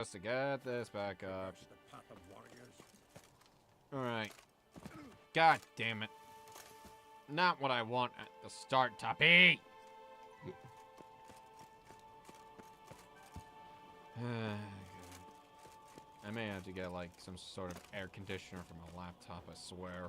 Just to get this back up. The path of warriors. Alright. God damn it. Not what I want at the start, Toppy! I may have to get, like, some sort of air conditioner for my laptop, I swear.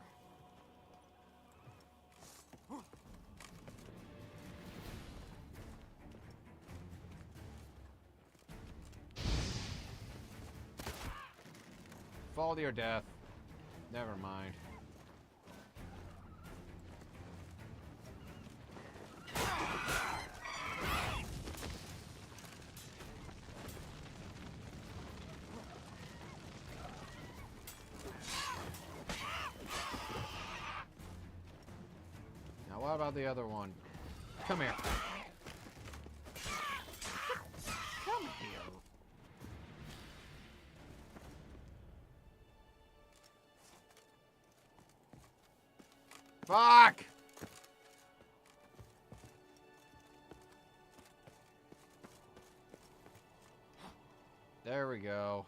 Fall to your death. Never mind. Now what about the other one? Come here. Come here. Fuck! There we go.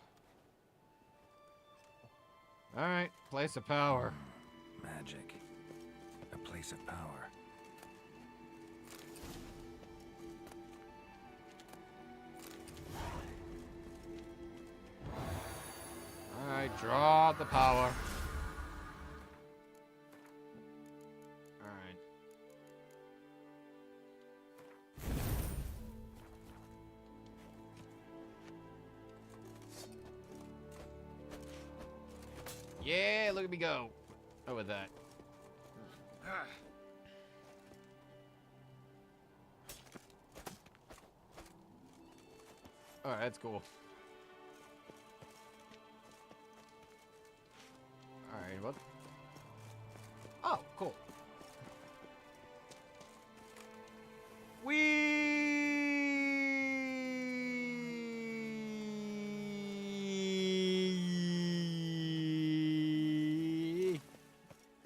Alright, place of power. Magic. A place of power. Alright, draw the power. Alright. Yeah, look at me go. Oh, with that. Alright, that's cool. Alright, what? Oh, cool.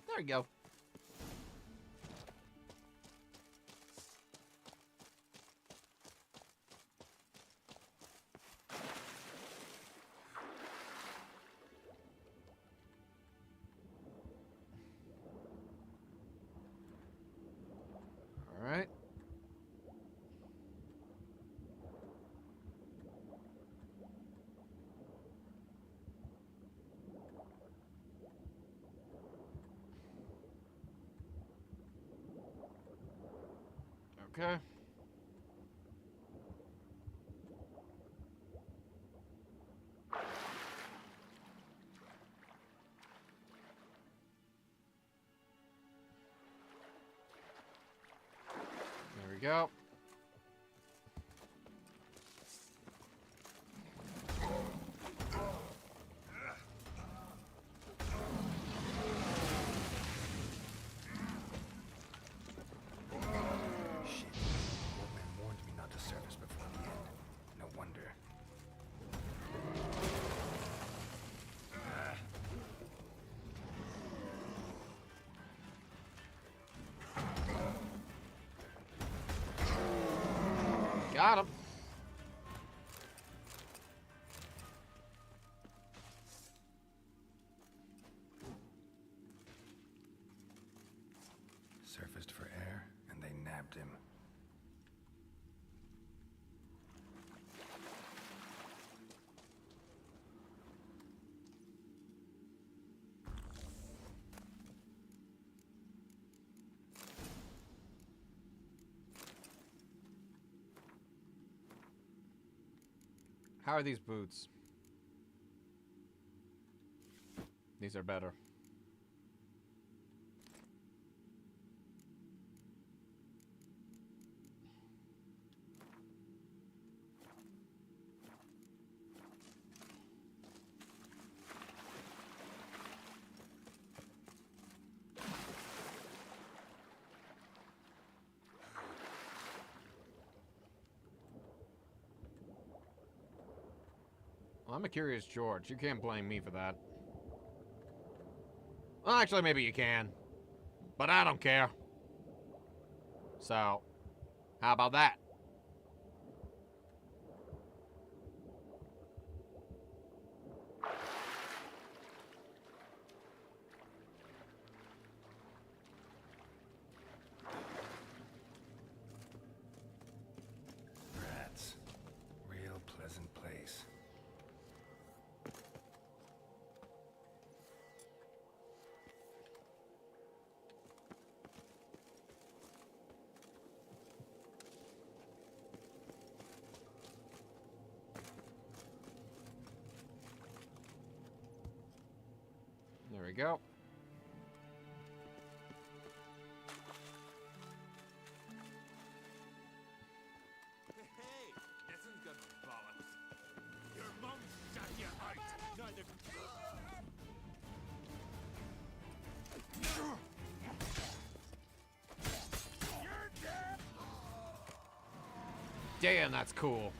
There we go. All right. Okay. There we go. Shit. The old man warned me not to surface before the end. No wonder. Got him. Surfaced for air, and they nabbed him. How are these boots? These are better. Well, I'm a curious George. You can't blame me for that. Well, actually, maybe you can. But I don't care. So, how about that? There we go. Hey, listen, good bollocks. Your mom's shot you out. Neither. You're dead. Damn, that's cool.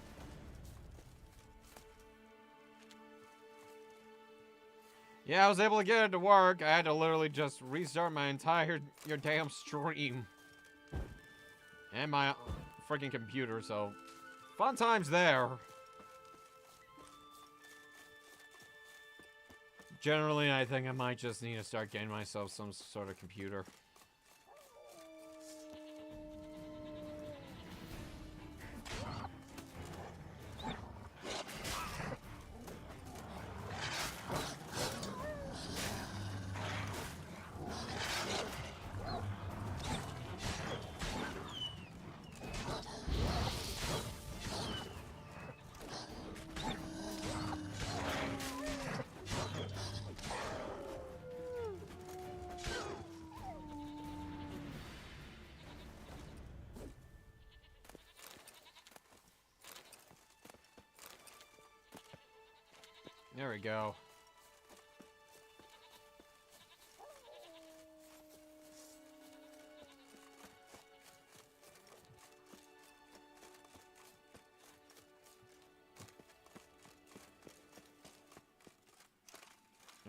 Yeah, I was able to get it to work. I had to literally just restart my entire your damn stream. And my freaking computer, so fun times there. Generally, I think I might just need to start getting myself some sort of computer. There we go.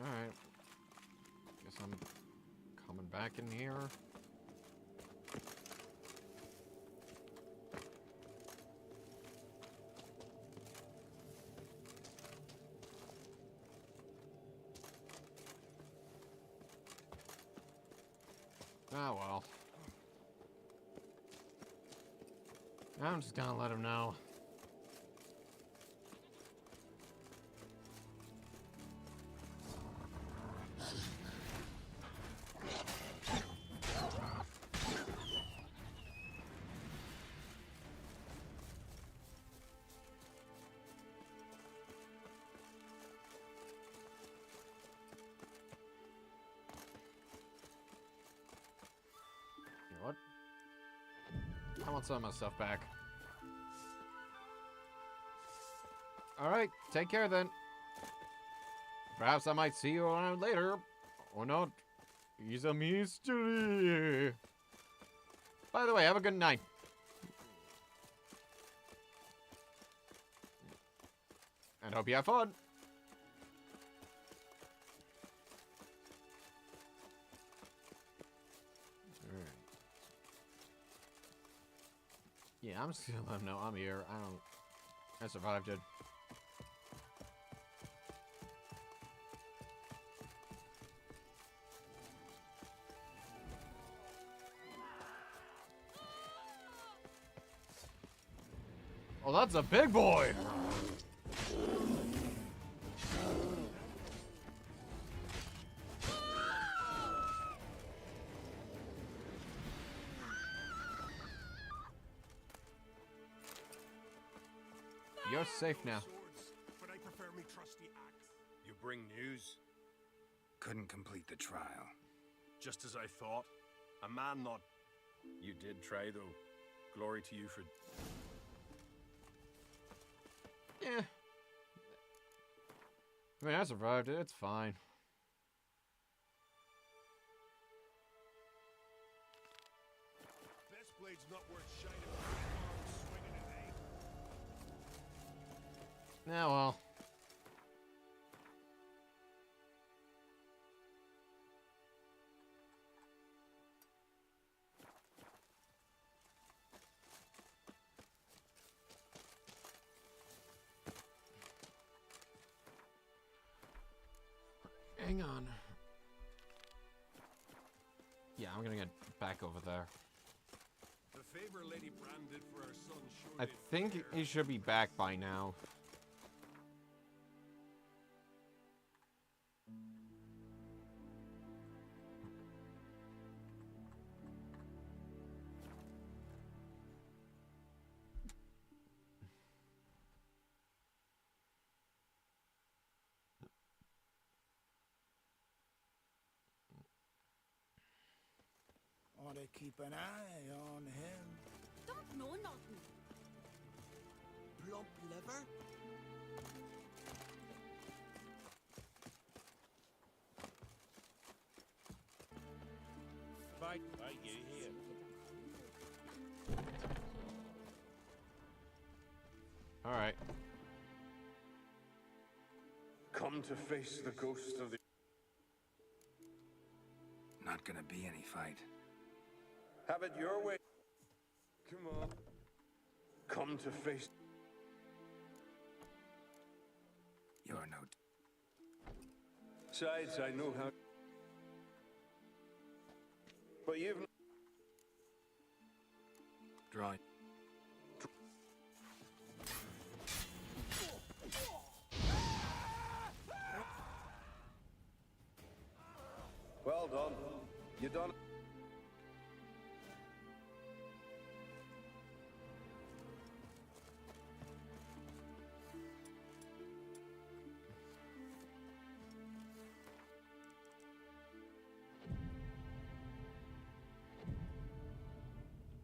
Alright. Guess I'm coming back in here. Oh well. I'm just gonna let him know. You know what? I want some of my stuff back. Alright, take care then. Perhaps I might see you around later. Or not. He's a mystery. By the way, have a good night. And hope you have fun. Alright. Yeah, I'm still letting him know I'm here. I survived it. Oh, that's a big boy! You're safe now. Swords, but I prefer me trusty axe. You bring news? Couldn't complete the trial. Just as I thought. A man not. You did try, though. Glory to you for... Yeah. I mean, I survived it. It's fine. This blade's not worth shining. Swinging it, eh? Yeah, well. Hang on. Yeah, I'm gonna get back over there. The favor Lady Brand did for her son I surely think he should be back by now. Want to keep an eye on him. Don't know nothing. Plump liver? Right, you here. All right. Come to face the ghost of the... Not gonna be any fight. Have it your way. Come on. Come to face... You're no... Besides, I know how... But you've... Draw. Well done. You done it.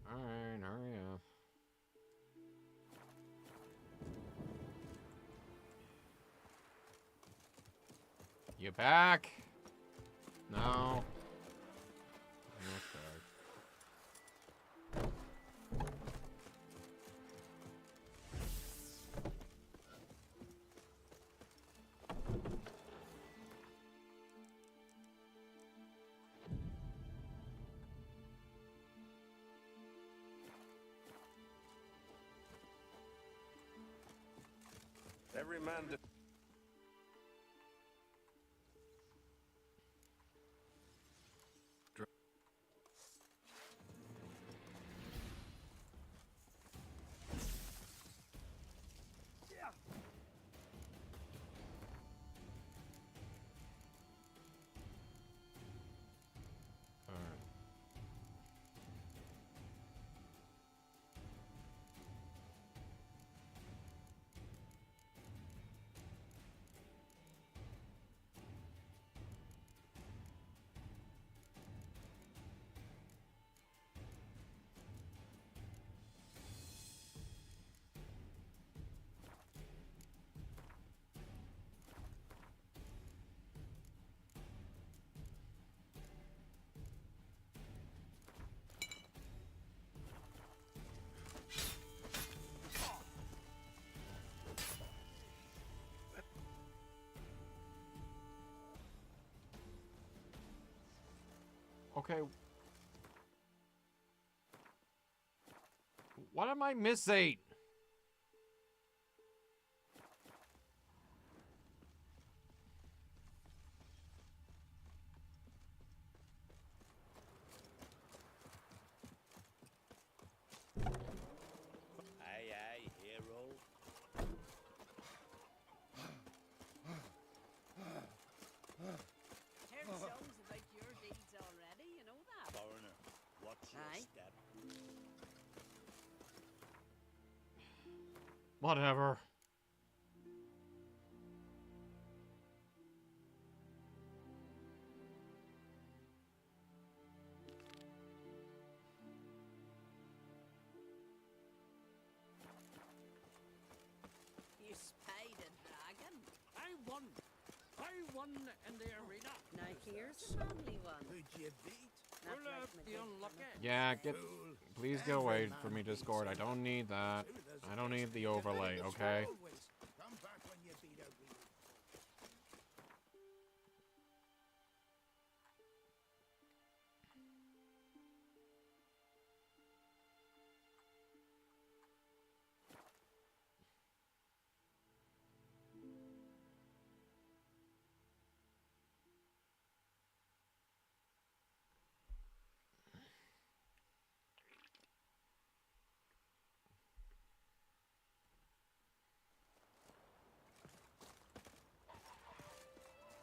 All right, hurry up. You back? No. Okay. Every man... All right. Okay. What am I missing? Aye, hero. Heard songs about your deeds already, you know that. Foreigner, watch your Aye. step. Whatever. You spied a dragon. I won in the arena. Now here's the lonely one. Who'd you beat? Not Well, like my the big unlucky. fella. Yeah, get. Fool. Please get away from me, Discord. I don't need that. I don't need the overlay, okay? Always. Come back when you beat a wheel.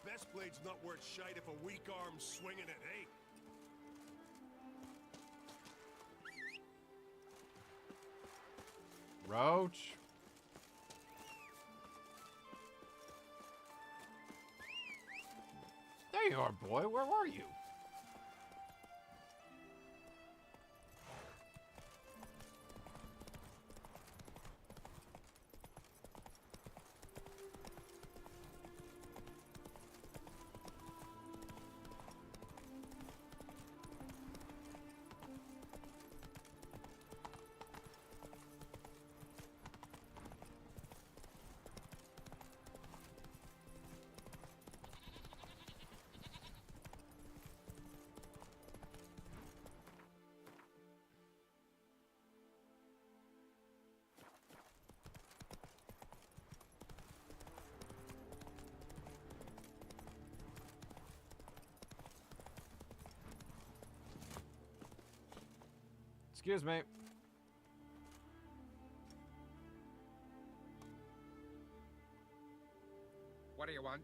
Best blade's not worth shite if a weak arm's swinging it, hey? Roach. There you are, boy. Where were you? Excuse me. What do you want?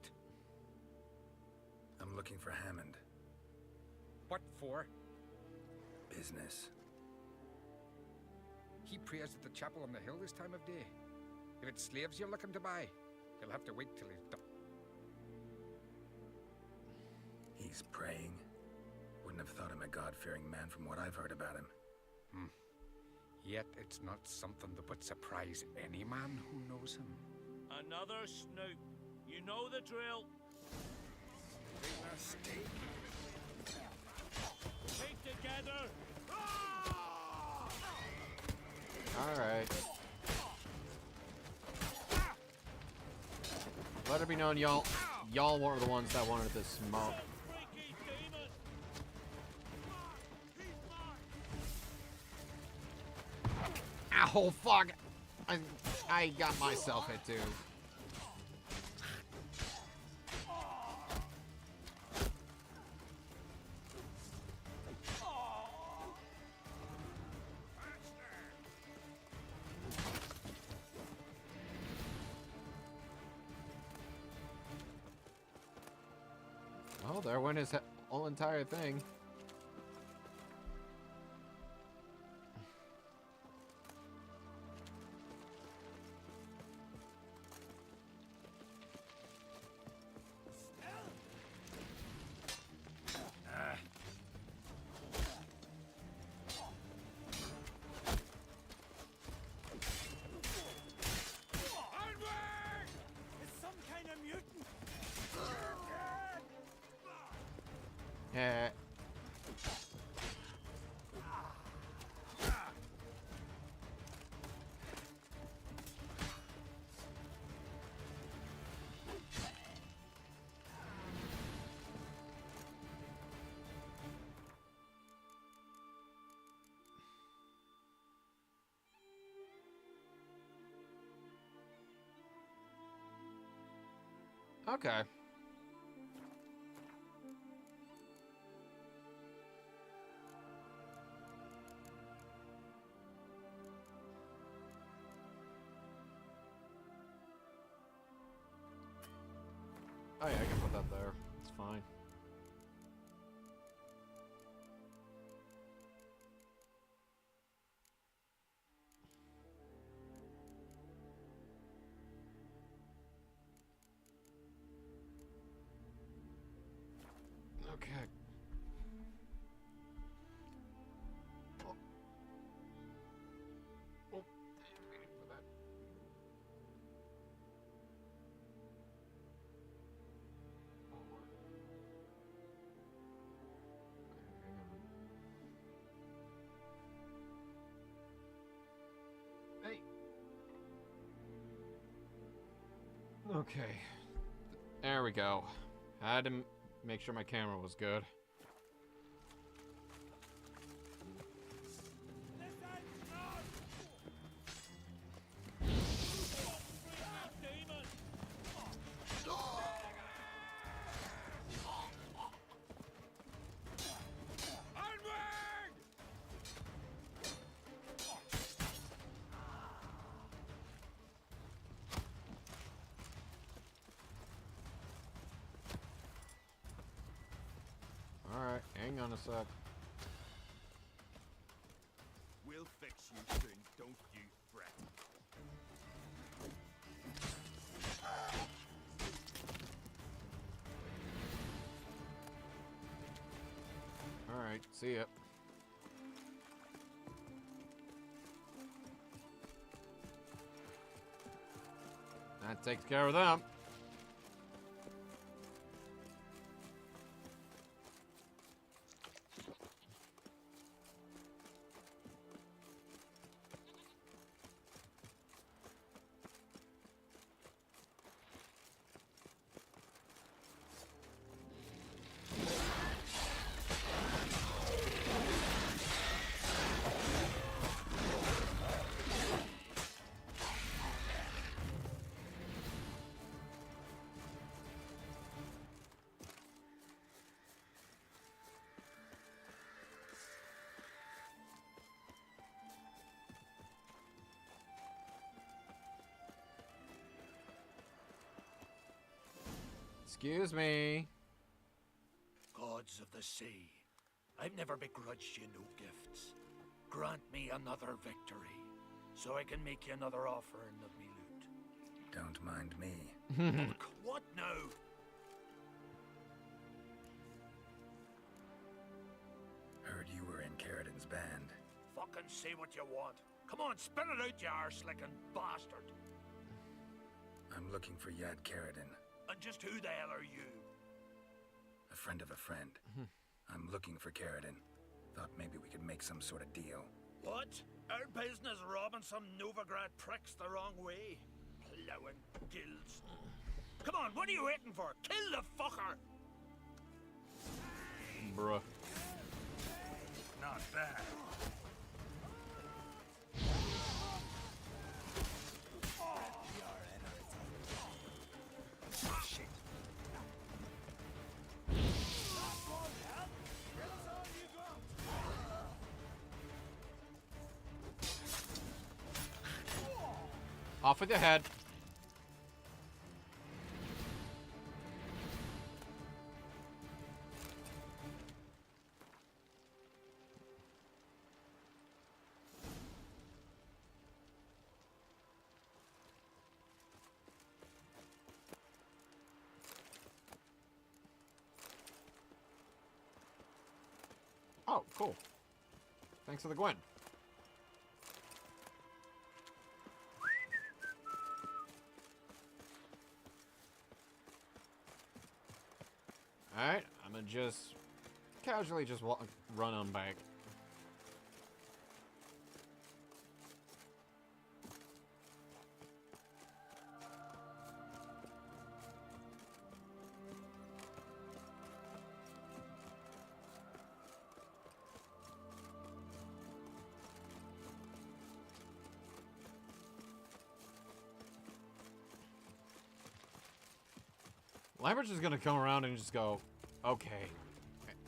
I'm looking for Hammond. What for? Business. He prays at the chapel on the hill this time of day. If it's slaves you're looking to buy, you'll have to wait till he's done. He's praying. Wouldn't have thought him a God-fearing man from what I've heard about him. Yet it's not something that would surprise any man who knows him. Another snoop. You know the drill. Keep together. Alright. Let it be known, y'all were the ones that wanted this smoke. Freaky demon. Ow, fuck! I got myself hit too. Oh, there went his whole entire thing. It's some kind of mutant. Yeah. Okay. Oh yeah, I can put that there. It's fine. Okay. Oh. Oh. Waiting for that. Forward. Okay, hang on. Hey. Okay. There we go. I had to make sure my camera was good. Alright, hang on a sec. We'll fix you soon, don't you fret. Alright, see ya. That takes care of them. Excuse me. Gods of the sea, I've never begrudged you no gifts. Grant me another victory, so I can make you another offering of me loot. Don't mind me. Look, what now? Heard you were in Carradin's band. Fucking say what you want. Come on, spit it out, you arse-licking bastard. I'm looking for Yad Carradin, And just who the hell are you? a friend of a friend. I'm looking for Carradin. Thought maybe we could make some sort of deal. What? Our business robbing some Novigrad pricks the wrong way? Plowing guilds. Come on, what are you waiting for? Kill the fucker! Bruh. Not bad. Shit. Off with your head. Oh, cool. Thanks for the Gwen. Alright, I'm gonna just casually just run on back. Lambert's just gonna come around and just go, okay,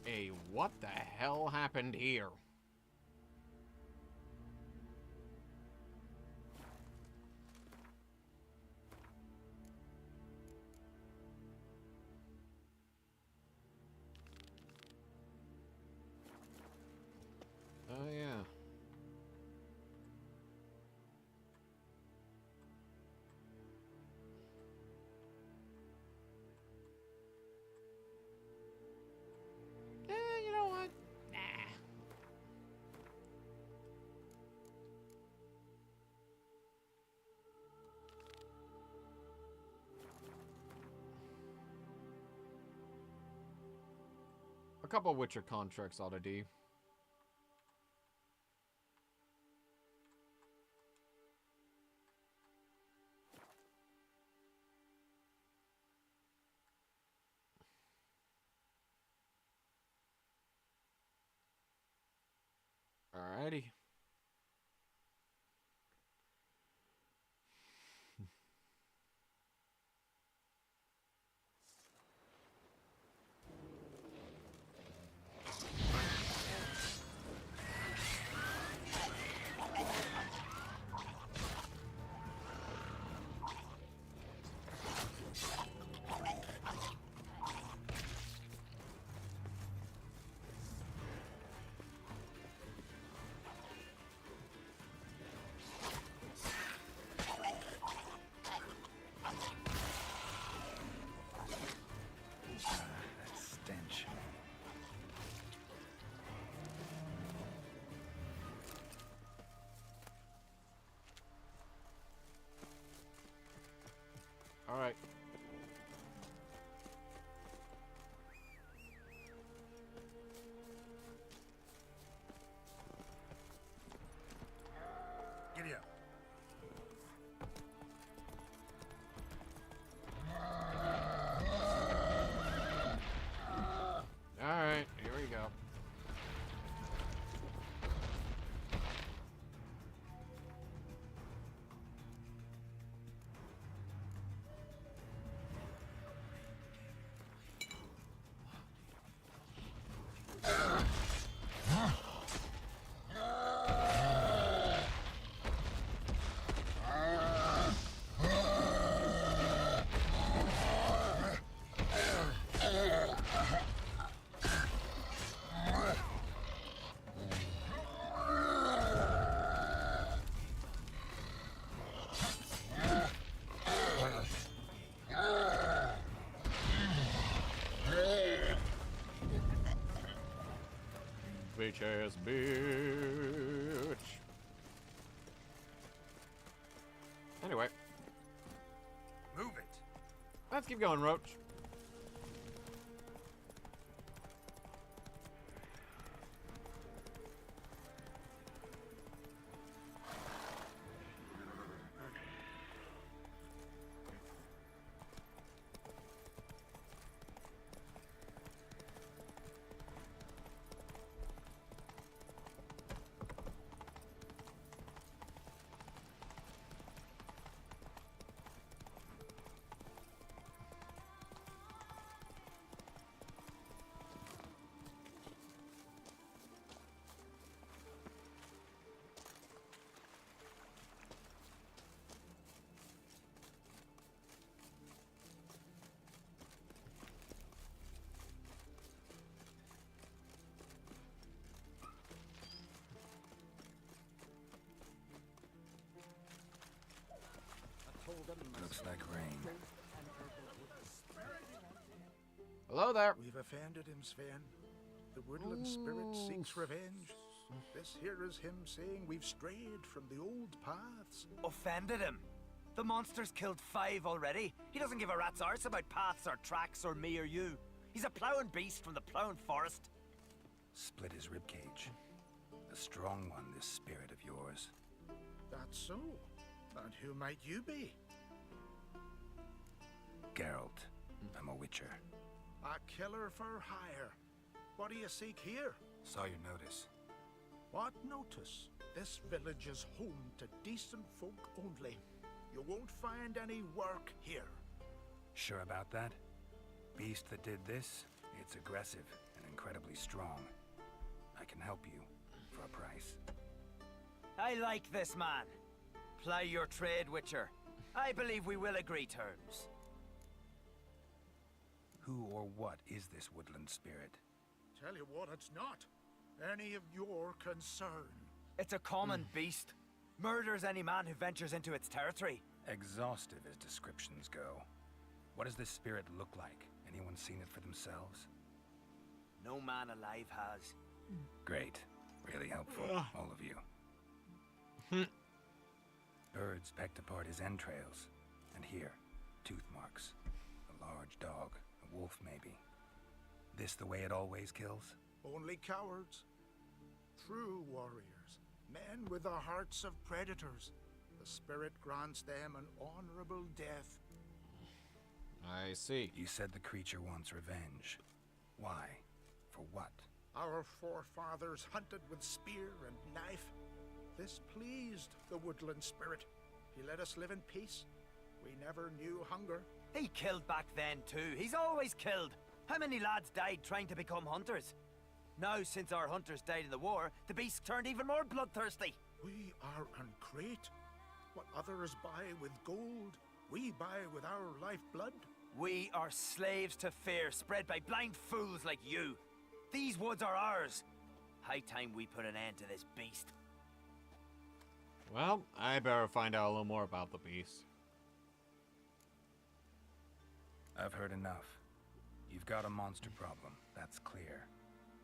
hey, what the hell happened here? Oh, yeah. You know what? Nah. A couple Witcher contracts ought to do. Alrighty. That stench. All right. Giddy up. All right. Here we go. Bitch ass bitch. Anyway, Move it. let's keep going, Roach. Looks like rain. Hello there. We've offended him, Sven. The woodland spirit seeks revenge. This here is him saying we've strayed from the old paths. Offended him? The monster's killed 5 already. He doesn't give a rat's arse about paths or tracks or me or you. He's a plowing beast from the plowing forest. Split his ribcage. A strong one, this spirit of yours. That's so. And who might you be? Geralt. I'm a witcher. A killer for hire. What do you seek here? Saw your notice. What notice? This village is home to decent folk only. You won't find any work here. Sure about that? Beast that did this, it's aggressive and incredibly strong. I can help you for a price. I like this man. Ply your trade, Witcher. I believe we will agree terms. Who or what is this woodland spirit? Tell you what, it's not any of your concern. It's a common beast. Murders any man who ventures into its territory. Exhaustive as descriptions go. What does this spirit look like? Anyone seen it for themselves? No man alive has. Great. Really helpful, all of you. Birds pecked apart his entrails. And here, tooth marks. A large dog, a wolf maybe. This the way it always kills? Only cowards. True warriors. Men with the hearts of predators. The spirit grants them an honorable death. I see. You said the creature wants revenge. Why? For what? Our forefathers hunted with spear and knife. This pleased the woodland spirit. He let us live in peace. We never knew hunger. He killed back then too. He's always killed. How many lads died trying to become hunters? Now, since our hunters died in the war, the beast turned even more bloodthirsty. We are uncrate. What others buy with gold, we buy with our lifeblood. We are slaves to fear spread by blind fools like you. These woods are ours. High time we put an end to this beast. Well, I better find out a little more about the beast. I've heard enough. You've got a monster problem, that's clear.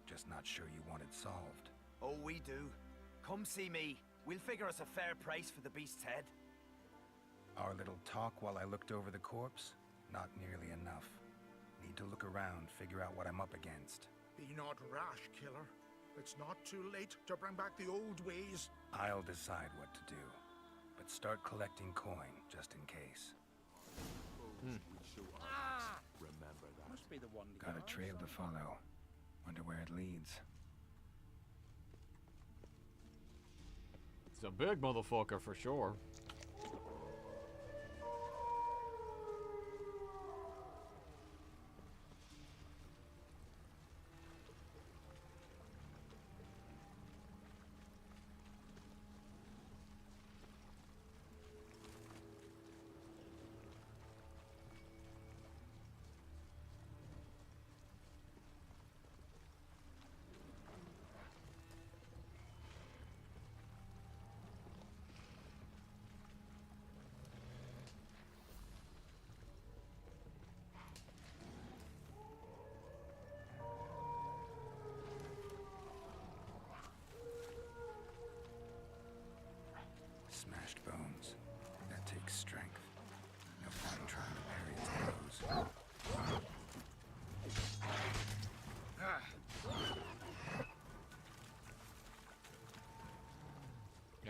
Just not sure you want it solved. Oh, we do. Come see me. We'll figure us a fair price for the beast's head. Our little talk while I looked over the corpse? Not nearly enough. Need to look around, figure out what I'm up against. Be not rash, killer. It's not too late to bring back the old ways. I'll decide what to do. But start collecting coin, just in case. Remember that. Must be the one. Got a trail to follow. Wonder where it leads. It's a big motherfucker for sure.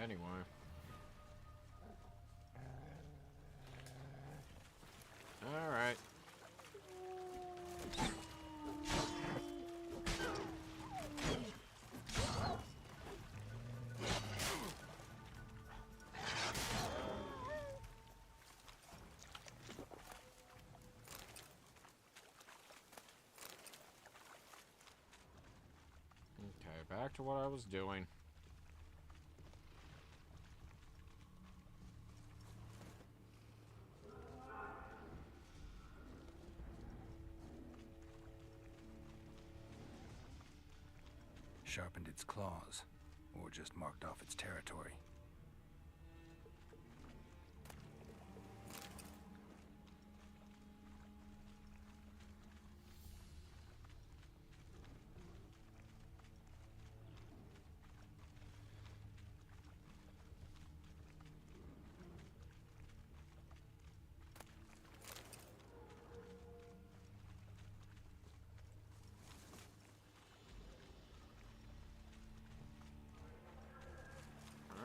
Anyway. Alright. Okay, back to what I was doing. Sharpened its claws, or just marked off its territory.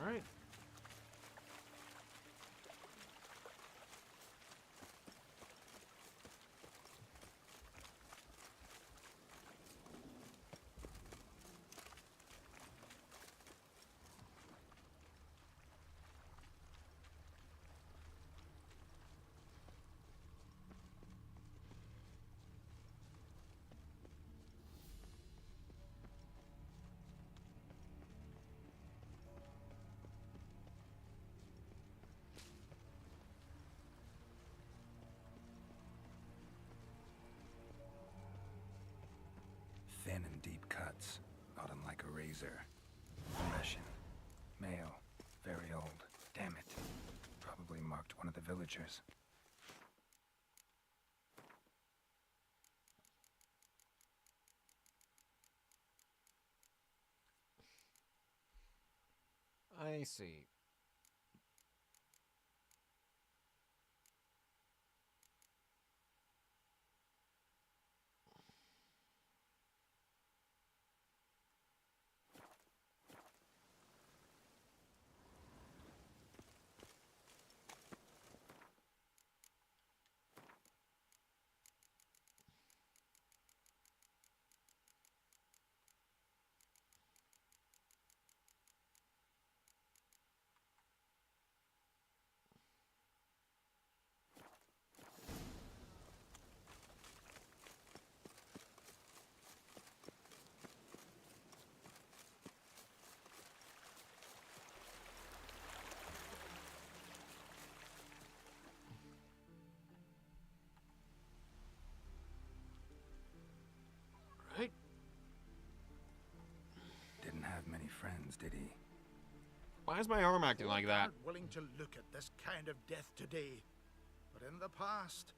Alright. Thin and deep cuts, not unlike a razor. Russian. Male. Very old. Damn it. Probably marked one of the villagers. I see. Right. Didn't have many friends, did he? Why is my arm acting like that? Aren't willing to look at this kind of death today. But in the past,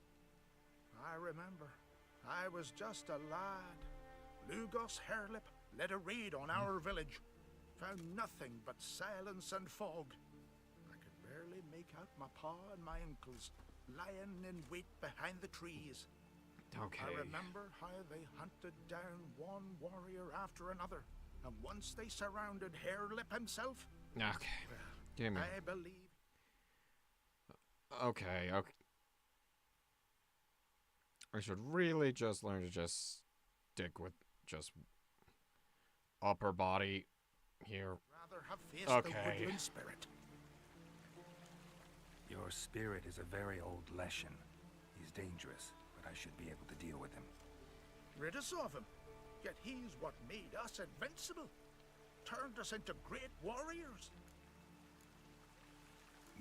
I remember, I was just a lad. Lugos Hairlip led a raid on our village. Found nothing but silence and fog. I could barely make out my pa and my uncles lying in wait behind the trees. Okay. I remember how they hunted down one warrior after another. And once they surrounded Hairlip himself, Okay. Give me. I believe... Okay, okay. I should really just learn to just stick with just upper body here. rather have faced Okay. the woodland spirit. Your spirit is a very old Leshen. He's dangerous, but I should be able to deal with him. Rid us of him. Yet he's what made us invincible. Turned us into great warriors.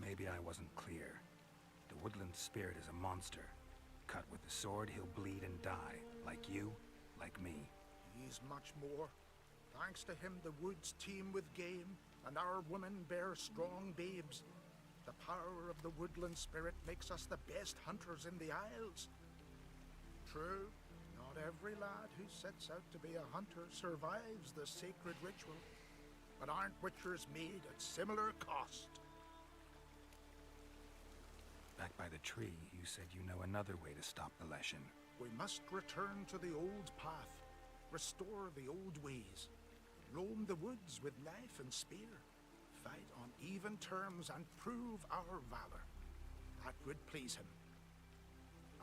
Maybe I wasn't clear. The woodland spirit is a monster. Cut with the sword, he'll bleed and die. Like you, like me. He's much more. Thanks to him, the woods teem with game, and our women bear strong babes. The power of the woodland spirit makes us the best hunters in the Isles. True, not every lad who sets out to be a hunter survives the sacred ritual. But aren't witchers made at similar cost? Back by the tree, you said you know another way to stop the Leshen. We must return to the old path, restore the old ways, roam the woods with knife and spear, fight on even terms and prove our valor. That would please him.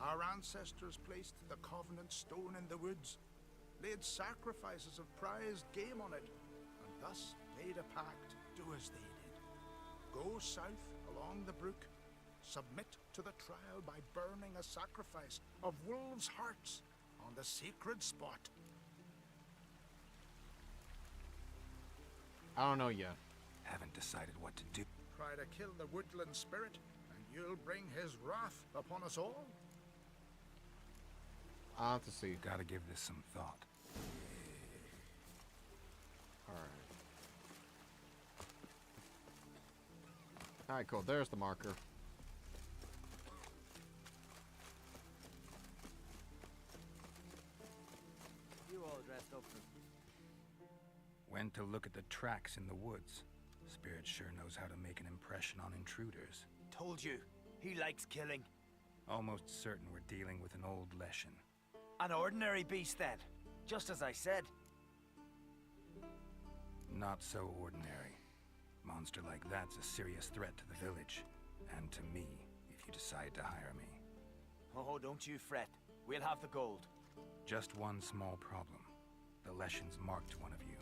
Our ancestors placed the Covenant Stone in the woods, laid sacrifices of prized game on it, and thus made a pact, do as they did. Go south along the brook, submit to the trial by burning a sacrifice of wolves' hearts on the sacred spot. I don't know yet. Haven't decided what to do. Try to kill the woodland spirit, and you'll bring his wrath upon us all. I'll have to see. Gotta give this some thought. Alright. Alright, cool. There's the marker. You all dressed up for... Went to look at the tracks in the woods. Spirit sure knows how to make an impression on intruders. Told you, he likes killing. Almost certain we're dealing with an old Leshen. An ordinary beast then, just as I said. Not so ordinary. Monster like that's a serious threat to the village. And to me, if you decide to hire me. Oh, don't you fret. We'll have the gold. Just one small problem. The Leshen's marked one of you.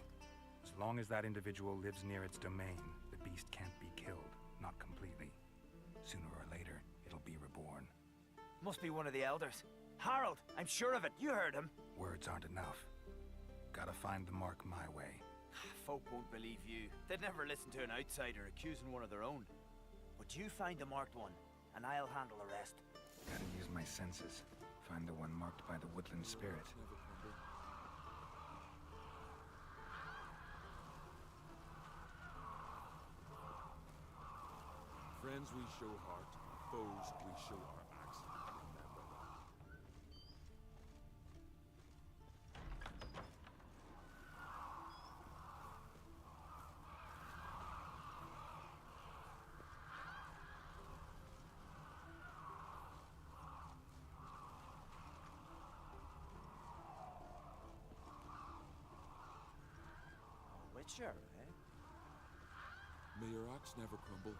As long as that individual lives near its domain, the beast can't be killed. Not completely. Sooner or later, it'll be reborn. Must be one of the elders. Harold, I'm sure of it. You heard him. Words aren't enough. Gotta find the mark my way. Folk won't believe you. They'd never listen to an outsider accusing one of their own. But you find the marked one, and I'll handle the rest. Gotta use my senses. Find the one marked by the woodland spirit. Friends we show heart, foes we show our axe. Remember that. Witcher, eh? May your axe never crumble.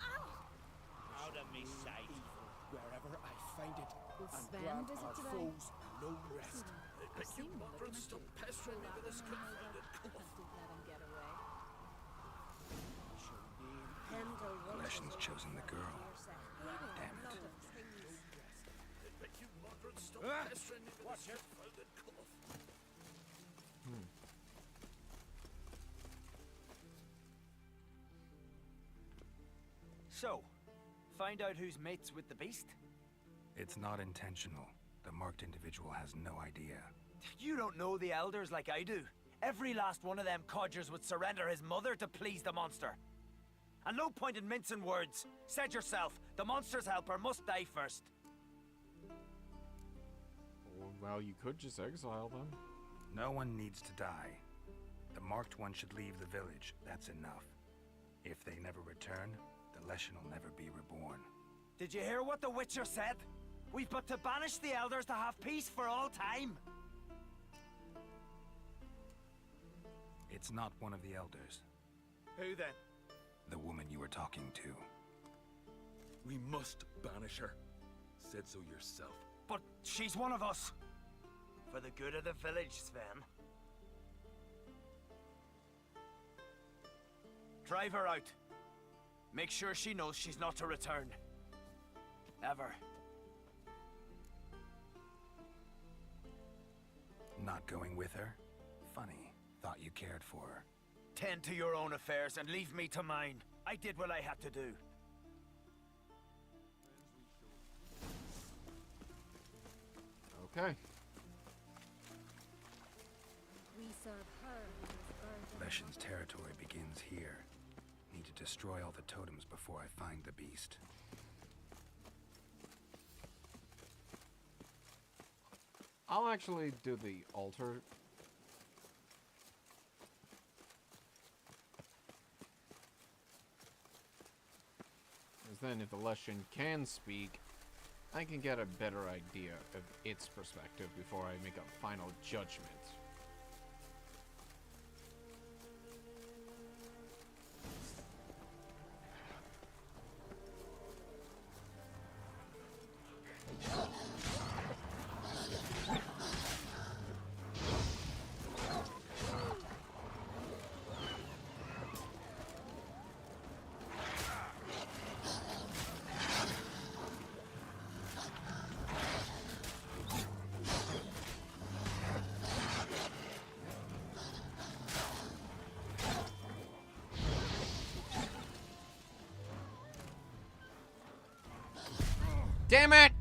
Out of me sight. Wherever I find it, Will and Sven grant visit our today? foes no rest. I've seen him looking at Stop you. pestering me with this Laughing when confounded he cough. didn't let him get away. Shall name Pendle Leshen's chosen the girl. Damn it. but you moderate stop pestering me with this confounded cough. So, find out who's mates with the beast? It's not intentional. The marked individual has no idea. You don't know the elders like I do. Every last one of them codgers would surrender his mother to please the monster. And no point in mincing words. Said yourself, the monster's helper must die first. Well, you could just exile them. No one needs to die. The marked one should leave the village. That's enough. If they never return, the Leshen will never be reborn. Did you hear what the Witcher said? We've but to banish the elders to have peace for all time. It's not one of the elders. Who then? The woman you were talking to. We must banish her. Said so yourself. But she's one of us. For the good of the village, Sven. Drive her out. Make sure she knows she's not to return. Ever. Not going with her? Funny. Thought you cared for her. Tend to your own affairs and leave me to mine. I did what I had to do. Okay. We serve her who is burdened. Leshen's territory begins here. Need to destroy all the totems before I find the beast. I'll actually do the altar. Because then if the Leshen can speak, I can get a better idea of its perspective before I make a final judgment. Damn it!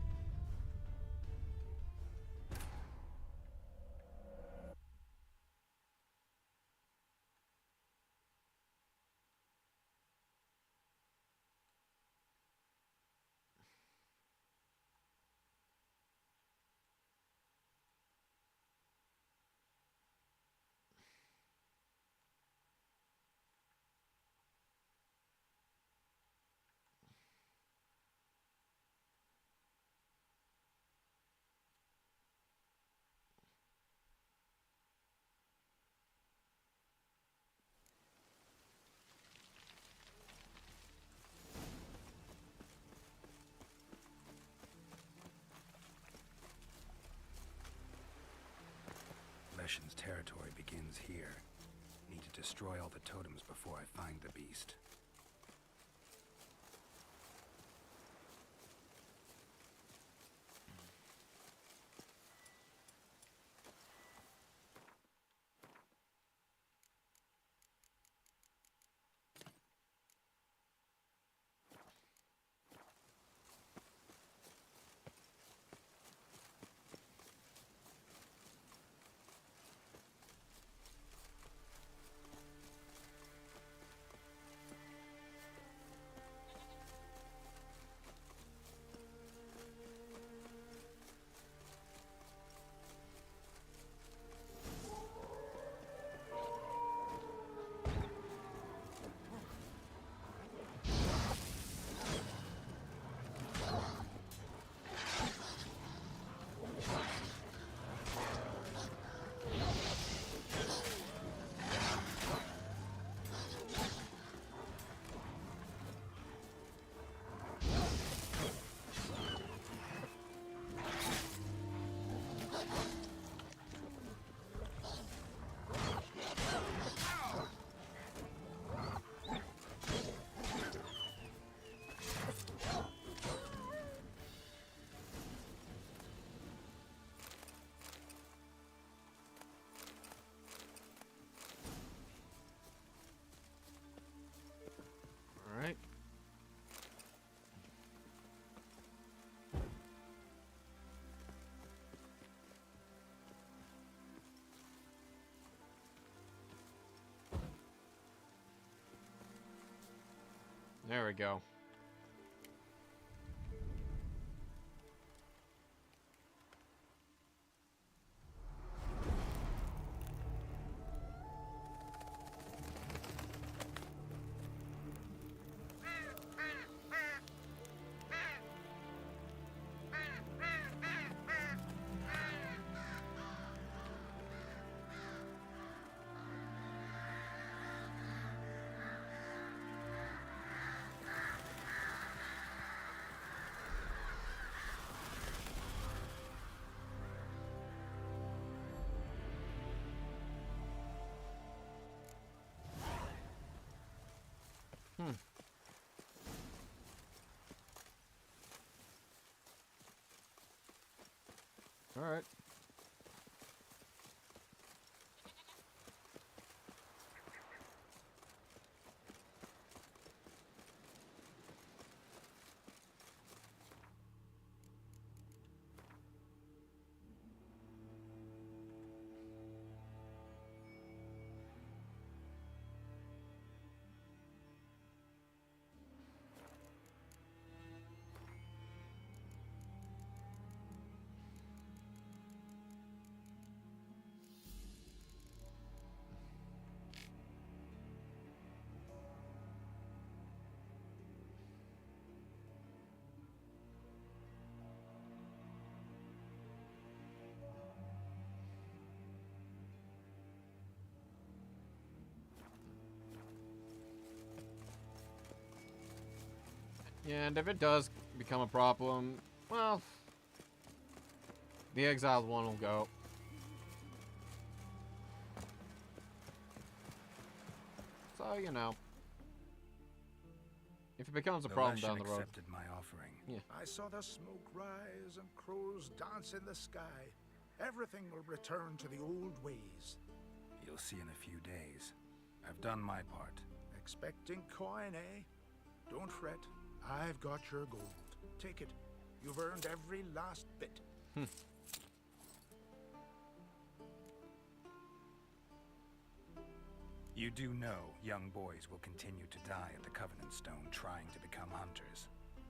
Leshen's territory begins here. Need to destroy all the totems before I find the beast. Alright. There we go. All right. Yeah, and if it does become a problem, well, the exiled one will go. So, you know, if it becomes a problem down the road. Accepted my offering. Yeah. I saw the smoke rise and crows dance in the sky. Everything will return to the old ways. You'll see in a few days. I've done my part. Expecting coin, eh? Don't fret. I've got your gold. Take it. You've earned every last bit. You do know young boys will continue to die at the Covenant Stone trying to become hunters.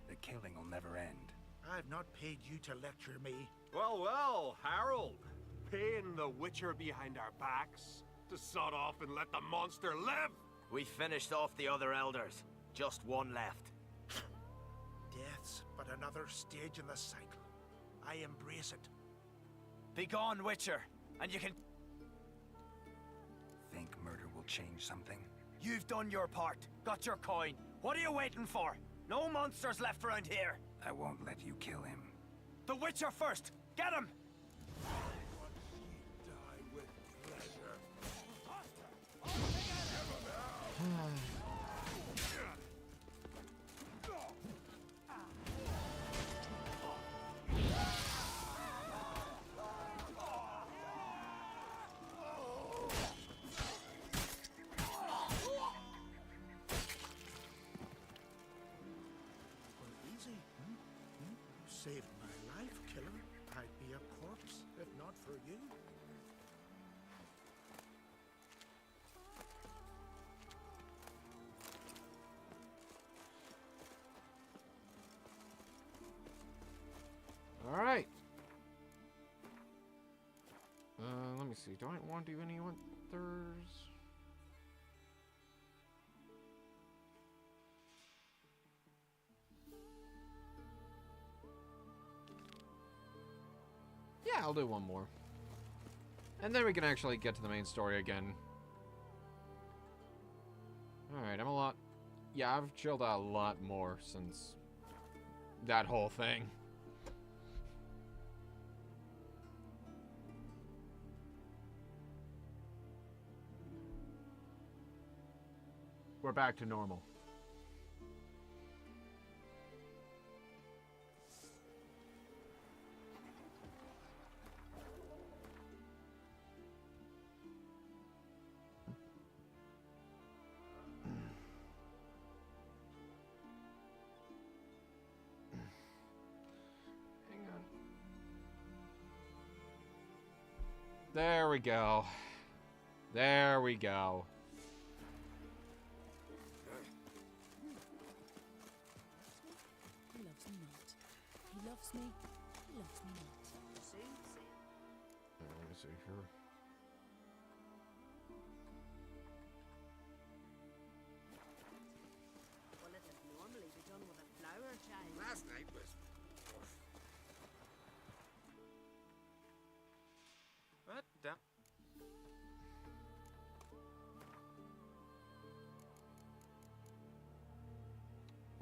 The killing will never end. I've not paid you to lecture me. Well, well, Harold. Paying the witcher behind our backs to sod off and let the monster live. We finished off the other elders. Just one left. Death's but another stage in the cycle. I embrace it. Begone, Witcher, and you can... Think murder will change something? You've done your part. Got your coin. What are you waiting for? No monsters left around here. I won't let you kill him. The Witcher first. Get him! Die with pleasure. Easy, You saved my life, killer. I'd be a corpse if not for you. All right. Let me see. Do I want to do any others? Yeah, I'll do one more. And then we can actually get to the main story again. Alright, I'm a lot... Yeah, I've chilled out a lot more since that whole thing. We're back to normal. There we go. There we go. He loves me not. He loves me. He loves me not. Soon, Let me see here. well, it'll normally be done with a flower child. Last night was... What the...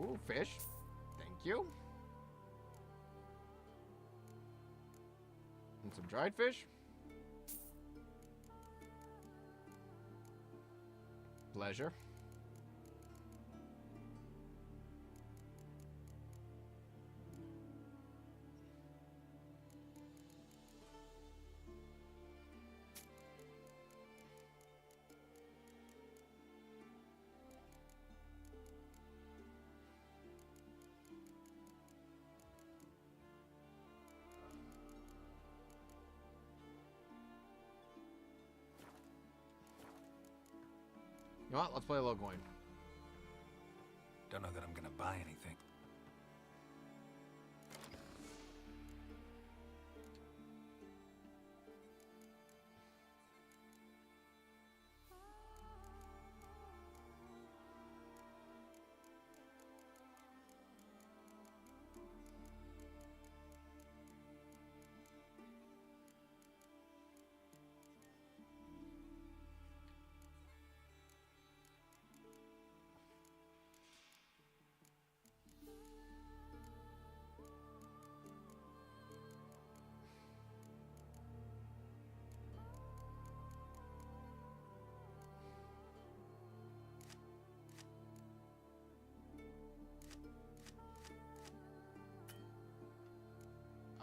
Ooh, fish. Thank you. And some dried fish. Pleasure. You know what? Let's play a little coin. Don't know that I'm gonna buy anything.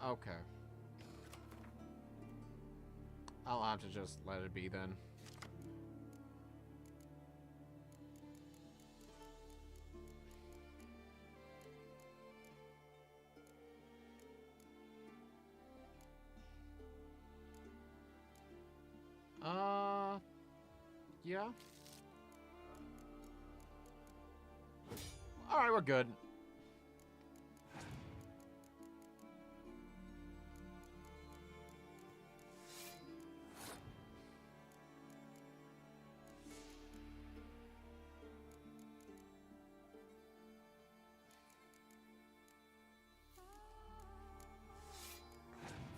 Okay. I'll have to just let it be then. Yeah. Alright, we're good.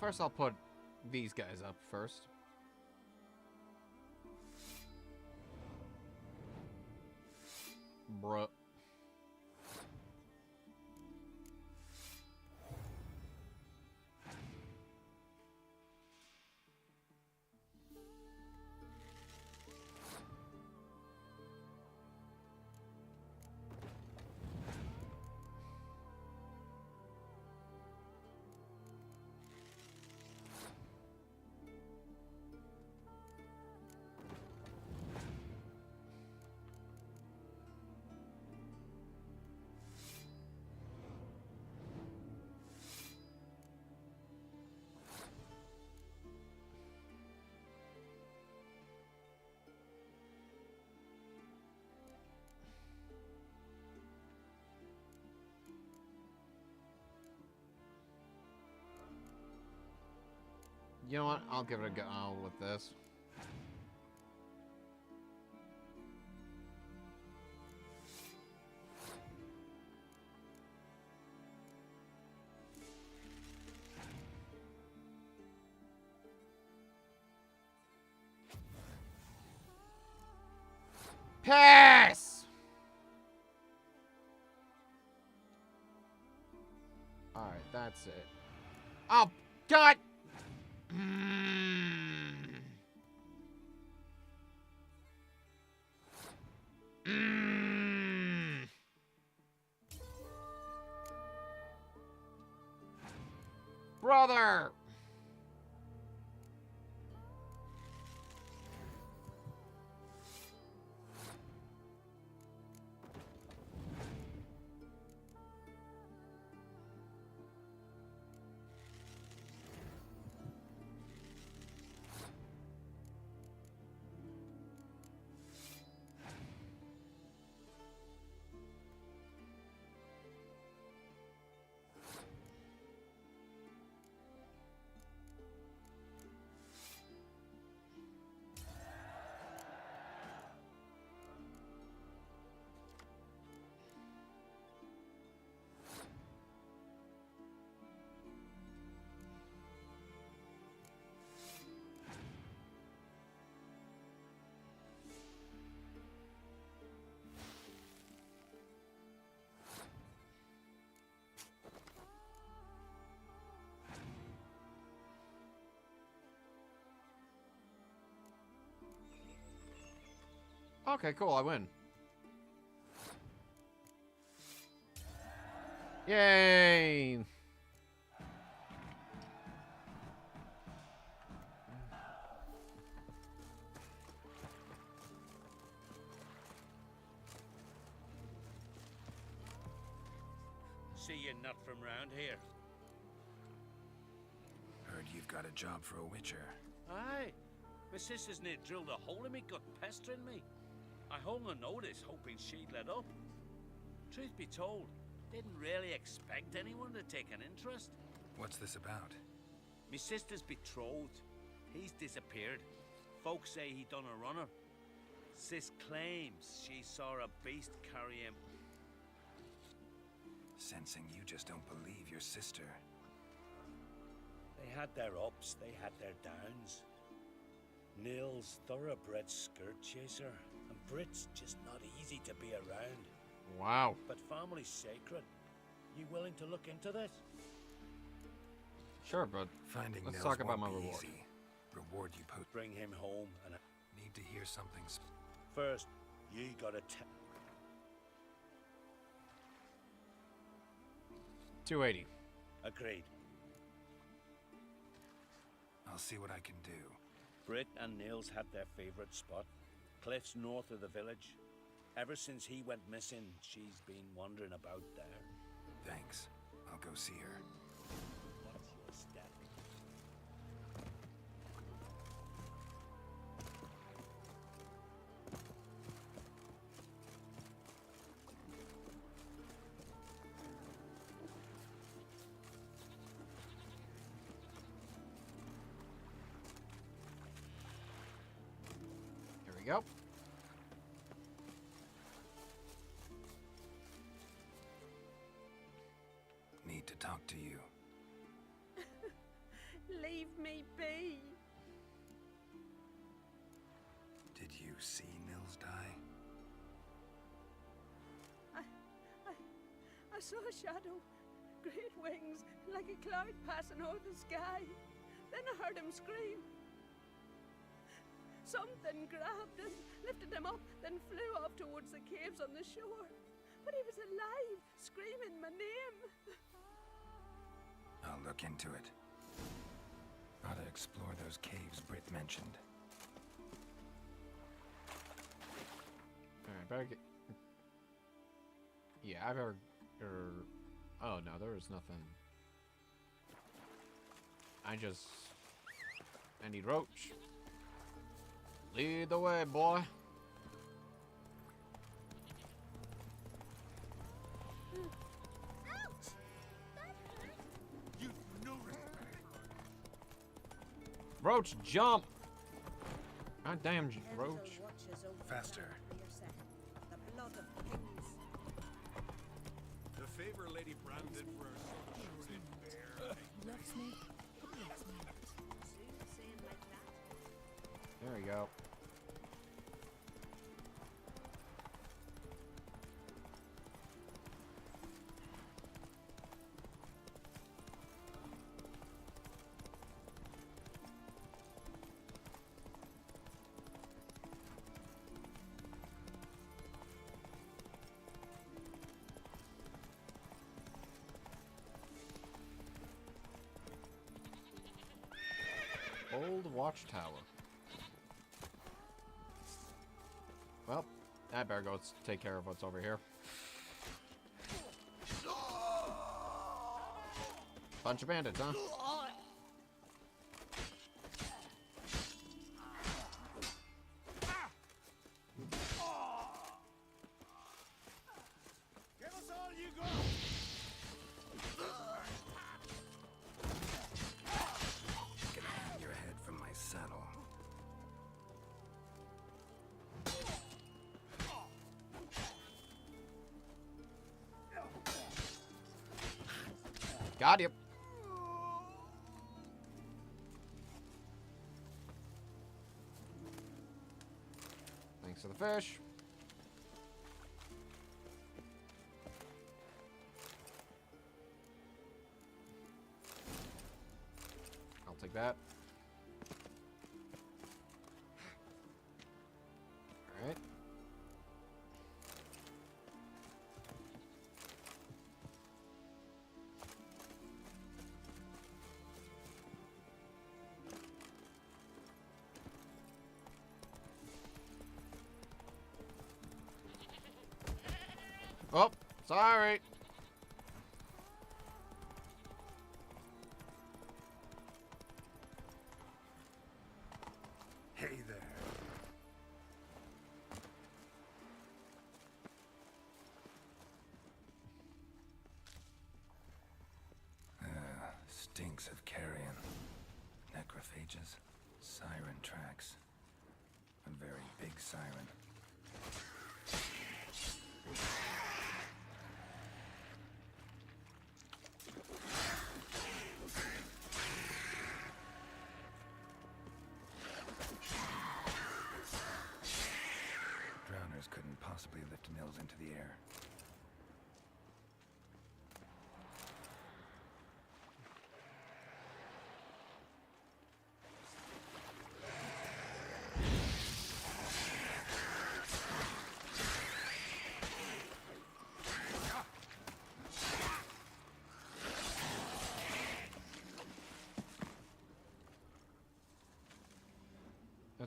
First, I'll put these guys up first. Bruh. You know what? I'll give it a go with this. Pass! Alright, that's it. Oh, God! Brother! Okay, cool, I win. Yay! See you're not from round here. Heard you've got a job for a witcher. Aye. My sister's near drilled a hole in me gut, pestering me. I hung a notice, hoping she'd let up. Truth be told, didn't really expect anyone to take an interest. What's this about? Me sister's betrothed. He's disappeared. Folks say he done a runner. Sis claims she saw a beast carry him. Sensing you just don't believe your sister. They had their ups, they had their downs. Nils, thoroughbred skirt chaser, and Brit's just not easy to be around. Wow. But family's sacred. You willing to look into this? Sure, but Finding let's Nils talk about my won't be reward. easy. Reward you post. Bring him home and Need to hear something. first, you gotta 280. Agreed. see what I can do. Britt and Nils had their favorite spot, cliffs north of the village. Ever since he went missing, she's been wandering about there. Thanks. I'll go see her. Watch your step. Here we go. Need to talk to you. Leave me be. Did you see Nils die? I saw a shadow, great wings, like a cloud passing over the sky. Then I heard him scream. Something grabbed him, lifted him up, then flew off towards the caves on the shore. But he was alive, screaming my name. I'll look into it. Gotta explore those caves Britt mentioned. Alright, better get... Yeah, I better... Oh, no, there was nothing. I need Roach. Lead the way, boy. Roach, jump! God damn, Roach. Faster. The blood of kings. The favor Lady Brand did for her son showed in bear. He loves me. He loves me not. Soon saying like that. There we go. Old watchtower. Well, I better go take care of what's over here. Bunch of bandits, huh? Give us all you got! Gonna hang your head from my saddle. Got you. Thanks for the fish. I'll take that. All right. Oh, sorry. Hey there. Stinks of carrion. Necrophages. Siren tracks. A very big siren. Drowners couldn't possibly lift Nils into the air.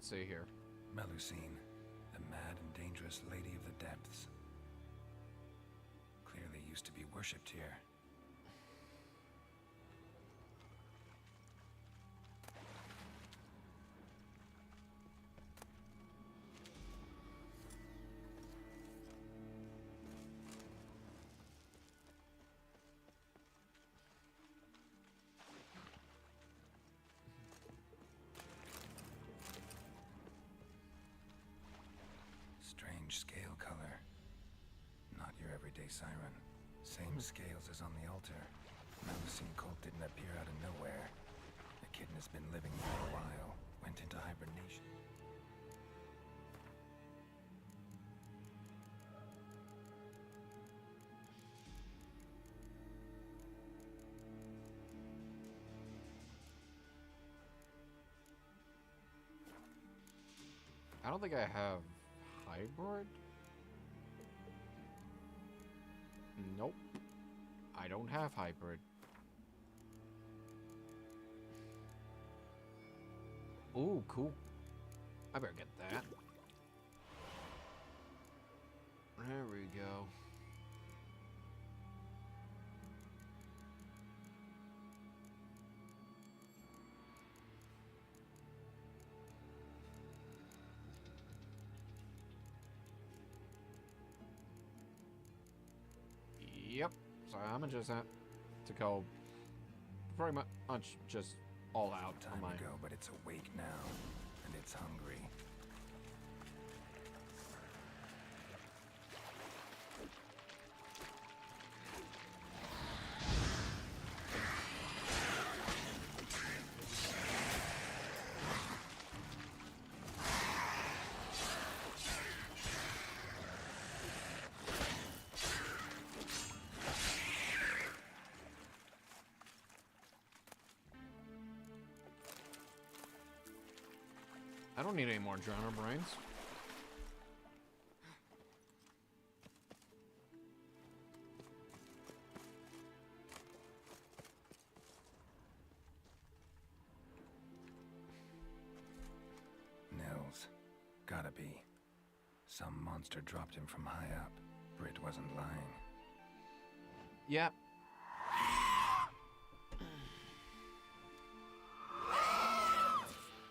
let's see here. Melusine, the mad and dangerous lady of the depths. Clearly used to be worshipped here. Strange scale color. Not your everyday siren. Same scales as on the altar. Melusine cult didn't appear out of nowhere. The kitten has been living for a while. Went into hibernation. I don't think I have hybrid. Nope. I don't have hybrid. Ooh, cool. I better get that. There we go. Yep. So I'm gonna just have to go very much just all out on Time my. ago, but it's awake now, and it's hungry. I don't need any more drowner brains. Nils. Gotta be. Some monster dropped him from high up. Britt wasn't lying. Yep.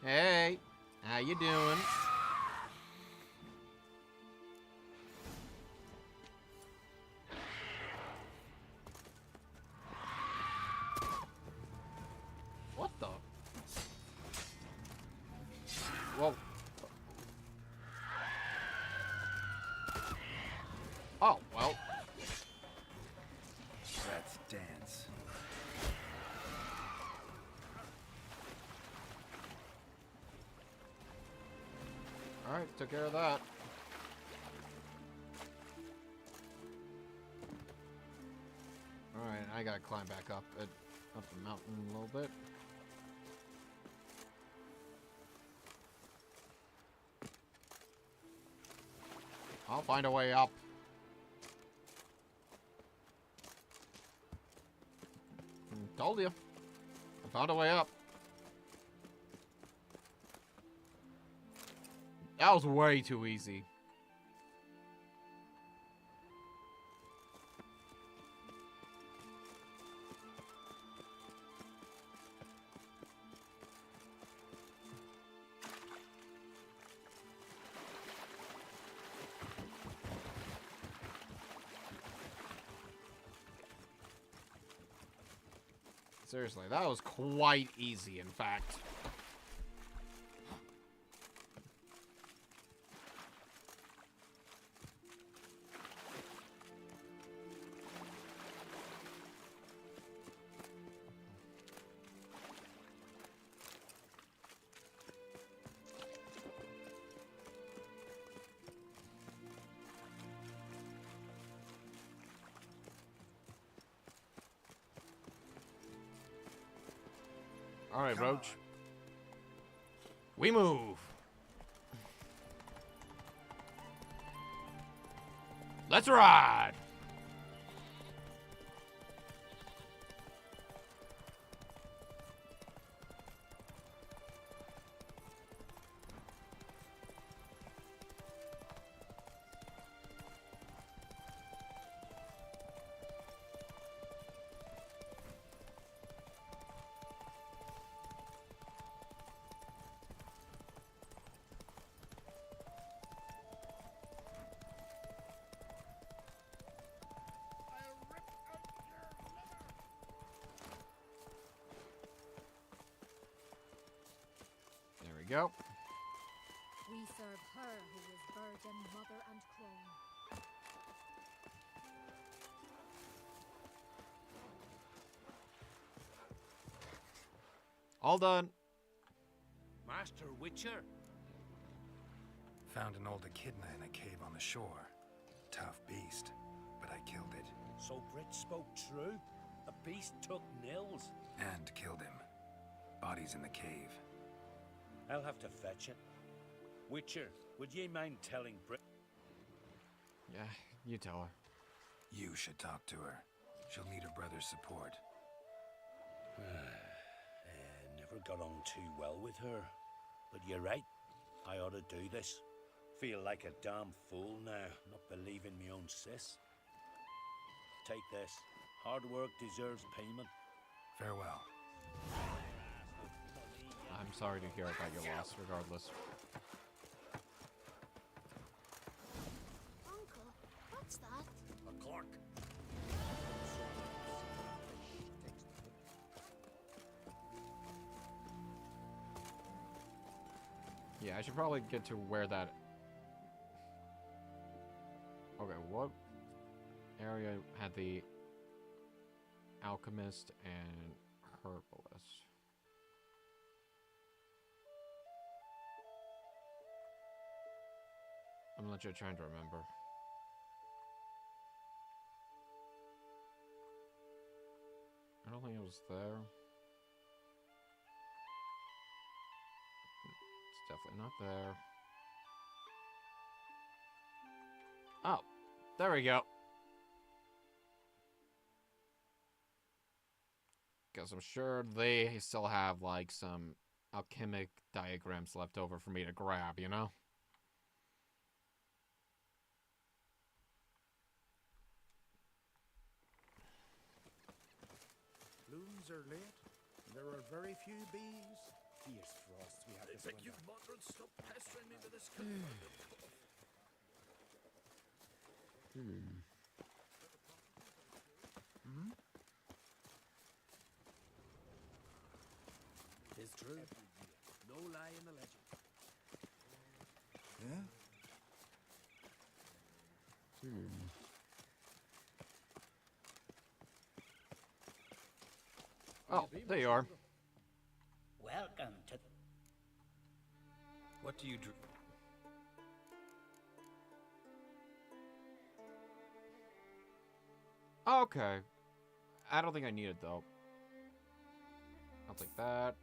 Hey, how you doing? What the? Whoa. Oh, well. Let's dance. Alright, took care of that. Alright, I gotta climb back up the mountain a little bit. I'll find a way up. Told you. I found a way up. That was way too easy. Seriously, that was quite easy, in fact. All right, Roach. We move. Let's ride. go. We serve her who is virgin, mother, and crone. All done. Master Witcher? Found an old echidna in a cave on the shore. Tough beast, but I killed it. So Brit spoke true? A beast took Nils? And killed him. Body's in the cave. I'll have to fetch it. Witcher, would ye mind telling Brit? Yeah, you tell her. You should talk to her. She'll need her brother's support. Never got on too well with her. But you're right. I ought to do this. Feel like a damn fool now, not believing me own sis. Take this. Hard work deserves payment. Farewell. I'm sorry to hear about your loss, regardless. Uncle, what's that? A cork. Yeah, I should probably get to where that... Okay, what area had the alchemist and herbalist? I'm legit trying to remember. I don't think it was there. It's definitely not there. Oh, there we go. Because I'm sure they still have, like, some alchemic diagrams left over for me to grab, you know? Blooms are late. There are very few bees. Fierce frost we have this Think winter. you moderate stop pestering me with this Tis true. No lie in the legend. Yeah? Oh, there you are. Welcome to... What do you dr... Okay. I don't think I need it, though. I'll take that.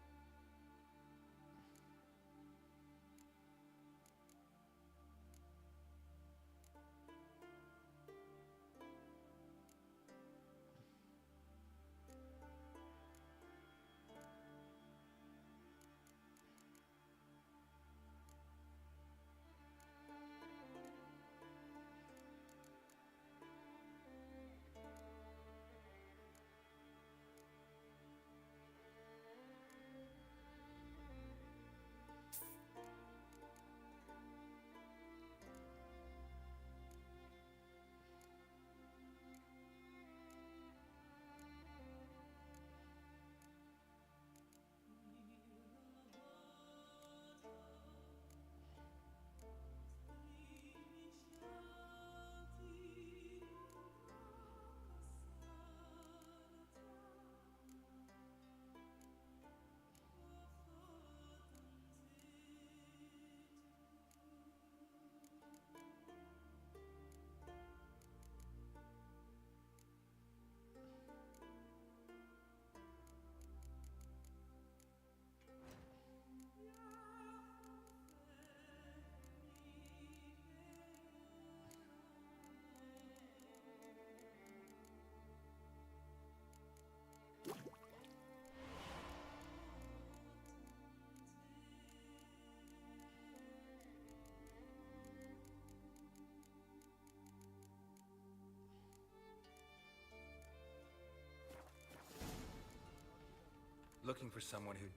Looking for someone who...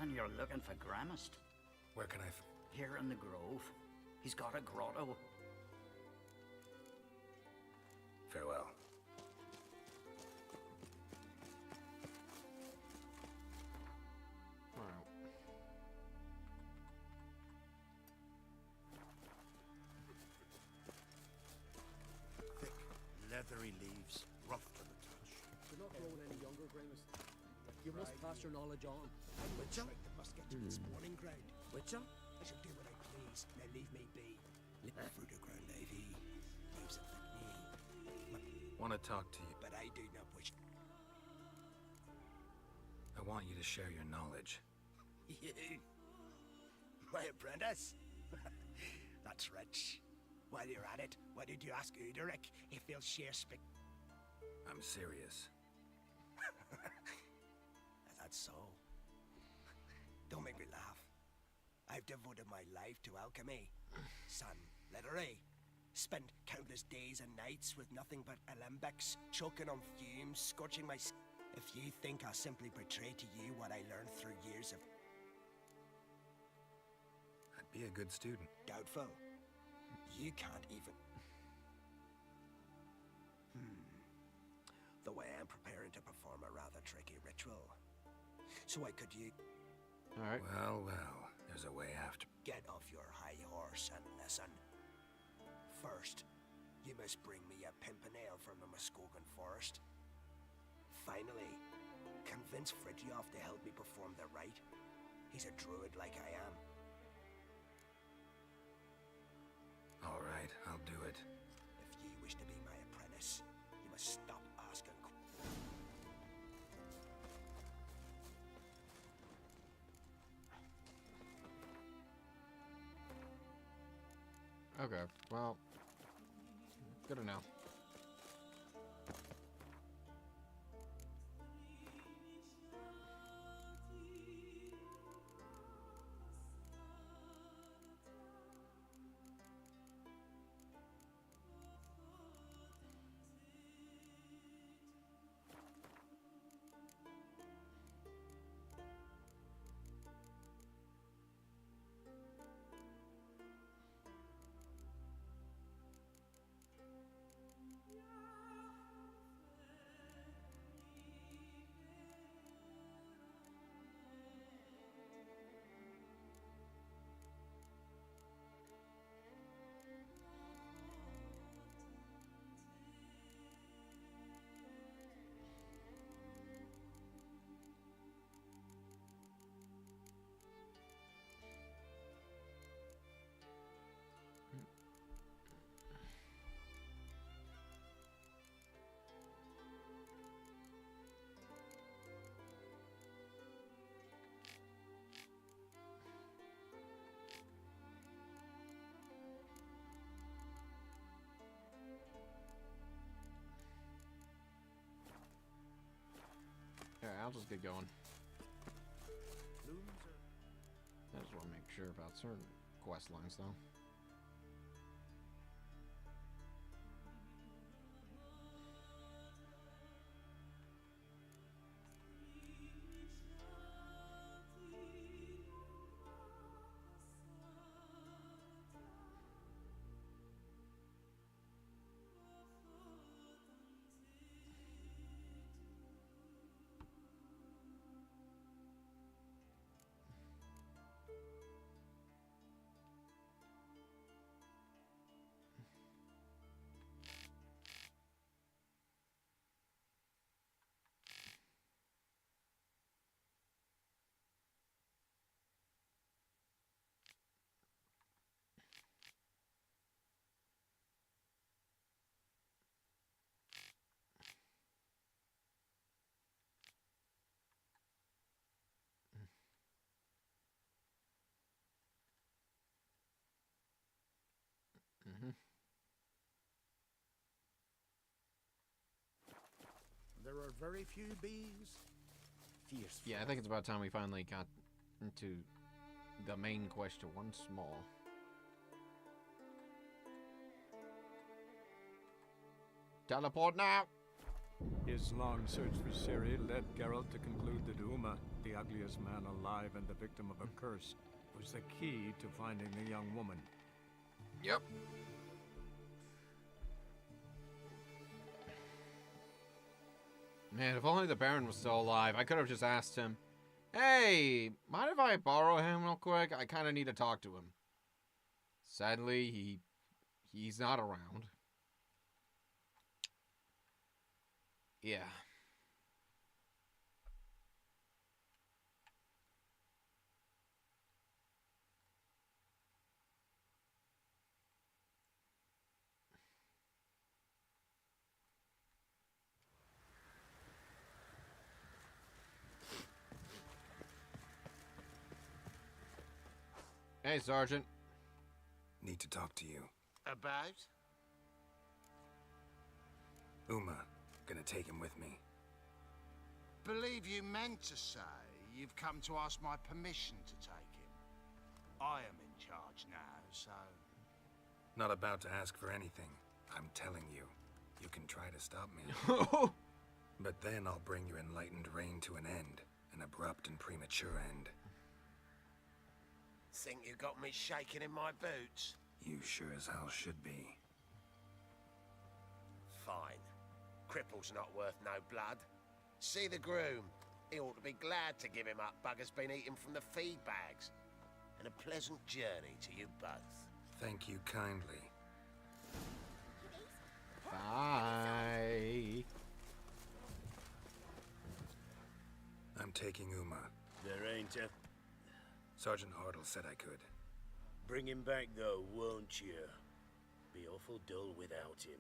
And you're looking for Gramist? Where can I... Here in the grove. He's got a grotto. Farewell. Alright. Grimace. You must pass your knowledge on. Witcher? That must get you the spawning ground. Witcher? I shall do what I please. Now leave me be. For the ground, Davy. Leaves it with me. Want to talk to you. But I do not wish. I want you to share your knowledge. You? My apprentice? That's rich. While you're at it, why did you ask Uderic if he'll share I'm serious. That's so. Don't make me laugh. I've devoted my life to alchemy. Son, literally. Spent countless days and nights with nothing but alembics, choking on fumes, scorching my skin. If you think I'll simply portray to you what I learned through years of... I'd be a good student. Doubtful. You can't even... The way I'm preparing to perform a rather tricky ritual. So I could use... Alright. Well, there's a way after. Get off your high horse and listen. First, you must bring me a pimpernel from the Muskogan forest. Finally, convince Fridtjof to help me perform the rite. He's a druid like I am. All right, I'll do it. If you wish to be my apprentice, you must stop asking. Okay, well, good to know. Yeah, I'll just get going. I just want to make sure about certain quest lines, though. There are very few bees. Fierce. Yeah, I think it's about time we finally got into the main question once more. Teleport now! His long search for Ciri led Geralt to conclude that Uma, the ugliest man alive and the victim of a curse, was the key to finding the young woman. Yep. Man, if only the Baron was still alive, I could have just asked him, hey, mind if I borrow him real quick? I kind of need to talk to him. Sadly, he's not around. Yeah. Hey, Sergeant. Need to talk to you. About? Uma, gonna take him with me. Believe you meant to say you've come to ask my permission to take him. I am in charge now, so... Not about to ask for anything. I'm telling you. You can try to stop me. But then I'll bring your enlightened reign to an end. An abrupt and premature end. Think you got me shaking in my boots? You sure as hell should be. Fine. Cripple's not worth no blood. See the groom. He ought to be glad to give him up. Bugger's been eating from the feed bags. And a pleasant journey to you both. Thank you kindly. Bye. I'm taking Uma. There ain't a... Sergeant Hartle said I could. Bring him back, though, won't you? Be awful dull without him.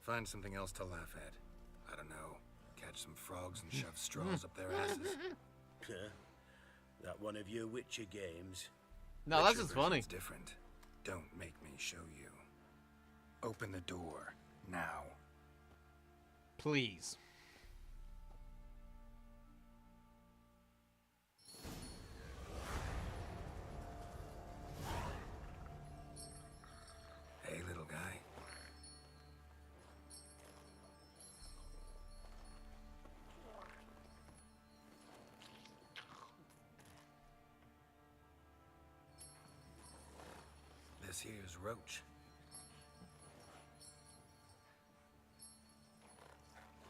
Find something else to laugh at. I don't know. Catch some frogs and shove straws up their asses. That one of your Witcher games? No, that's just funny. It's different. Don't make me show you. Open the door. Now. Please. Hey, little guy. This here's Roach.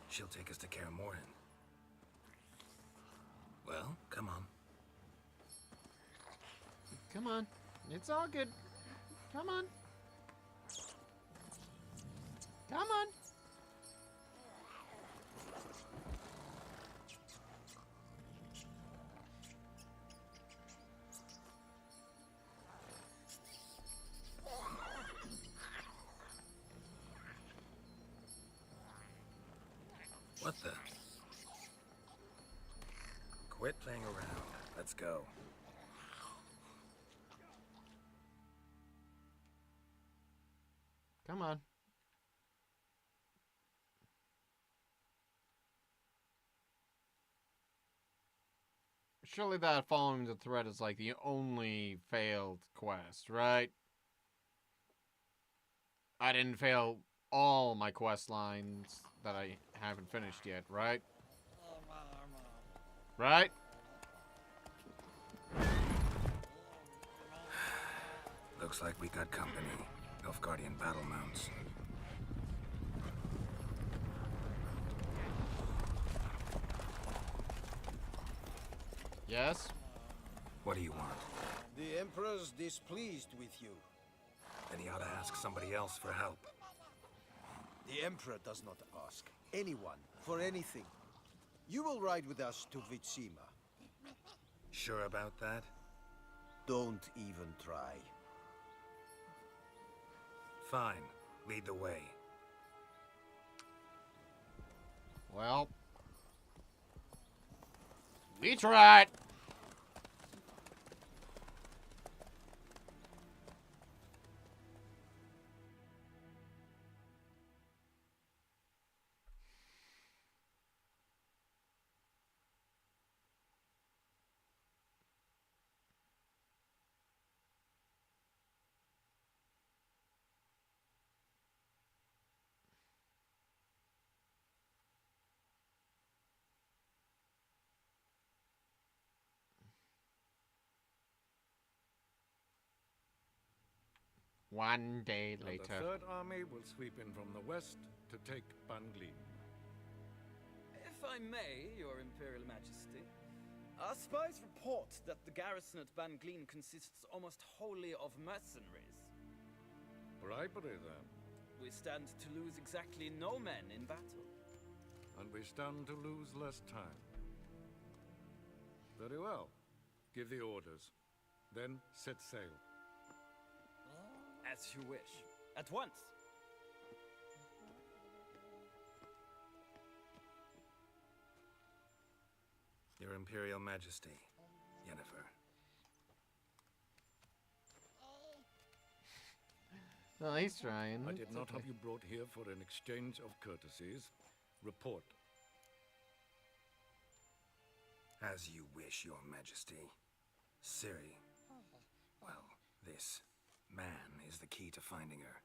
She'll take us to Kaer Morhen. Well, come on. Come on. It's all good. Come on. Come on. What the? Quit playing around. Let's go. Come on. Surely that following the thread is like the only failed quest, right? I didn't fail all my quest lines that I haven't finished yet, right? Right? Looks like we got company. Nilfgaardian battle mounts. Yes? What do you want? The Emperor's displeased with you. Then he ought to ask somebody else for help. The Emperor does not ask anyone for anything. You will ride with us to Vitsima. Sure about that? Don't even try. Fine. Lead the way. Well, we tried. One day And later. the Third Army will sweep in from the west to take Bangleen. If I may, Your Imperial Majesty, our spies report that the garrison at Bangleen consists almost wholly of mercenaries. Bribery, then. We stand to lose exactly no men in battle. And we stand to lose less time. Very well. Give the orders. Then set sail. As you wish. At once. Your Imperial Majesty, Yennefer. Well, he's trying. I did It's not okay. have you brought here for an exchange of courtesies. Report. As you wish, Your Majesty. Ciri. Well, this man is the key to finding her.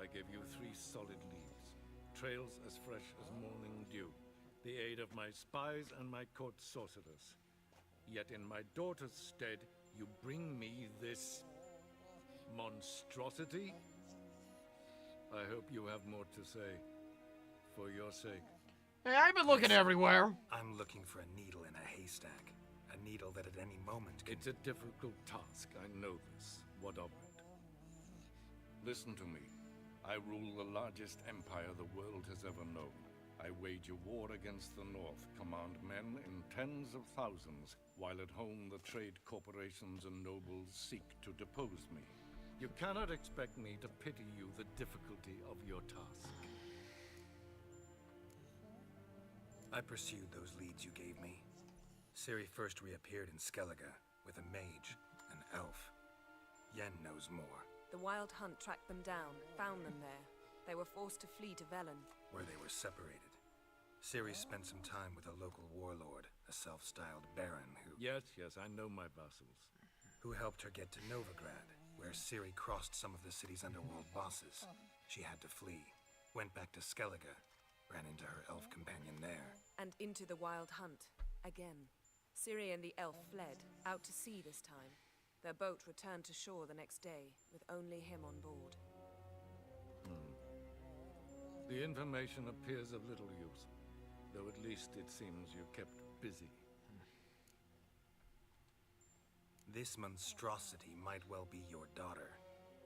I gave you 3 solid leads. Trails as fresh as morning dew. The aid of my spies and my court sorcerers. Yet in my daughter's stead, you bring me this monstrosity? I hope you have more to say. For your sake. Hey, I've been looking everywhere. I'm looking for a needle in a haystack. A needle that at any moment can... It's a difficult task, I know this. What of it? Listen to me. I rule the largest empire the world has ever known. I wage a war against the North, command men in tens of thousands, while at home the trade corporations and nobles seek to depose me. You cannot expect me to pity you the difficulty of your task. I pursued those leads you gave me. Ciri first reappeared in Skellige with a mage, an elf. Yen knows more. The Wild Hunt tracked them down, found them there. They were forced to flee to Velen, Where they were separated. Ciri spent some time with a local warlord, a self-styled baron who... Yes, I know my vassals. Who helped her get to Novigrad, where Ciri crossed some of the city's underworld bosses. She had to flee, went back to Skellige, ran into her elf companion there. and into the Wild Hunt, again. Ciri and the elf fled, out to sea this time. Their boat returned to shore the next day, with only him on board. The information appears of little use, though at least it seems you kept busy. This monstrosity might well be your daughter.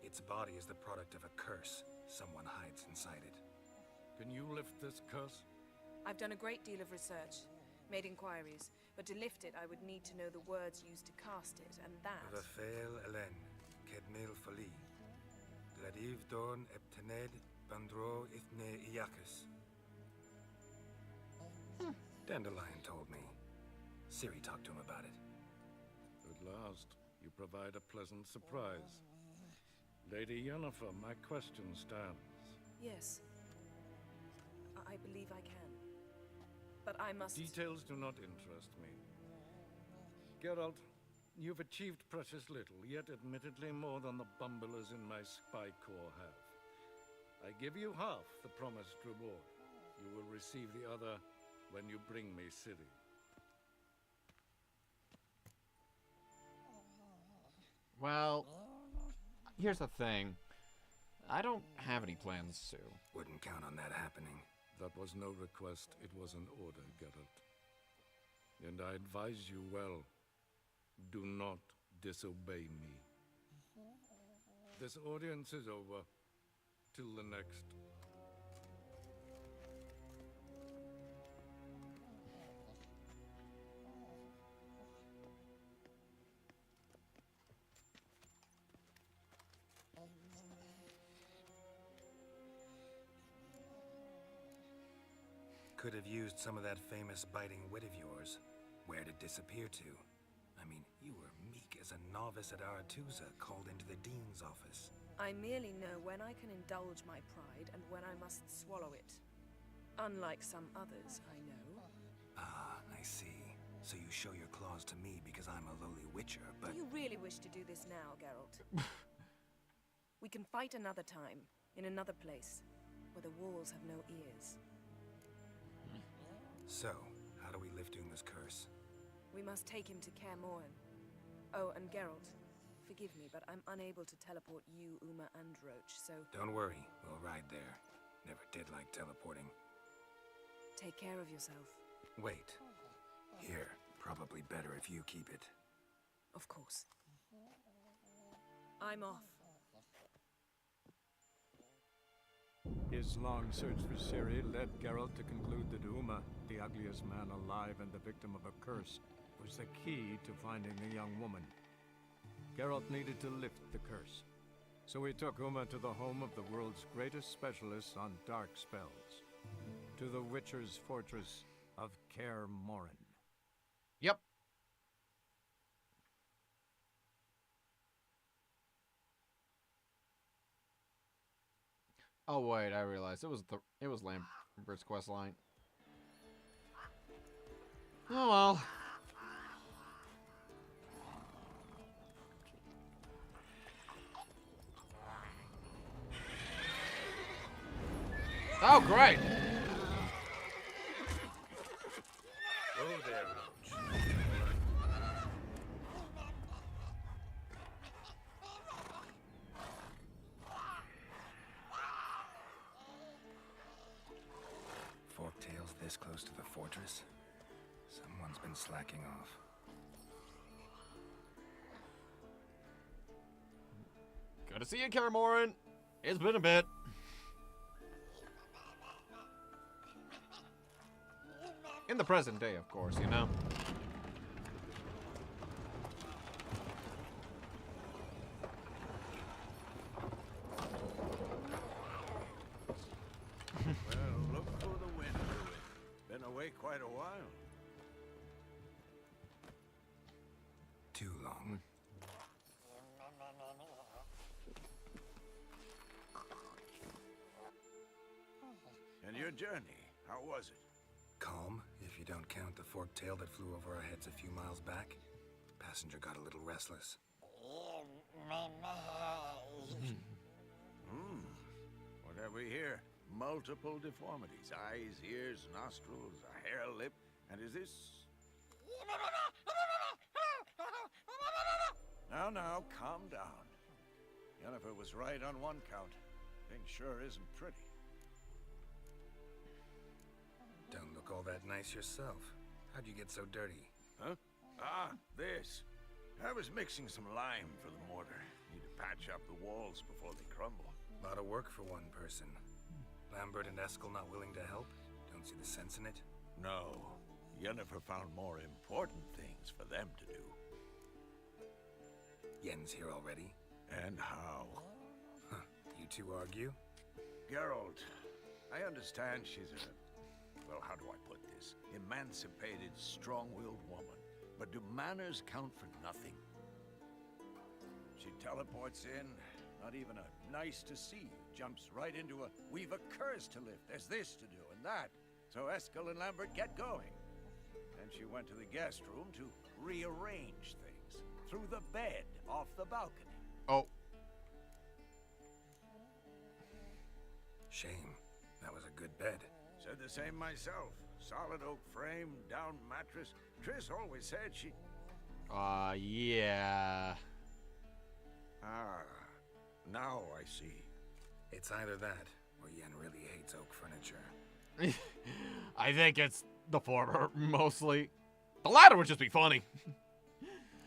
Its body is the product of a curse. Someone hides inside it. Can you lift this curse? I've done a great deal of research, made inquiries, but to lift it I would need to know the words used to cast it, and that... Vafael Elen, Kedmil Fali, Gladiv Dorn Eptened Bandro Ithne Iacus. Dandelion told me. Ciri talked to him about it. At last, you provide a pleasant surprise. Lady Yennefer, my question stands. Yes. I believe I can. But I must... Details do not interest me. Geralt, you've achieved precious little, yet admittedly more than the bumblers in my spy corps have. I give you half the promised reward. You will receive the other when you bring me Ciri. Well, here's the thing. I don't have any plans, Sue. Wouldn't count on that happening. That was no request, it was an order, Geralt. And I advise you well, do not disobey me. This audience is over. Till the next. Could have used some of that famous biting wit of yours. Where'd it disappear to? I mean, you were meek as a novice at Aretusa called into the dean's office. I merely know when I can indulge my pride and when I must swallow it. Unlike some others, I know. Ah, I see. So you show your claws to me because I'm a lowly witcher, but... Do you really wish to do this now, Geralt? We can fight another time, in another place, where the walls have no ears. So, how do we lift Uma's curse? We must take him to Kaer Morhen. Oh, and Geralt, forgive me, but I'm unable to teleport you, Uma, and Roach, so... Don't worry, we'll ride there. Never did like teleporting. Take care of yourself. Wait. Here, probably better if you keep it. Of course. I'm off. His long search for Ciri led Geralt to conclude that Uma, the ugliest man alive and the victim of a curse, was the key to finding the young woman. Geralt needed to lift the curse, so he took Uma to the home of the world's greatest specialists on dark spells, to the Witcher's fortress of Kaer Morhen. Yep. Oh wait, I realized it was Lambert's quest line. Oh well. Oh great. Oh there, Roach. Forktail's this close to the fortress. Someone's been slacking off. Good to see you, Kaer Morhen. It's been a bit. In the present day, of course, you know. Well, look for the wind, Louis. Been away quite a while. Too long. And your journey, how was it? Calm, if you don't count the forktail that flew over our heads a few miles back. Passenger got a little restless. What have we here? Multiple deformities. Eyes, ears, nostrils, a hair lip. And is this... Now, calm down. Yennefer was right on one count. Thing sure isn't pretty. Don't look all that nice yourself. How'd you get so dirty? Huh? Ah, this. I was mixing some lime for the mortar. Need to patch up the walls before they crumble. A lot of work for one person. Lambert and Eskel not willing to help? Don't see the sense in it? No. Yennefer found more important things for them to do. Yen's here already? And how? Huh. You two argue? Geralt, I understand she's a... Well, how do I put this? Emancipated, strong-willed woman. But do manners count for nothing? She teleports in, not even a nice to see you. Jumps right into a, we've a curse to lift, there's this to do and that. So Eskel and Lambert get going. Then she went to the guest room to rearrange things. Threw the bed off the balcony. Oh. Shame. That was a good bed. Said the same myself. Solid oak frame, down mattress. Triss always said she... Yeah. Ah, now I see. It's either that, or Yen really hates oak furniture. I think it's the former, mostly. The latter would just be funny.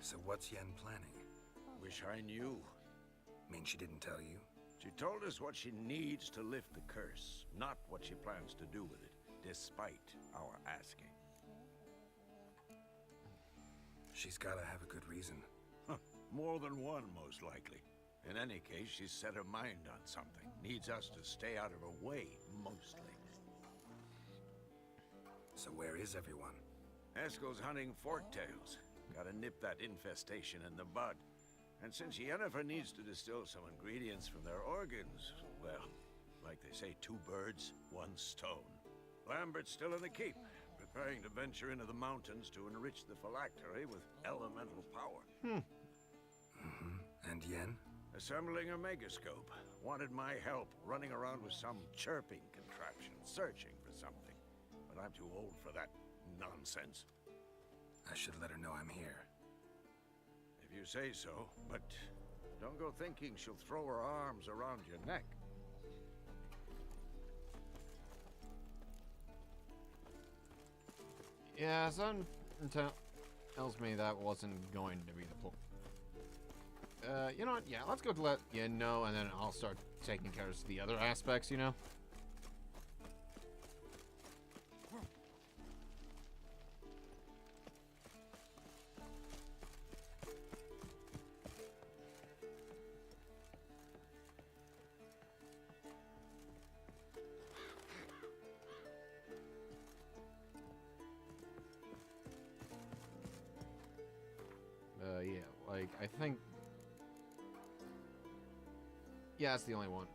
So what's Yen planning? Wish I knew. Mean she didn't tell you? She told us what she needs to lift the curse, not what she plans to do with it, despite our asking. She's gotta have a good reason. Huh. More than one, most likely. In any case, she's set her mind on something. Needs us to stay out of her way, mostly. So where is everyone? Eskel's hunting forktails. Gotta nip that infestation in the bud. And since Yennefer needs to distill some ingredients from their organs, well, like they say, 2 birds, 1 stone. Lambert's still in the keep, preparing to venture into the mountains to enrich the phylactery with elemental power. And Yen? Assembling a megascope. Wanted my help running around with some chirping contraption, searching for something. But I'm too old for that nonsense. I should let her know I'm here. If you say so, but don't go thinking she'll throw her arms around your neck. Yeah, something tells me that wasn't going to be the point. You know what? Yeah, let's go to let Yen know, and then I'll start taking care of the other aspects, you know? like, I think... Yeah, that's the only one.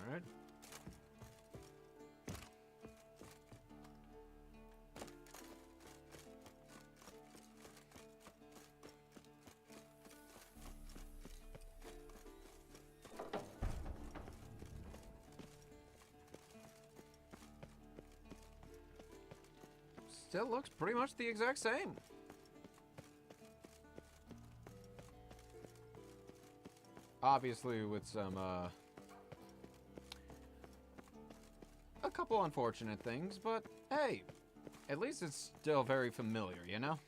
Alright. Still looks pretty much the exact same. Obviously with some, a couple unfortunate things, but hey, at least it's still very familiar, you know?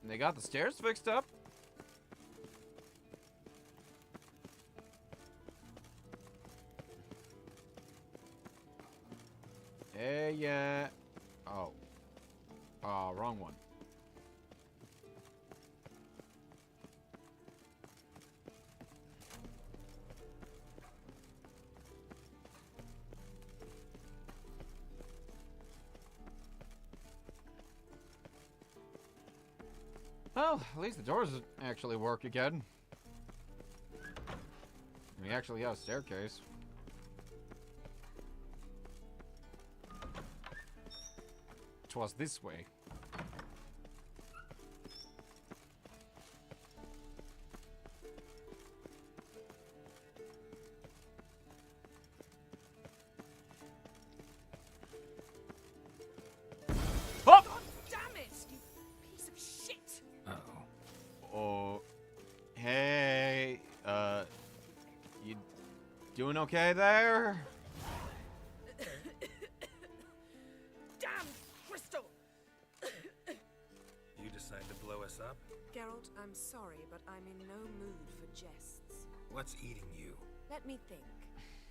And they got the stairs fixed up. Hey, yeah. Oh. Wrong one. Well, at least the doors actually work again. We actually have a staircase. Was this way. Oh! God damn it, you piece of shit! Uh-oh. Oh. Hey, you doing okay there? Up? Geralt, I'm sorry, but I'm in no mood for jests. What's eating you? Let me think.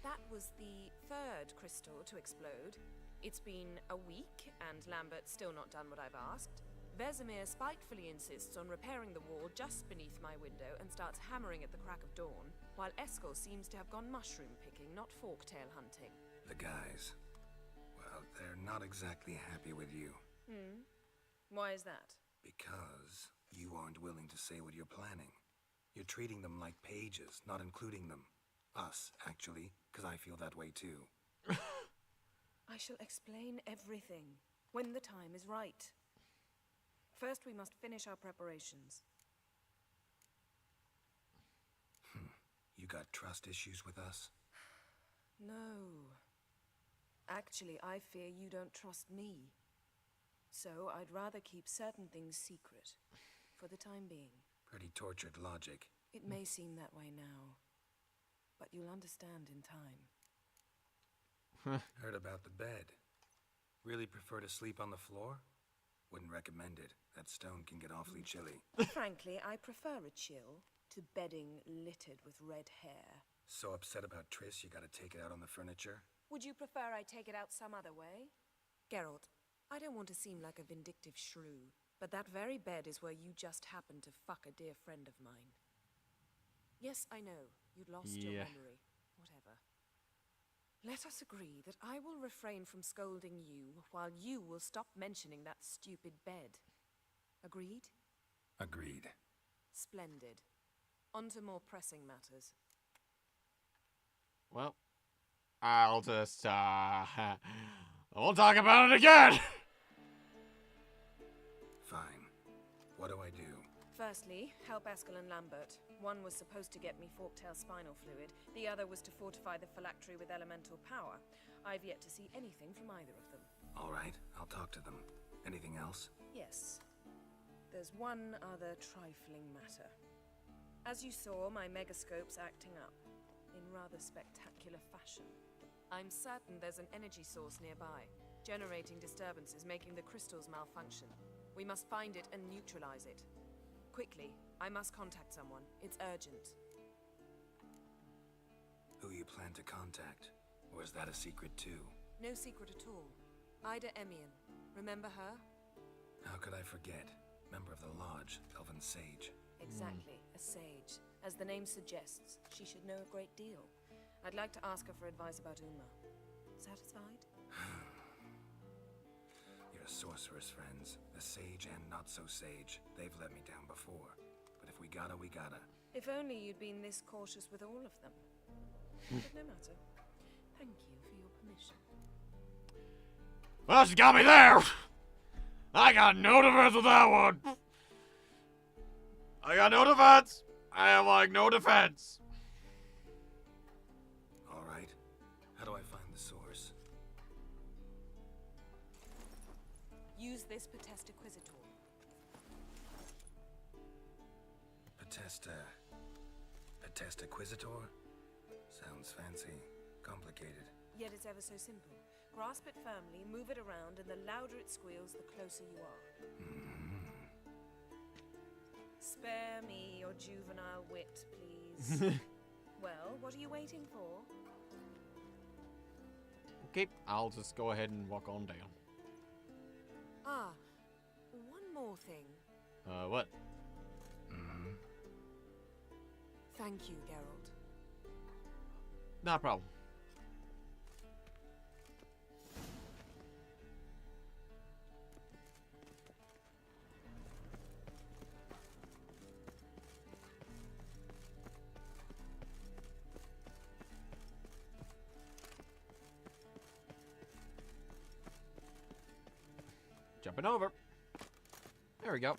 That was the third crystal to explode. It's been a week, and Lambert's still not done what I've asked. Vesemir spitefully insists on repairing the wall just beneath my window and starts hammering at the crack of dawn, while Eskel seems to have gone mushroom picking, not forktail hunting. The guys. Well, they're not exactly happy with you. Hmm? Why is that? Because you aren't willing to say what you're planning. You're treating them like pages, not including them. Us, actually, because I feel that way too. I shall explain everything when the time is right. First, we must finish our preparations. You got trust issues with us? No. Actually, I fear you don't trust me. So I'd rather keep certain things secret, for the time being. Pretty tortured logic. It may seem that way now, but you'll understand in time. Heard about the bed. Really prefer to sleep on the floor? Wouldn't recommend it. That stone can get awfully chilly. Frankly, I prefer a chill to bedding littered with red hair. So upset about Triss, you gotta take it out on the furniture? Would you prefer I take it out some other way? Geralt, I don't want to seem like a vindictive shrew, but that very bed is where you just happened to fuck a dear friend of mine. Yes, I know, you'd lost your memory. Whatever. Let us agree that I will refrain from scolding you, while you will stop mentioning that stupid bed. Agreed? Agreed. Splendid. On to more pressing matters. Well, I'll just, we'll talk about it again! Fine. What do I do? Firstly, help Eskel and Lambert. One was supposed to get me forktail spinal fluid, the other was to fortify the phylactery with elemental power. I've yet to see anything from either of them. All right, I'll talk to them. Anything else? Yes. There's one other trifling matter. As you saw, my megascope's acting up in rather spectacular fashion. I'm certain there's an energy source nearby, generating disturbances, making the crystals malfunction. We must find it and neutralize it. Quickly, I must contact someone. It's urgent. Who you plan to contact? Or is that a secret too? No secret at all. Ida Emian. Remember her? How could I forget? Member of the Lodge, Elven Sage. Exactly, a sage. As the name suggests, she should know a great deal. I'd like to ask her for advice about Uma. Satisfied? Your sorceress friends, the sage and not so sage, they've let me down before. But if we gotta, we gotta. If only you'd been this cautious with all of them. But no matter. Thank you for your permission. Well, she got me there! I got no defense with that one! I got no defense! I have, like, no defense. Alright. How do I find the source? Use this Potestaquizitor. Potestaquizitor? Sounds fancy. Complicated. Yet it's ever so simple. Grasp it firmly, move it around, and the louder it squeals, the closer you are. Spare me your juvenile wit, please. Well, what are you waiting for? Okay, I'll just go ahead and walk on down. Ah, one more thing. What? Thank you, Geralt. Not a problem. Jumping over. There we go.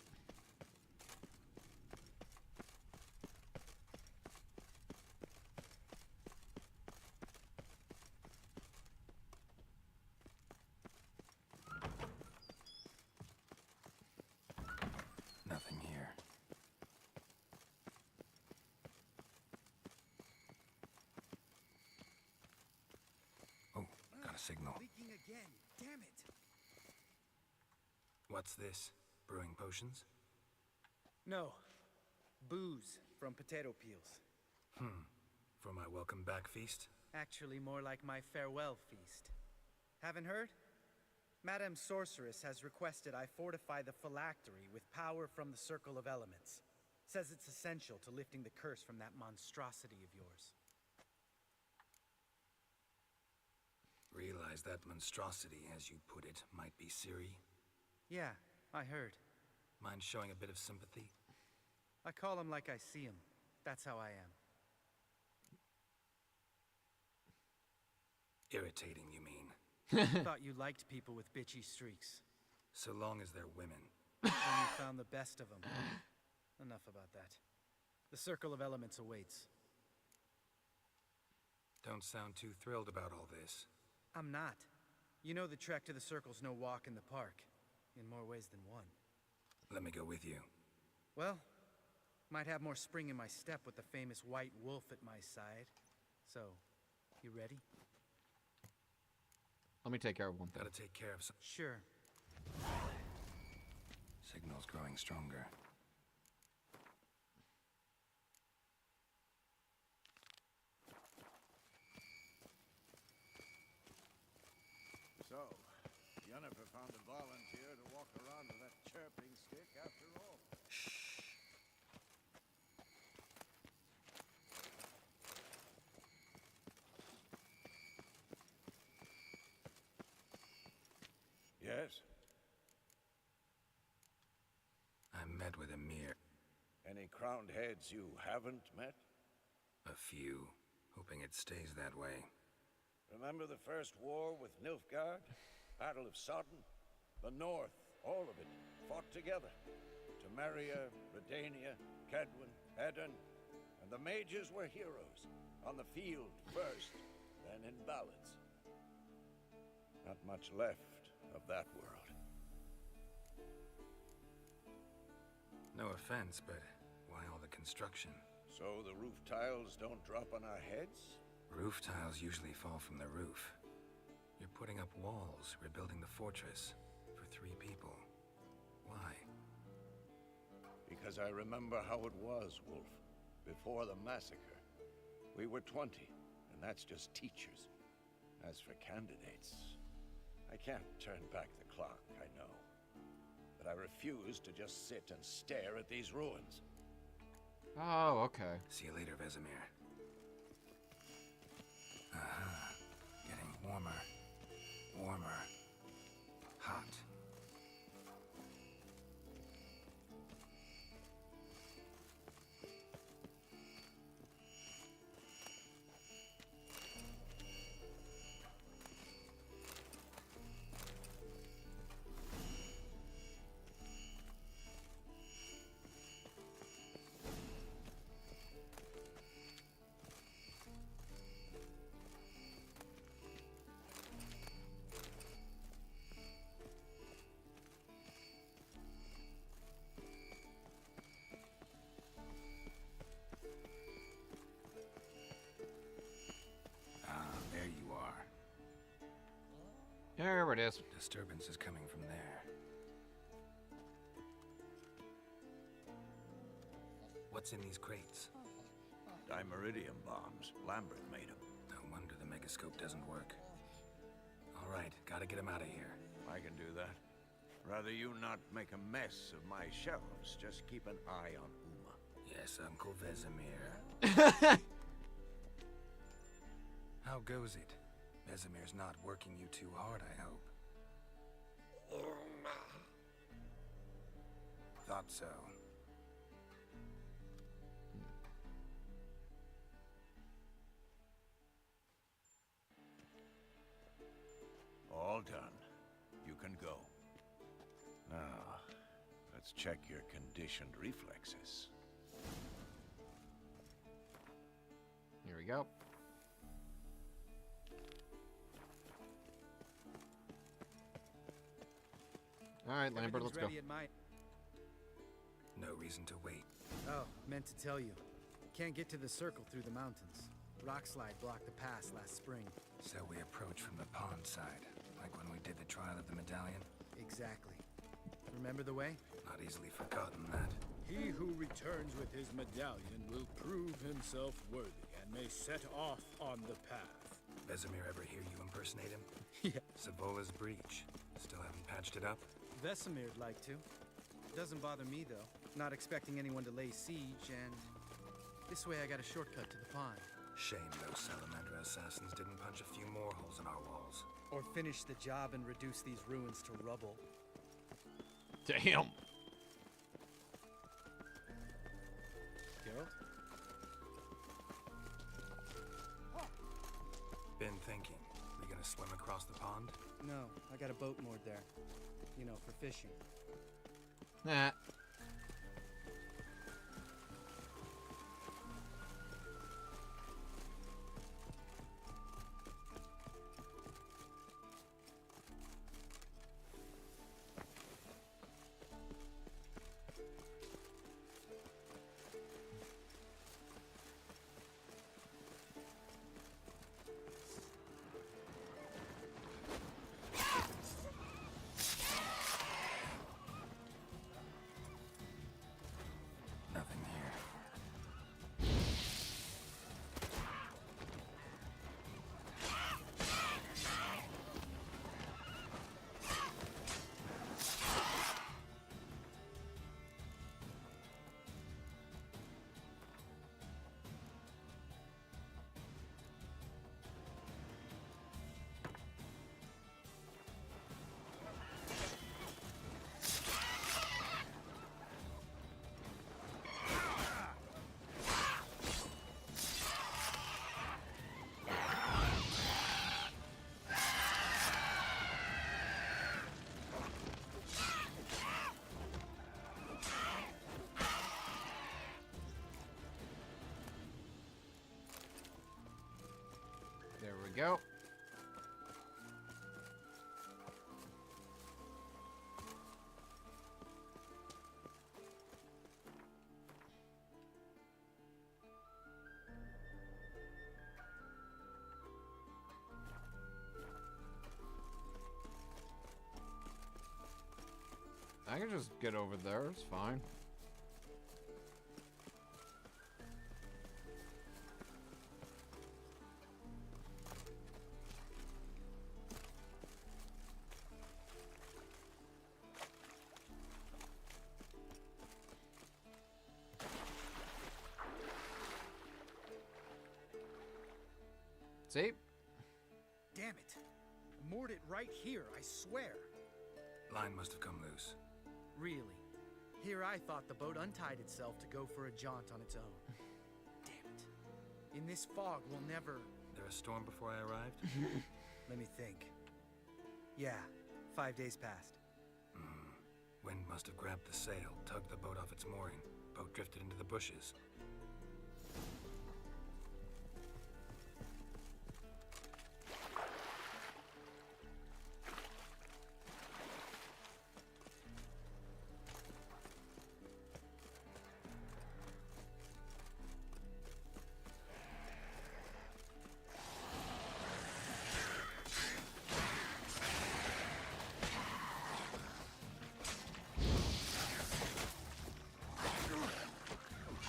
Nothing here. Oh, got a signal. Leaking again. Damn it. What's this? Brewing potions? No. Booze from potato peels. For my welcome back feast? Actually, more like my farewell feast. Haven't heard? Madame Sorceress has requested I fortify the phylactery with power from the Circle of Elements. Says it's essential to lifting the curse from that monstrosity of yours. Realize that monstrosity, as you put it, might be Ciri? Yeah, I heard. Mind showing a bit of sympathy? I call him like I see him. That's how I am. Irritating, you mean? Thought you liked people with bitchy streaks. So long as they're women. When you found the best of them. Enough about that. The Circle of Elements awaits. Don't sound too thrilled about all this. I'm not. You know the trek to the Circle's no walk in the park. In more ways than one. Let me go with you. Well, might have more spring in my step with the famous white wolf at my side. So, you ready? Let me take care of one thing. Gotta take care of some... Sure. Signal's growing stronger. So, Yennefer found a volunteer to walk around with that chirping stick after all. Yes? I met with Emir. Any crowned heads you haven't met? A few. Hoping it stays that way. Remember the first war with Nilfgaard? Battle of Sodden? The North, all of it, fought together. Temeria, Redania, Kedwin, Edirn, and the mages were heroes. On the field first, then in ballads. Not much left of that world. No offense, but why all the construction? So the roof tiles don't drop on our heads? Roof tiles usually fall from the roof. You're putting up walls, rebuilding the fortress. For 3 people. Why? Because I remember how it was, Wolf. Before the massacre. We were 20, and that's just teachers. As for candidates, I can't turn back the clock, I know. But I refuse to just sit and stare at these ruins. Oh, okay. See you later, Vesemir. Aha. Getting warmer. Warmer. Hot. There it is. Disturbance is coming from there. What's in these crates? Dimeridium bombs. Lambert made them. No wonder the megascope doesn't work. All right, gotta get him out of here. I can do that. Rather you not make a mess of my shelves. Just keep an eye on Uma. Yes, Uncle Vesemir. How goes it? Vesemir's not working you too hard, I hope. Thought so. All done. You can go. Now, let's check your conditioned reflexes. Here we go. All right, Lambert, let's go. Ready at my... No reason to wait. Oh, meant to tell you. Can't get to the circle through the mountains. Rockslide blocked the pass last spring. So we approach from the pond side, like when we did the trial of the medallion? Exactly. Remember the way? Not easily forgotten that. He who returns with his medallion will prove himself worthy and may set off on the path. Vesemir ever hear you impersonate him? Yeah. Savola's breach. Still haven't patched it up? Vesemir'd like to. Doesn't bother me, though. Not expecting anyone to lay siege, and this way I got a shortcut to the pond. Shame those Salamander assassins didn't punch a few more holes in our walls. Or finish the job and reduce these ruins to rubble. Damn. Geralt? Been thinking. We gonna swim across the pond? No, I got a boat moored there. You know, for fishing. Nah. Nothing here. There we go. just get over there. It's fine. See? Damn it. Moored it right here, I swear. Line must have come loose. Really? Here I thought the boat untied itself to go for a jaunt on its own. Damn it. In this fog, we'll never... There a storm before I arrived? Let me think. Yeah, 5 days passed. Wind must have grabbed the sail, tugged the boat off its mooring. Boat drifted into the bushes.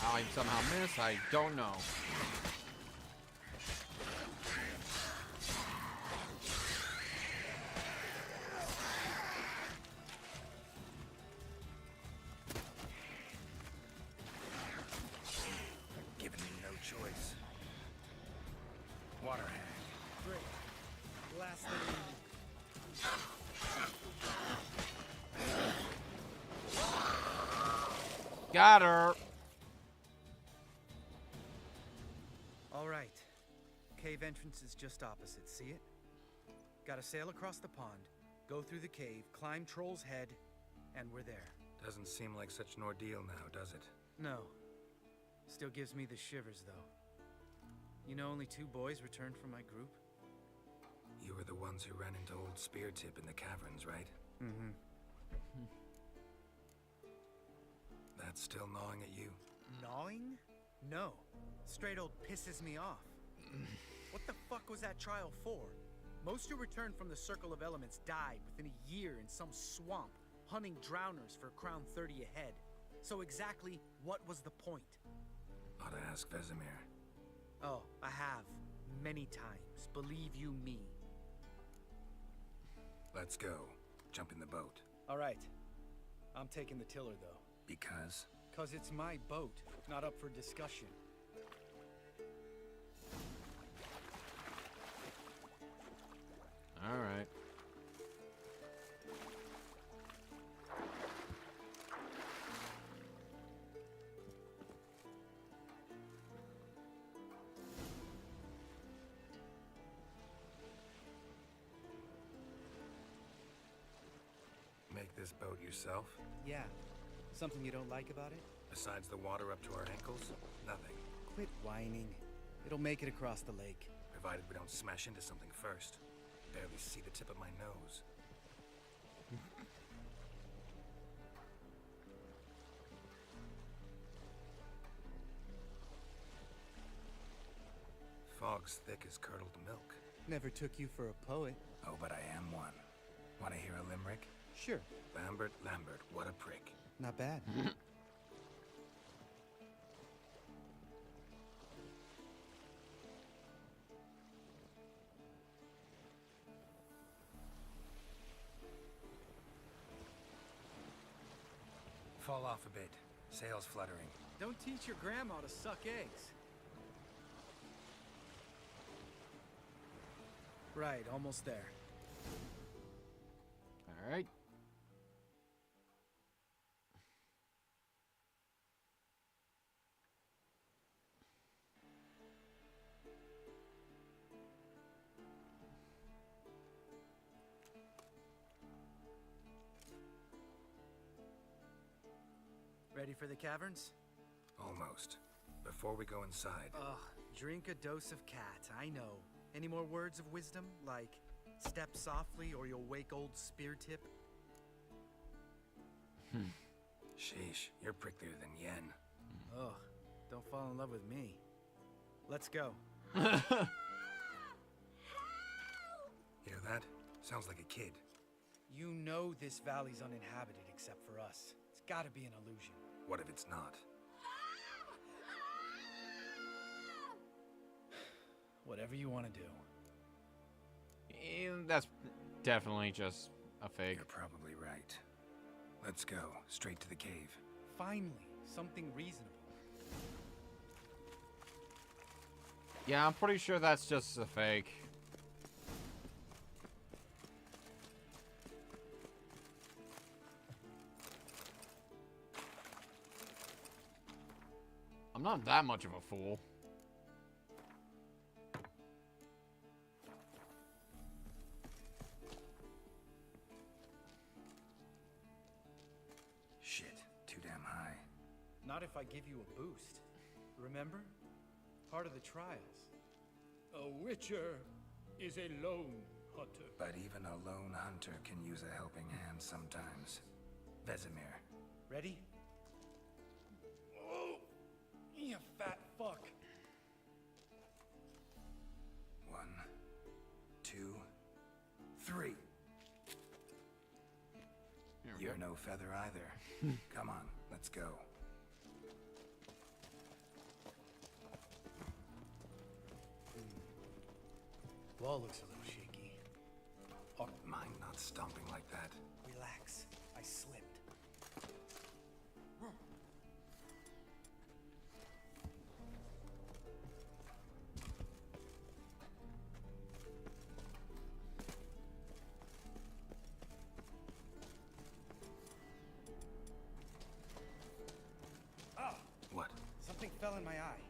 How I somehow miss, I don't know. Giving me no choice. Water hag. Great. Last thing. Got her. All right. Cave entrance is just opposite. See it? Gotta sail across the pond, go through the cave, climb Troll's Head, and we're there. Doesn't seem like such an ordeal now, does it? No. Still gives me the shivers, though. You know only 2 boys returned from my group? You were the ones who ran into old Speartip in the caverns, right? Mm-hmm. That's still gnawing at you? Gnawing? No. Straight old pisses me off. What the fuck was that trial for? Most who returned from the Circle of Elements died within a year in some swamp, hunting drowners for Crown 30 a head. So exactly what was the point? Ought to ask Vesemir. Oh, I have. Many times. Believe you me. Let's go. Jump in the boat. All right. I'm taking the tiller, though. Because? 'Cause it's my boat, not up for discussion. All right. Make this boat yourself? Yeah. Something you don't like about it? Besides the water up to our ankles? Nothing. Quit whining. It'll make it across the lake. Provided we don't smash into something first. Barely see the tip of my nose. Fog's thick as curdled milk. Never took you for a poet. Oh, but I am one. Want to hear a limerick? Sure. Lambert, what a prick. Not bad. Fall off a bit. Sail's fluttering. Don't teach your grandma to suck eggs. Right, almost there. All right. Ready for the caverns? Almost. Before we go inside... Ugh, drink a dose of cat, I know. Any more words of wisdom, like step softly or you'll wake old Speartip? Sheesh, you're pricklier than Yen. Ugh, don't fall in love with me. Let's go. Hear that? Sounds like a kid. You know this valley's uninhabited except for us. It's gotta be an illusion. What if it's not? Whatever you want to do. And that's definitely just a fake. You're probably right. Let's go, straight to the cave. Finally, something reasonable. Yeah, I'm pretty sure that's just a fake. I'm not that much of a fool. Shit, too damn high. Not if I give you a boost. Remember? Part of the trials. A witcher is a lone hunter. But even a lone hunter can use a helping hand sometimes. Vesemir. Ready? Oh, you fat fuck. 1, 2, 3. You're no feather either. Come on, let's go. Wall looks a little shaky. Oh, mind not stomping like that. Relax. I slipped. Ah! What? Something fell in my eye.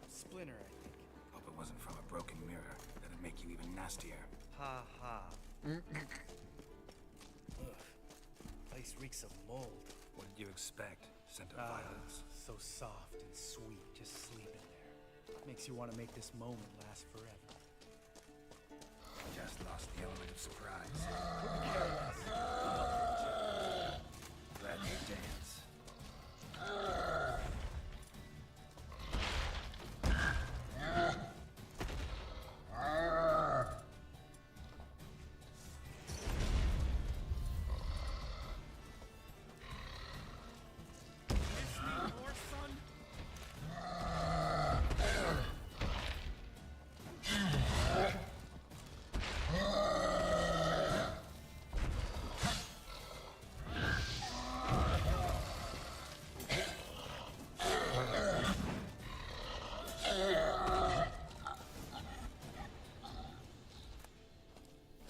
A splinter, I think. Hope it wasn't from a broken mirror. That'd make you even nastier. Ha ha. Ugh. Place reeks of mold. What did you expect? Scent of violence. So soft and sweet, just sleeping there. Makes you want to make this moment last forever. Just lost the element of surprise. Couldn't care less. Glad you dance.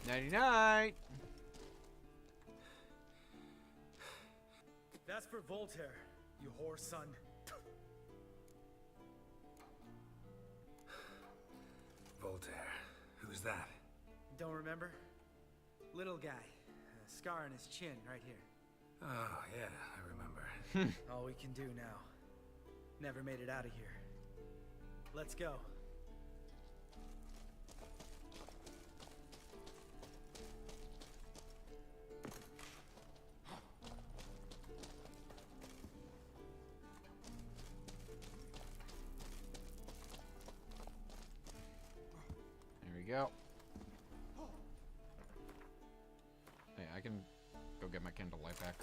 Nighty-night. That's for Voltaire, you whore son. Voltaire. Who's that? Don't remember? Little guy. A scar on his chin right here. Oh, yeah, I remember. All we can do now. Never made it out of here. Let's go. There we go. Hey, I can go get my candle light back.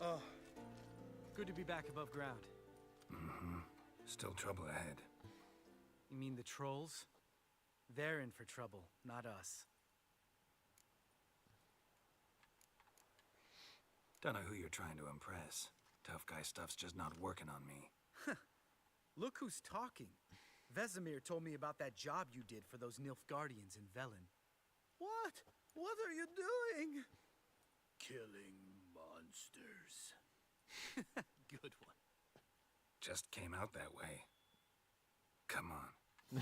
Oh, good to be back above ground. Mm-hmm. Still trouble ahead. You mean the trolls? They're in for trouble, not us. Don't know who you're trying to impress. Tough guy stuff's just not working on me. Look who's talking. Vesemir told me about that job you did for those Nilfgaardians in Velen. What? What are you doing? Killing monsters. Good one. Just came out that way. Come on.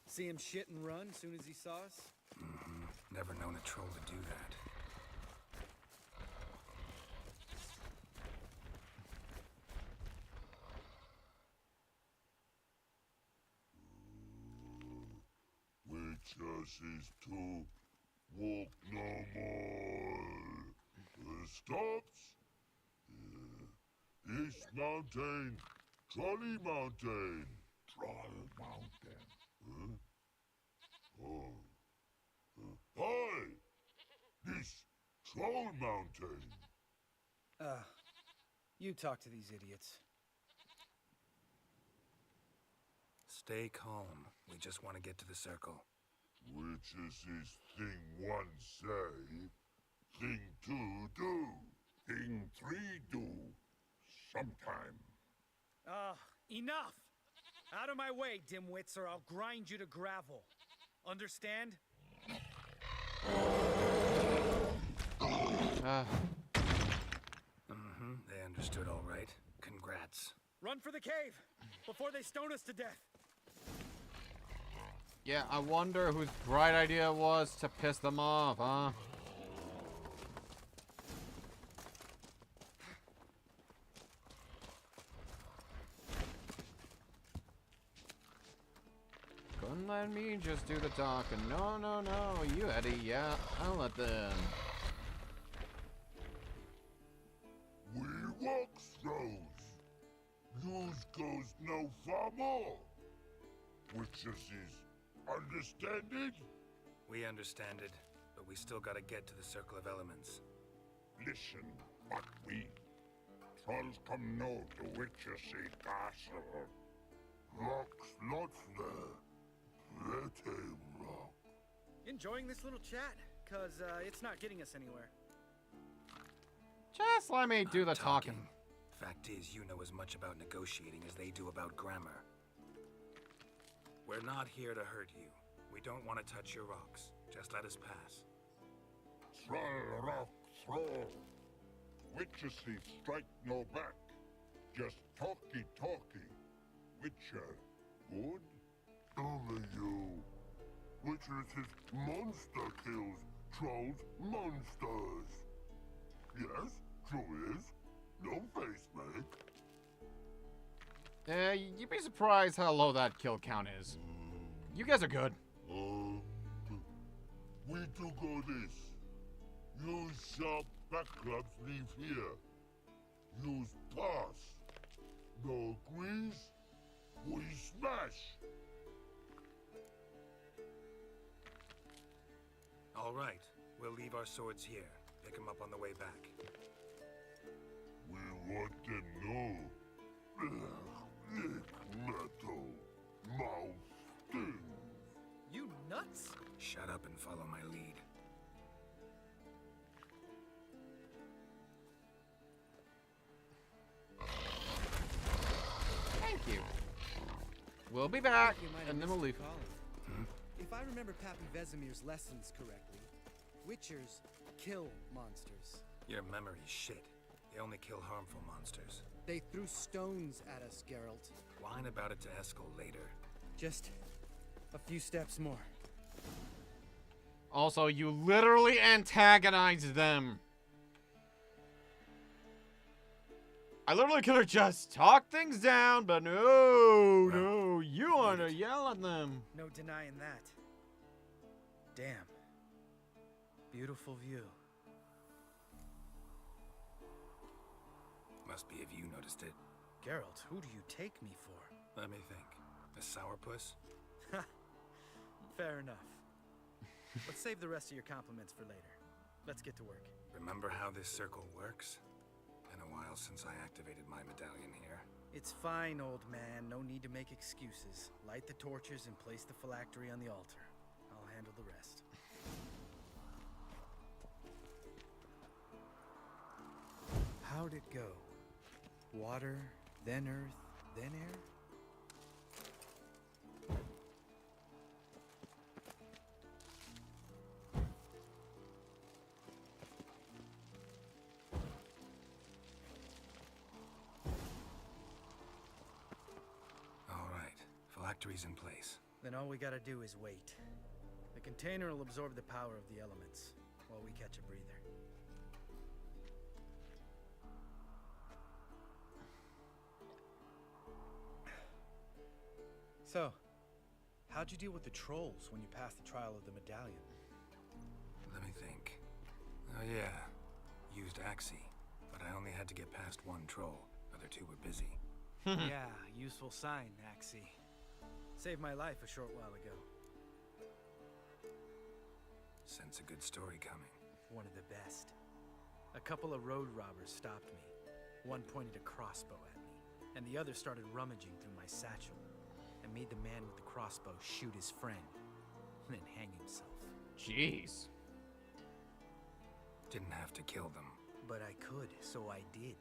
See him shit and run as soon as he saw us? Mm-hmm. Never known a troll to do that. Witches is to walk no more. Stops. East Mountain, Trolley Mountain. Troll Mountain. Huh? Oh. Hi! This Troll Mountain. You talk to these idiots. Stay calm. We just want to get to the circle. Witches is thing one say, thing two do, thing three do, sometime. Enough! Out of my way, dimwits, or I'll grind you to gravel. Understand? They understood all right. Congrats. Run for the cave before they stone us to death. Yeah, I wonder whose bright idea it was to piss them off, huh? Couldn't let me just do the talking. No, no, no. You, Eddie. Yeah, I'll let them. We walk throws. News goes no far more. Witches is understand it? We understand it, but we still gotta get to the Circle of Elements. Listen, what we trolls come know the witches is castle. Rocks lots there. Pretty rock. Enjoying this little chat? Cause it's not getting us anywhere. Just let me do the talking. Fact is, you know as much about negotiating as they do about grammar. We're not here to hurt you. We don't want to touch your rocks. Just let us pass. Troll rock throw. Witches he strike no back. Just talky. Witcher, good? Only you. Witches his monster kills trolls monsters. Yes, true is. No face make. You'd be surprised how low that kill count is. You guys are good. We do go this. Use sharp back clubs leave here. Use pass. No agrees, we smash. All right, we'll leave our swords here. Pick them up on the way back. We want them know. Lick metal. Mouth stings. You nuts? Shut up and follow my lead. Thank you. We'll be back, and then we'll leave. If I remember Pappy Vesemir's lessons correctly, Witchers kill monsters. Your memory's shit. They only kill harmful monsters. They threw stones at us, Geralt. Whine about it to Eskel later. Just a few steps more. Also, you literally antagonized them. I literally could have just talked things down, but no, you want to yell at them. No denying that. Damn. Beautiful view. Must be if you noticed it. Geralt, who do you take me for? Let me think. A sourpuss? Fair enough. Let's save the rest of your compliments for later. Let's get to work. Remember how this circle works? Been a while since I activated my medallion here. It's fine, old man. No need to make excuses. Light the torches and place the phylactery on the altar. I'll handle the rest. How'd it go? Water, then earth, then air? Phylactery's in place. Then all we gotta do is wait. The container will absorb the power of the elements, while we catch a breather. So, How'd you deal with the trolls when you passed the trial of the medallion? Let me think. Oh yeah, used Axie, but I only had to get past one troll. Other two were busy. Yeah, useful sign, Axie. Saved my life a short while ago. Sense a good story coming. One of the best. A couple of road robbers stopped me. One pointed a crossbow at me, and the other started rummaging through my satchel and made the man with the crossbow shoot his friend, and then hang himself. Jeez. Didn't have to kill them. But I could, so I did.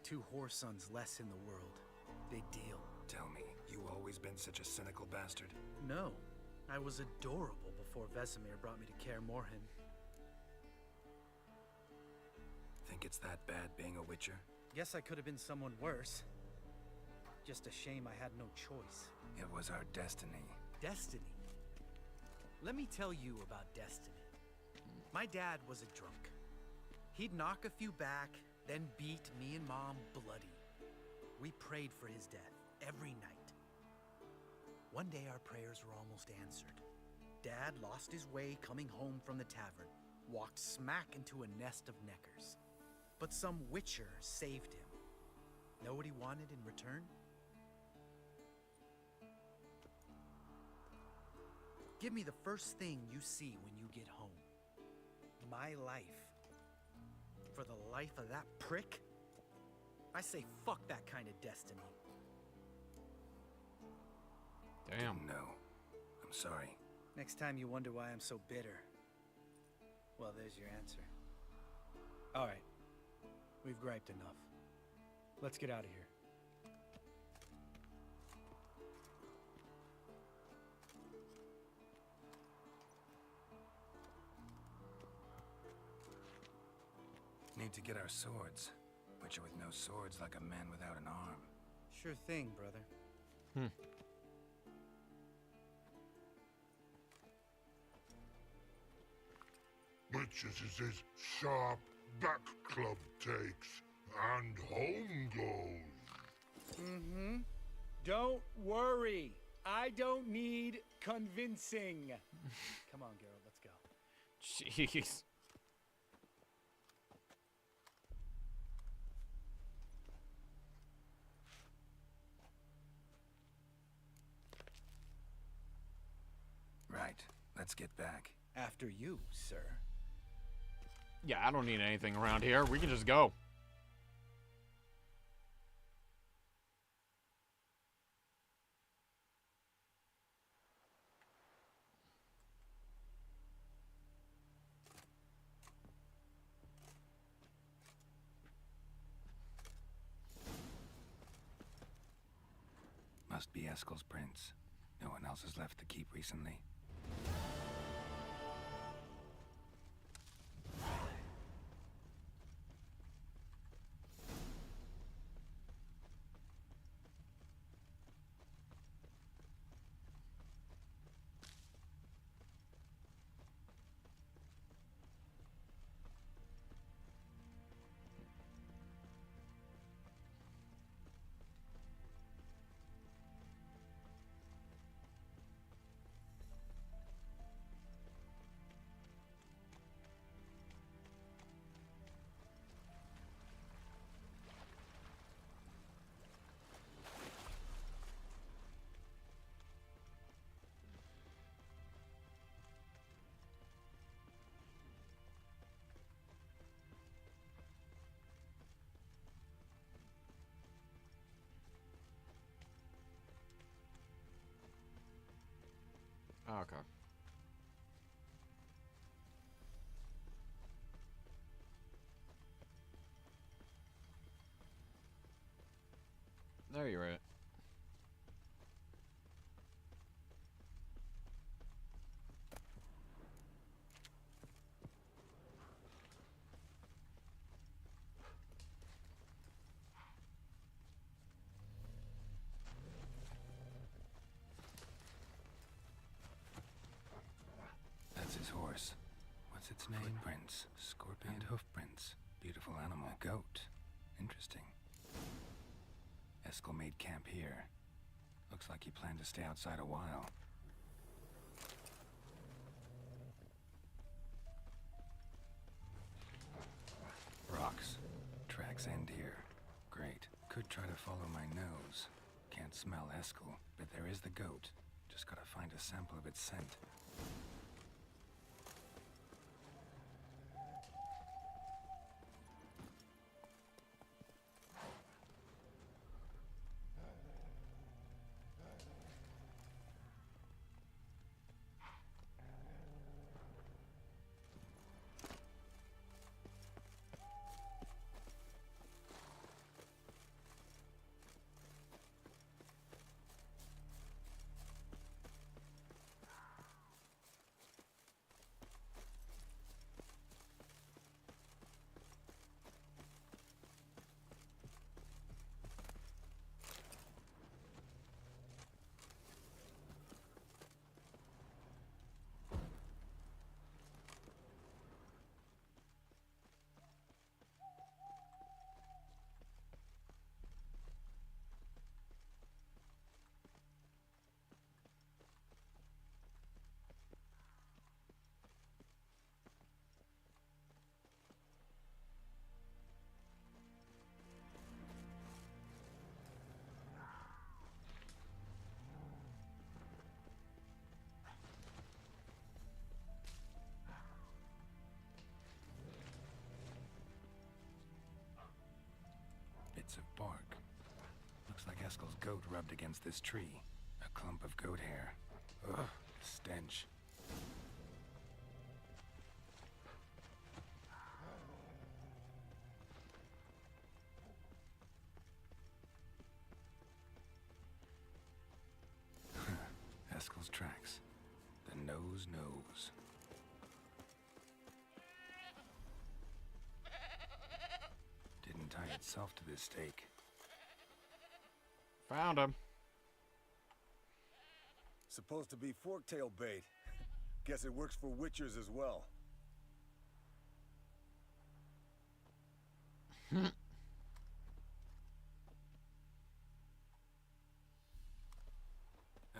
2 whoresons less in the world. Big deal. Tell me, you always been such a cynical bastard? No. I was adorable before Vesemir brought me to Kaer Morhen. Think it's that bad being a witcher? Guess I could have been someone worse. Just a shame I had no choice. It was our destiny. Destiny? Let me tell you about destiny. My dad was a drunk. He'd knock a few back, then beat me and Mom bloody. We prayed for his death every night. One day our prayers were almost answered. Dad lost his way coming home from the tavern, walked smack into a nest of neckers. But some witcher saved him. Know what he wanted in return? Give me the first thing you see when you get home. My life. For the life of that prick? I say fuck that kind of destiny. Damn. No. I'm sorry. Next time you wonder why I'm so bitter, well, there's your answer. All right. We've griped enough. Let's get out of here. Need to get our swords. Witcher with no swords like a man without an arm. Sure thing, brother. Witches is his sharp back club takes, and home goes. Mm-hmm. Don't worry. I don't need convincing. Come on, Geralt, let's go. Jeez. Right. Let's get back. After you, sir. Yeah, I don't need anything around here. We can just go. Must be Eskel's prince. No one else has left the keep recently. Okay. There you're at. That's his horse. What's its name? Footprints. Scorpion and hoofprints. Beautiful animal. A goat. Interesting. Eskel made camp here. Looks like he planned to stay outside a while. smell Eskel, but there is the goat. Just gotta find a sample of its scent. Bits of bark. Looks like Eskel's goat rubbed against this tree. A clump of goat hair. Ugh, stench. Eskel's tracks. The nose knows. Didn't tie itself to this stake. Found him. Supposed to be forktail bait. Guess it works for witchers as well.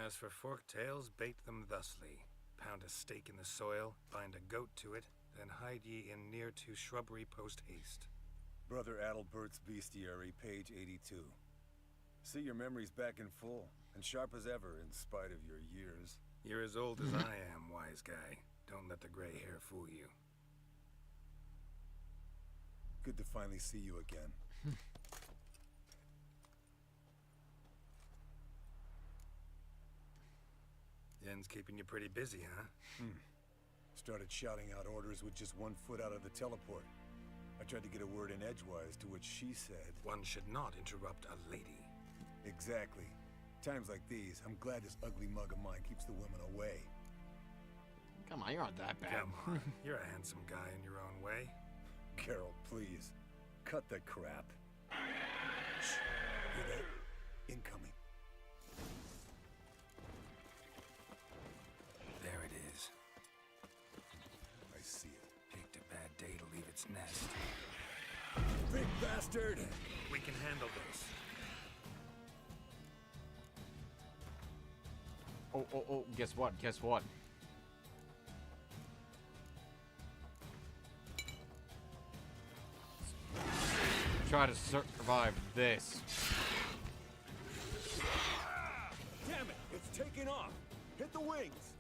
As for forktails, bait them thusly. Pound a stake in the soil, bind a goat to it, then hide ye in near to shrubbery post haste. Brother Adalbert's Bestiary, page 82. See your memories back in full, and sharp as ever in spite of your years. You're as old as I am, wise guy. Don't let the gray hair fool you. Good to finally see you again. Yen's keeping you pretty busy, huh? Started shouting out orders with just 1 foot out of the teleport. I tried to get a word in edgewise, to which she said... One should not interrupt a lady. Exactly. Times like these, I'm glad this ugly mug of mine keeps the women away. Come on, you're not that bad. Come on, you're a handsome guy in your own way. Carol, please. Cut the crap. Shh. Hear that? Incoming. There it is. I see it. Picked a bad day to leave its nest. Big bastard! We can handle this. Oh, guess what? Guess what? Try to survive this. Damn it! It's taking off! Hit the wings!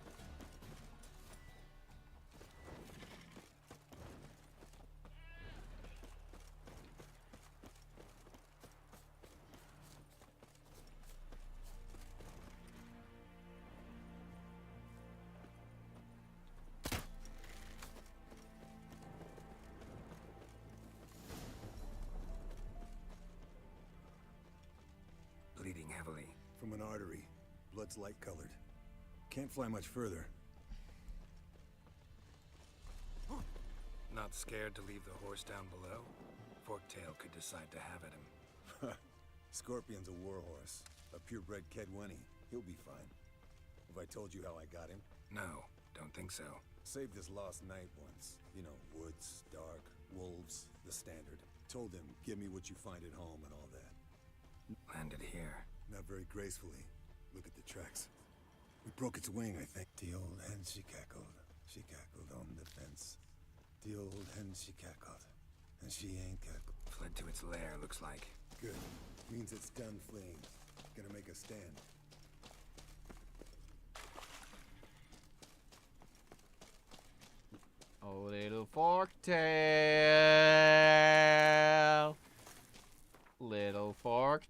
Bleeding heavily. From an artery. Blood's light-colored. Can't fly much further. Not scared to leave the horse down below? Forktail could decide to have at him. Scorpion's a warhorse. A purebred Kedwenny. He'll be fine. Have I told you how I got him? No, don't think so. Saved his lost knight once. You know, woods, dark, wolves, the standard. Told him, give me what you find at home and all that. Landed here. Not very gracefully. Look at the tracks. We broke its wing, I think. The old hen, she cackled. She cackled on the fence. The old hen, she cackled. And she ain't cackled. Fled to its lair, looks like. Good. Means it's done fleeing. gonna make a stand. Oh, little forktail. Little forktail.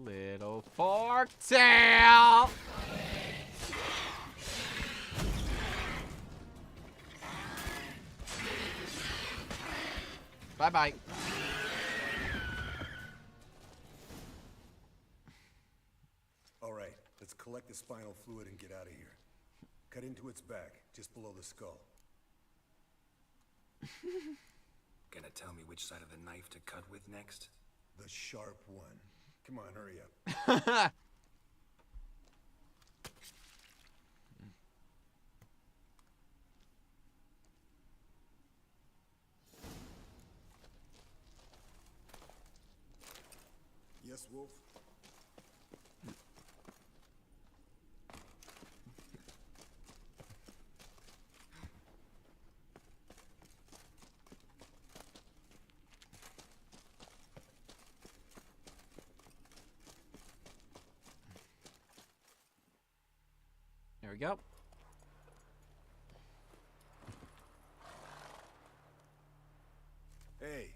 Little forktail. Bye-bye. All right, let's collect the spinal fluid and get out of here. Cut into its back, just below the skull. Gonna tell me which side of the knife to cut with next? The sharp one. Come on, hurry up. Yes, Wolf? There we go. Hey,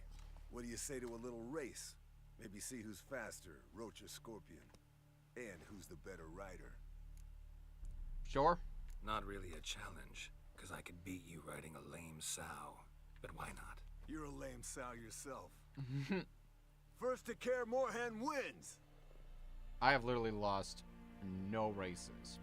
what do you say to a little race? Maybe see who's faster, Roach or Scorpion. And who's the better rider. Sure. Not really a challenge, because I could beat you riding a lame sow. But why not? You're a lame sow yourself. First to Care Moorhen wins! I have literally lost no races.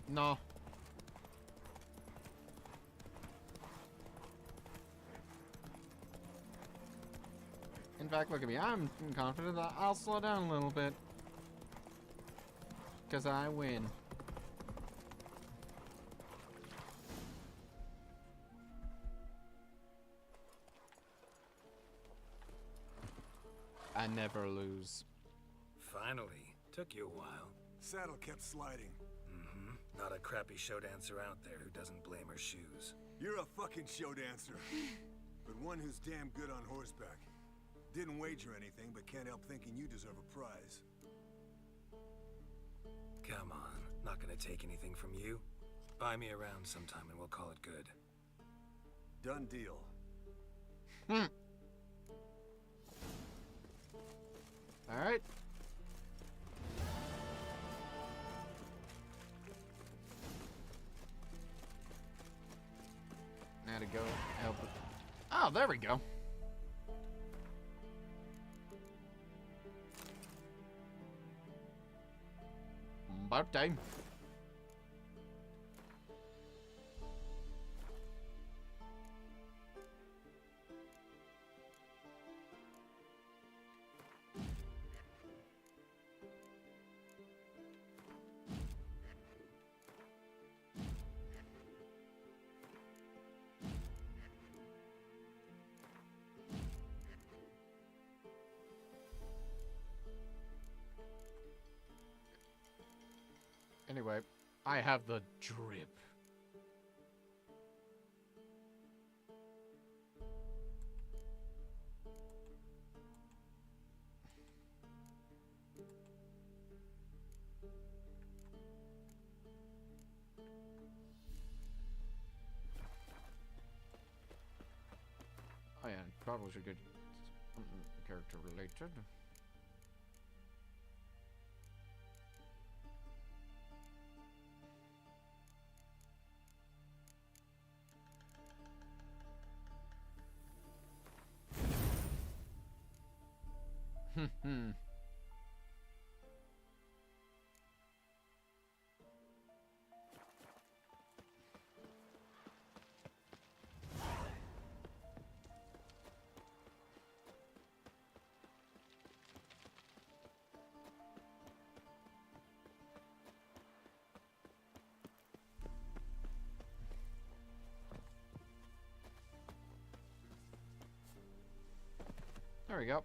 No. In fact, look at me. I'm confident that I'll slow down a little bit. Because I win. I never lose. Finally. Took you a while. Saddle kept sliding. Not a crappy show dancer out there who doesn't blame her shoes. You're a fucking show dancer. But one who's damn good on horseback. Didn't wager anything, but can't help thinking you deserve a prize. Come on, not gonna take anything from you. Buy me around sometime and we'll call it good. Done deal. Alright. Now to go help it. Oh, there we go. About time. Anyway, I have the drip. Oh yeah, probably should get character related. There we go.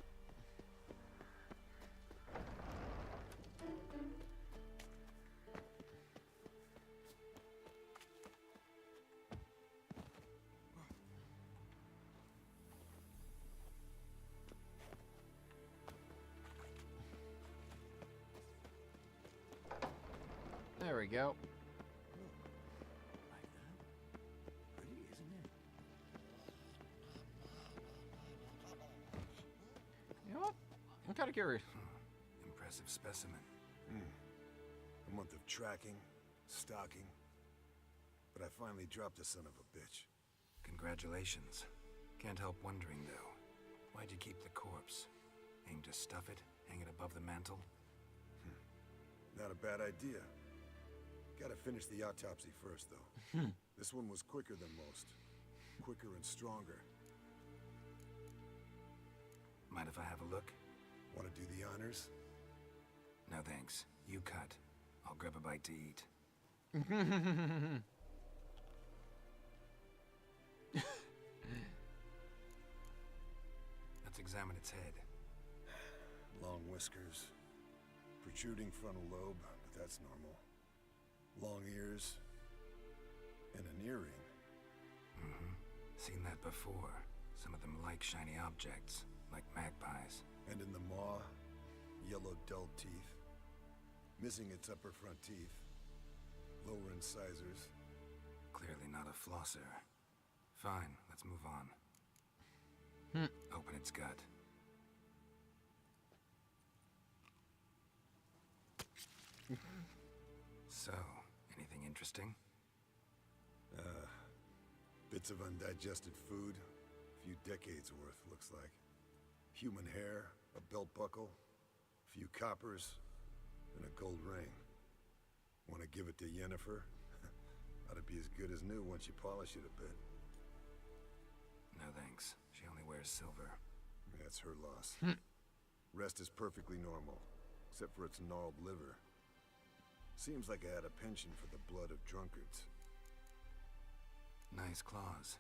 There we go. Pretty, isn't it? You know what? I'm kind of curious. Impressive specimen. A month of tracking, stalking. But I finally dropped the son of a bitch. Congratulations. Can't help wondering, though. Why'd you keep the corpse? Aim to stuff it? Hang it above the mantle? Not a bad idea. Gotta finish the autopsy first, though. This one was quicker than most. Quicker and stronger. Mind if I have a look? Want to do the honors? No thanks. You cut. I'll grab a bite to eat. Let's examine its head. Long whiskers. Protruding frontal lobe, but that's normal. Long ears. And an earring. Seen that before. Some of them like shiny objects, like magpies. And in the maw, yellow dull teeth. Missing its upper front teeth. Lower incisors. Clearly not a flosser. Fine, let's move on. Open its gut. So, anything interesting? Bits of undigested food. A few decades worth, looks like. Human hair, a belt buckle, a few coppers, and a gold ring. Want to give it to Yennefer? Ought to be as good as new once you polish it a bit. No thanks. She only wears silver. That's her loss. Rest is perfectly normal, except for its gnarled liver. Seems like I had a penchant for the blood of drunkards. Nice claws.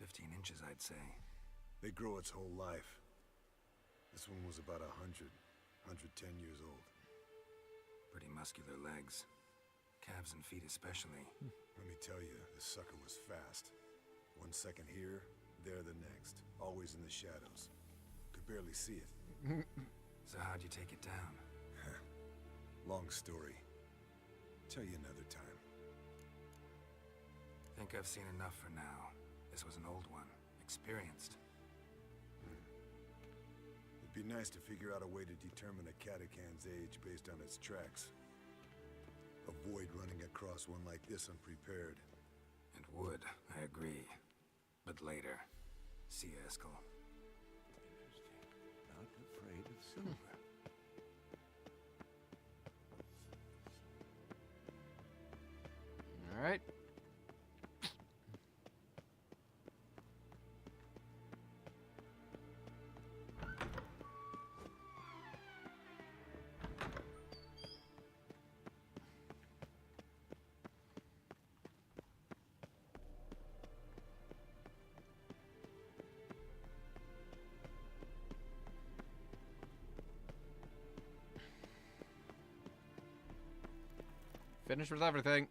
15 inches, I'd say. They grow its whole life. This one was about 100, 110 years old. Pretty muscular legs. Calves and feet especially. Let me tell you, this sucker was fast. 1 second here, there the next. Always in the shadows. Could barely see it. So how'd you take it down? Long story. Tell you another time. Think I've seen enough for now. This was an old one. Experienced. It'd be nice to figure out a way to determine a catacan's age based on its tracks. Avoid running across one like this unprepared. And would, I agree. But later. See you, Eskel. Interesting. Not afraid of silver. All right. Finished with everything.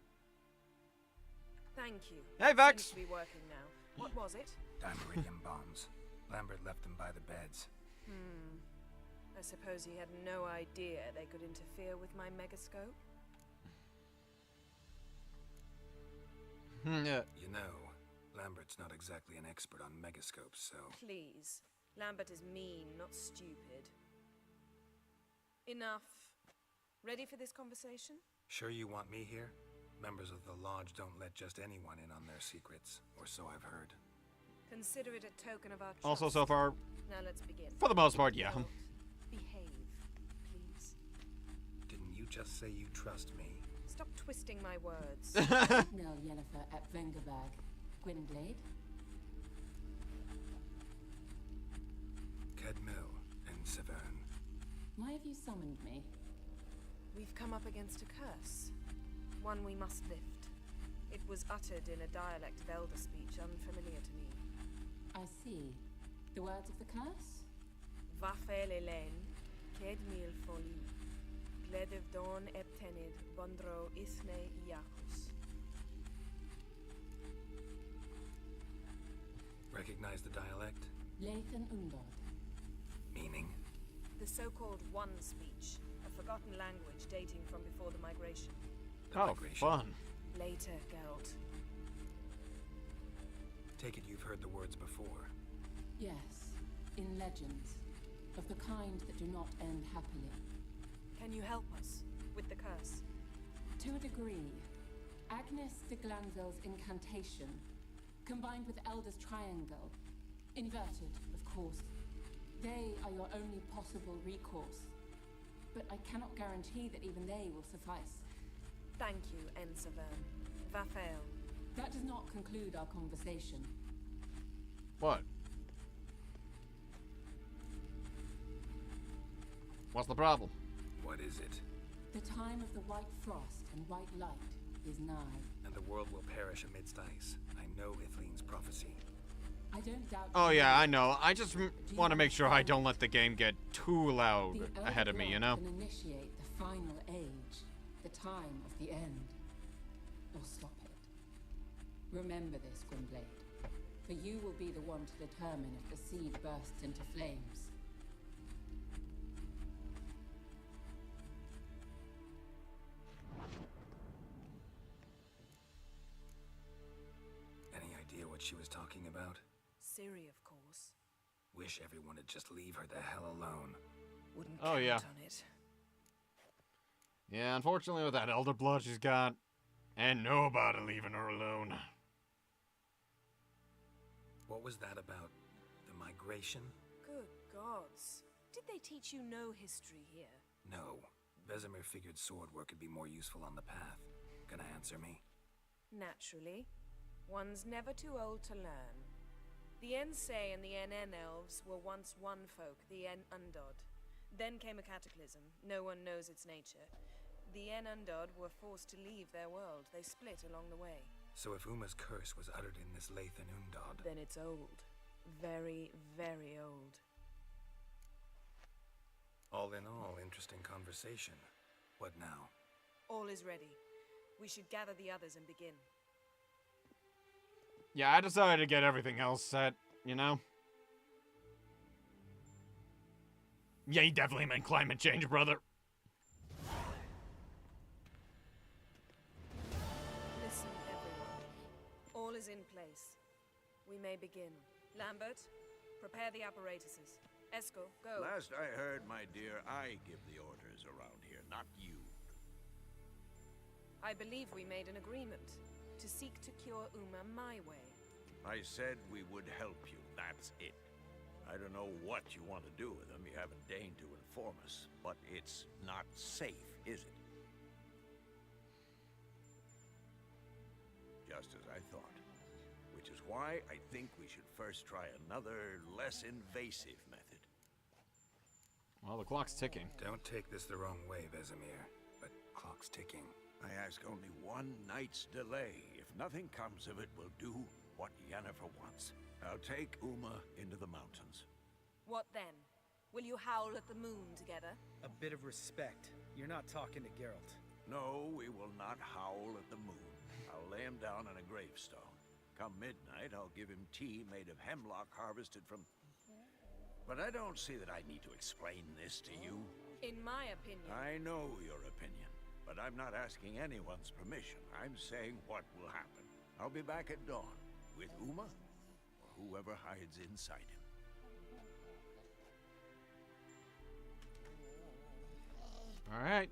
Thank you. Hey, Vex! Seems to be working now. What was it? Dimeridium bombs. Lambert left them by the beds. I suppose he had no idea they could interfere with my megascope? Yeah. You know, Lambert's not exactly an expert on megascopes, so... Please. Lambert is mean, not stupid. Enough. Ready for this conversation? Sure you want me here? Members of the Lodge don't let just anyone in on their secrets, or so I've heard. Consider it a token of our trust. Also, so far, Now let's begin. for the most part, yeah. Geralt, behave, please. Didn't you just say you trust me? Stop twisting my words. Nell Yennefer at Vengerberg. Gwynblade. Kedmil and Severn. Why have you summoned me? We've come up against a curse. One we must lift. It was uttered in a dialect of elder speech unfamiliar to me. I see. The words of the curse? Vafel Elen, Ked Mil Foli, Gledev Don Eptenid, Bondro Ithne Iacus. Recognize the dialect? Lathan Undod. Meaning? The so-called One speech, a forgotten language dating from before the migration. Oh, fun. Later, Geralt. Take it you've heard the words before. Yes, in legends, of the kind that do not end happily. Can you help us with the curse? To a degree, Agnes de Glanville's incantation, combined with Elder's triangle, inverted, of course. They are your only possible recourse, but I cannot guarantee that even they will suffice. Thank you, Ensavern. Vafael. That does not conclude our conversation. What? What's the problem? What is it? The time of the white frost and white light is nigh. And the world will perish amidst ice. I know Ithleen's prophecy. I don't doubt. Oh yeah, I know. I just want to make sure I don't let the game get too loud ahead of me, you know? Can initiate the final age, the time of the end, or stop it. Remember this, Gwynblade, for you will be the one to determine if the seed bursts into flames. Any idea what she was talking about? Ciri, of course. Wish everyone would just leave her the hell alone. Wouldn't count on it. Yeah, unfortunately with that elder blood she's got, and nobody leaving her alone. What was that about? The migration? Good gods. Did they teach you no history here? No. Vesemir figured sword work could be more useful on the path. Gonna answer me? Naturally. One's never too old to learn. The Ensay and the NN elves were once one folk, the En Undod. Then came a cataclysm. No one knows its nature. The En Undod were forced to leave their world. They split along the way. So if Uma's curse was uttered in this Lathan Undod... Then it's old. Very, very old. All in all, interesting conversation. What now? All is ready. We should gather the others and begin. Yeah, I decided to get everything else set, you know? Yeah, he definitely meant climate change, brother. Listen, everyone. All is in place. We may begin. Lambert, prepare the apparatuses. Esco, go. Last I heard, my dear, I give the orders around here, not you. I believe we made an agreement to seek to cure Uma my way. I said we would help you, that's it. I don't know what you want to do with them, you haven't deigned to inform us, but it's not safe, is it? Just as I thought. Which is why I think we should first try another, less invasive method. Well, the clock's ticking. Don't take this the wrong way, Vesemir, but clock's ticking. I ask only one night's delay. If nothing comes of it, we'll do what Yennefer wants. I'll take Uma into the mountains. What then? Will you howl at the moon together? A bit of respect. You're not talking to Geralt. No, we will not howl at the moon. I'll lay him down on a gravestone. Come midnight, I'll give him tea made of hemlock harvested from... But I don't see that I need to explain this to you. In my opinion... I know your opinion, but I'm not asking anyone's permission. I'm saying what will happen. I'll be back at dawn, with Uma, or whoever hides inside him. All right.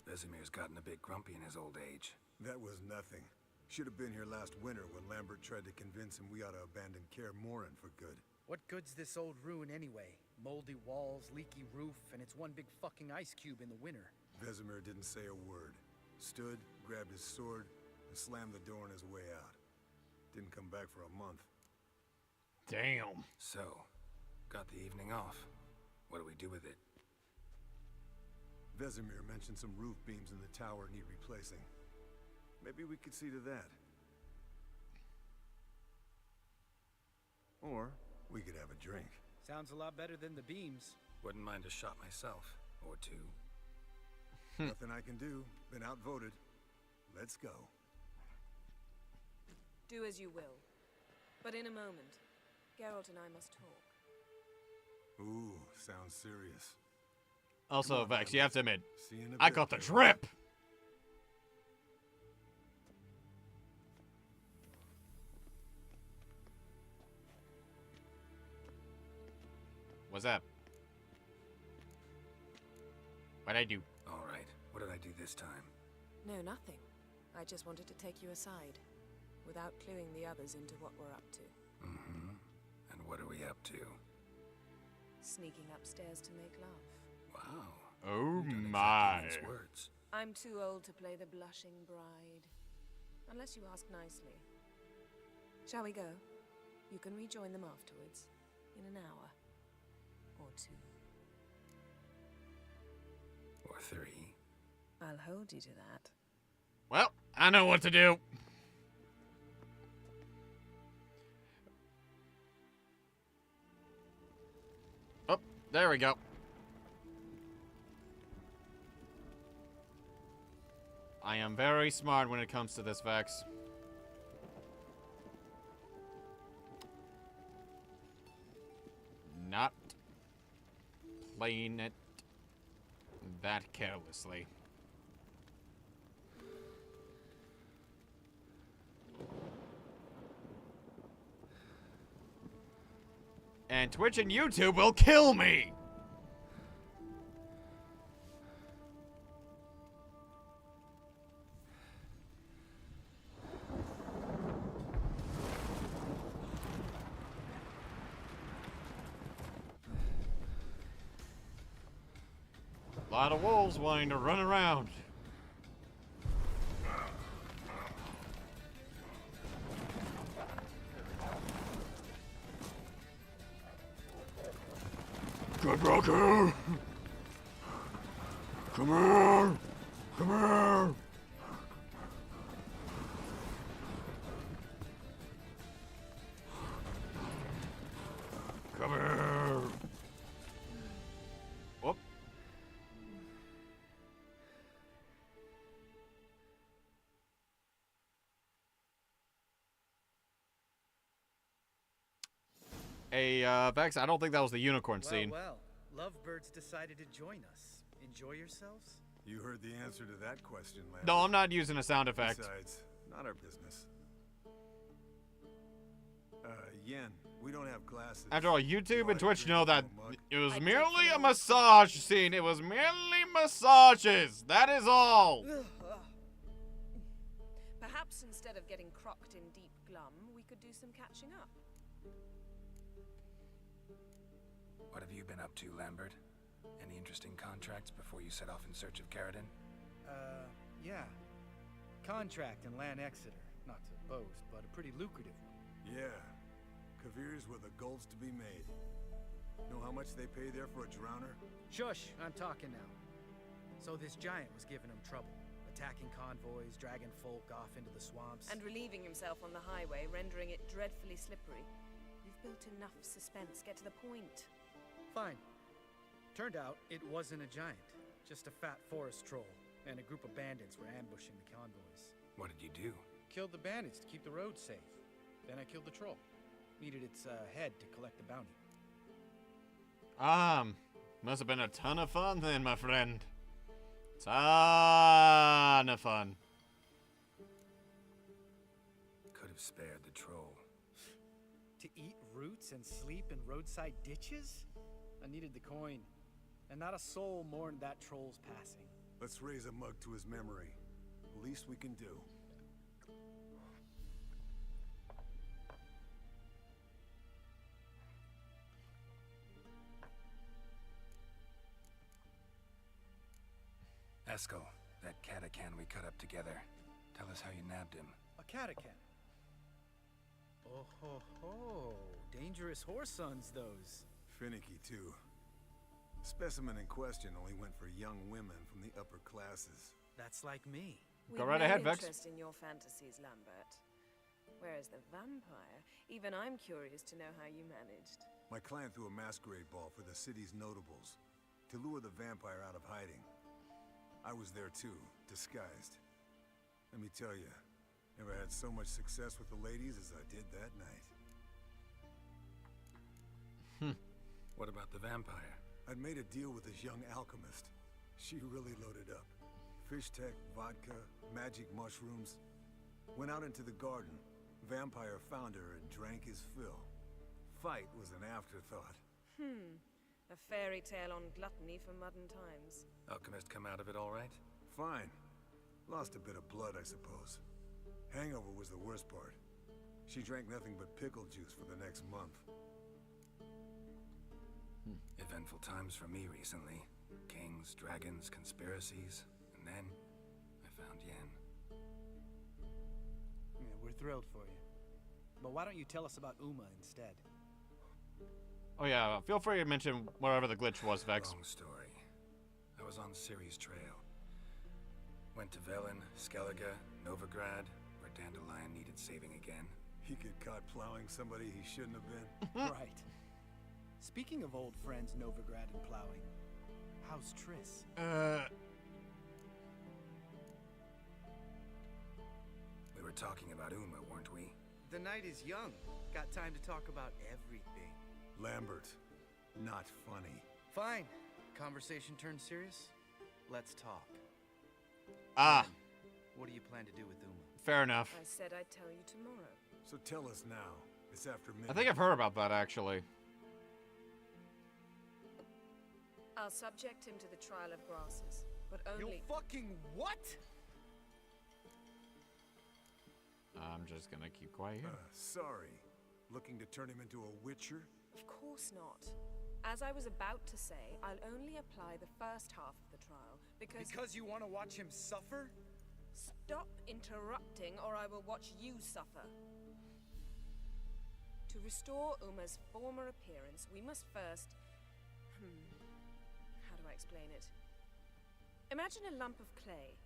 Vesemir's gotten a bit grumpy in his old age. That was nothing. Should have been here last winter when Lambert tried to convince him we ought to abandon Kaer Morhen for good. What good's this old ruin anyway? Moldy walls, leaky roof, and it's one big fucking ice cube in the winter. Vesemir didn't say a word. Stood, grabbed his sword, and slammed the door on his way out. Didn't come back for a month. Damn. So, got the evening off. What do we do with it? Vesemir mentioned some roof beams in the tower need replacing. Maybe we could see to that. Or we could have a drink. Sounds a lot better than the beams. Wouldn't mind a shot myself, or two. Nothing I can do. Been outvoted. Let's go. Do as you will. But in a moment, Geralt and I must talk. Ooh, sounds serious. Also, Vex, you have to admit, See you in a I bit, got the Geralt. drip. What's up? What'd I do? All right, what did I do this time? No, nothing. I just wanted to take you aside, without cluing the others into what we're up to. Mm-hmm. And what are we up to? Sneaking upstairs to make love. Wow. Oh You don't my. exactly mince words. I'm too old to play the blushing bride. Unless you ask nicely. Shall we go? You can rejoin them afterwards. In an hour. Or two. Or three. I'll hold you to that. Well, I know what to do. Oh, there we go. I am very smart when it comes to this, Vex. Not playing it that carelessly. And Twitch and YouTube will kill me! A lot of wolves wanting to run around. Good Rocker! Come here! Come here! Come here! Whoop. Hey, Vex, I don't think that was the unicorn scene. Well, lovebirds decided to join us. Enjoy yourselves? You heard the answer to that question, Lambert. No, I'm not using a sound effect. Besides, not our business. Yen, we don't have glasses. After all, YouTube and Twitch drink know that from a mug? it was merely a massage scene. It was merely massages. That is all. Perhaps instead of getting crocked in deep glum, we could do some catching up. What have you been up to, Lambert? Any interesting contracts before you set off in search of Caradon? Yeah. Contract in Lan Exeter. Not to boast, but a pretty lucrative one. Yeah. Kavir's where the gold's to be made. Know how much they pay there for a drowner? Shush, I'm talking now. So this giant was giving him trouble. Attacking convoys, dragging folk off into the swamps. And relieving himself on the highway, rendering it dreadfully slippery. You've built enough suspense. Get to the point. Fine. Turned out it wasn't a giant. Just a fat forest troll. And a group of bandits were ambushing the convoys. What did you do? Killed the bandits to keep the road safe. Then I killed the troll. Needed its head to collect the bounty. Must have been a ton of fun then, my friend. Ton of fun. Could have spared the troll. To eat roots and sleep in roadside ditches? I needed the coin. And not a soul mourned that troll's passing. Let's raise a mug to his memory. Least we can do. Eskel, that catacan we cut up together. Tell us how you nabbed him. A catacan? Oh ho ho. Dangerous horse sons, those. Finicky, too. Specimen in question only went for young women from the upper classes. That's like me. Go right ahead, Vex. Interest in your fantasies, Lambert. Whereas the vampire, even I'm curious to know how you managed. My client threw a masquerade ball for the city's notables to lure the vampire out of hiding. I was there too, disguised. Let me tell you, never had so much success with the ladies as I did that night. What about the vampire? I'd made a deal with this young alchemist. She really loaded up. Fish tech, vodka, magic mushrooms. Went out into the garden. Vampire found her and drank his fill. Fight was an afterthought. A fairy tale on gluttony for modern times. Alchemist come out of it all right? Fine. Lost a bit of blood, I suppose. Hangover was the worst part. She drank nothing but pickle juice for the next month. Eventful times for me recently. Kings, dragons, conspiracies. And then, I found Yen. Yeah, we're thrilled for you. But why don't you tell us about Uma instead? Oh yeah, feel free to mention whatever the glitch was, Vex. Long story. I was on Ciri's trail. Went to Velen, Skellige, Novigrad, where Dandelion needed saving again. He get caught plowing somebody he shouldn't have been. Right. Speaking of old friends Novigrad and plowing, how's Triss? We were talking about Uma, weren't we? The night is young. Got time to talk about everything. Lambert, not funny. Fine. Conversation turned serious? Let's talk. Ah. Then, what do you plan to do with Uma? Fair enough. I said I'd tell you tomorrow. So tell us now. It's after midnight. I think I've heard about that, actually. I'll subject him to the trial of grasses, but only... You fucking what? I'm just gonna keep quiet here. Sorry. Looking to turn him into a witcher? Of course not. As I was about to say, I'll only apply the first half of the trial, because... Because you want to watch him suffer? Stop interrupting, or I will watch you suffer. To restore Uma's former appearance, we must first... How do I explain it? Imagine a lump of clay.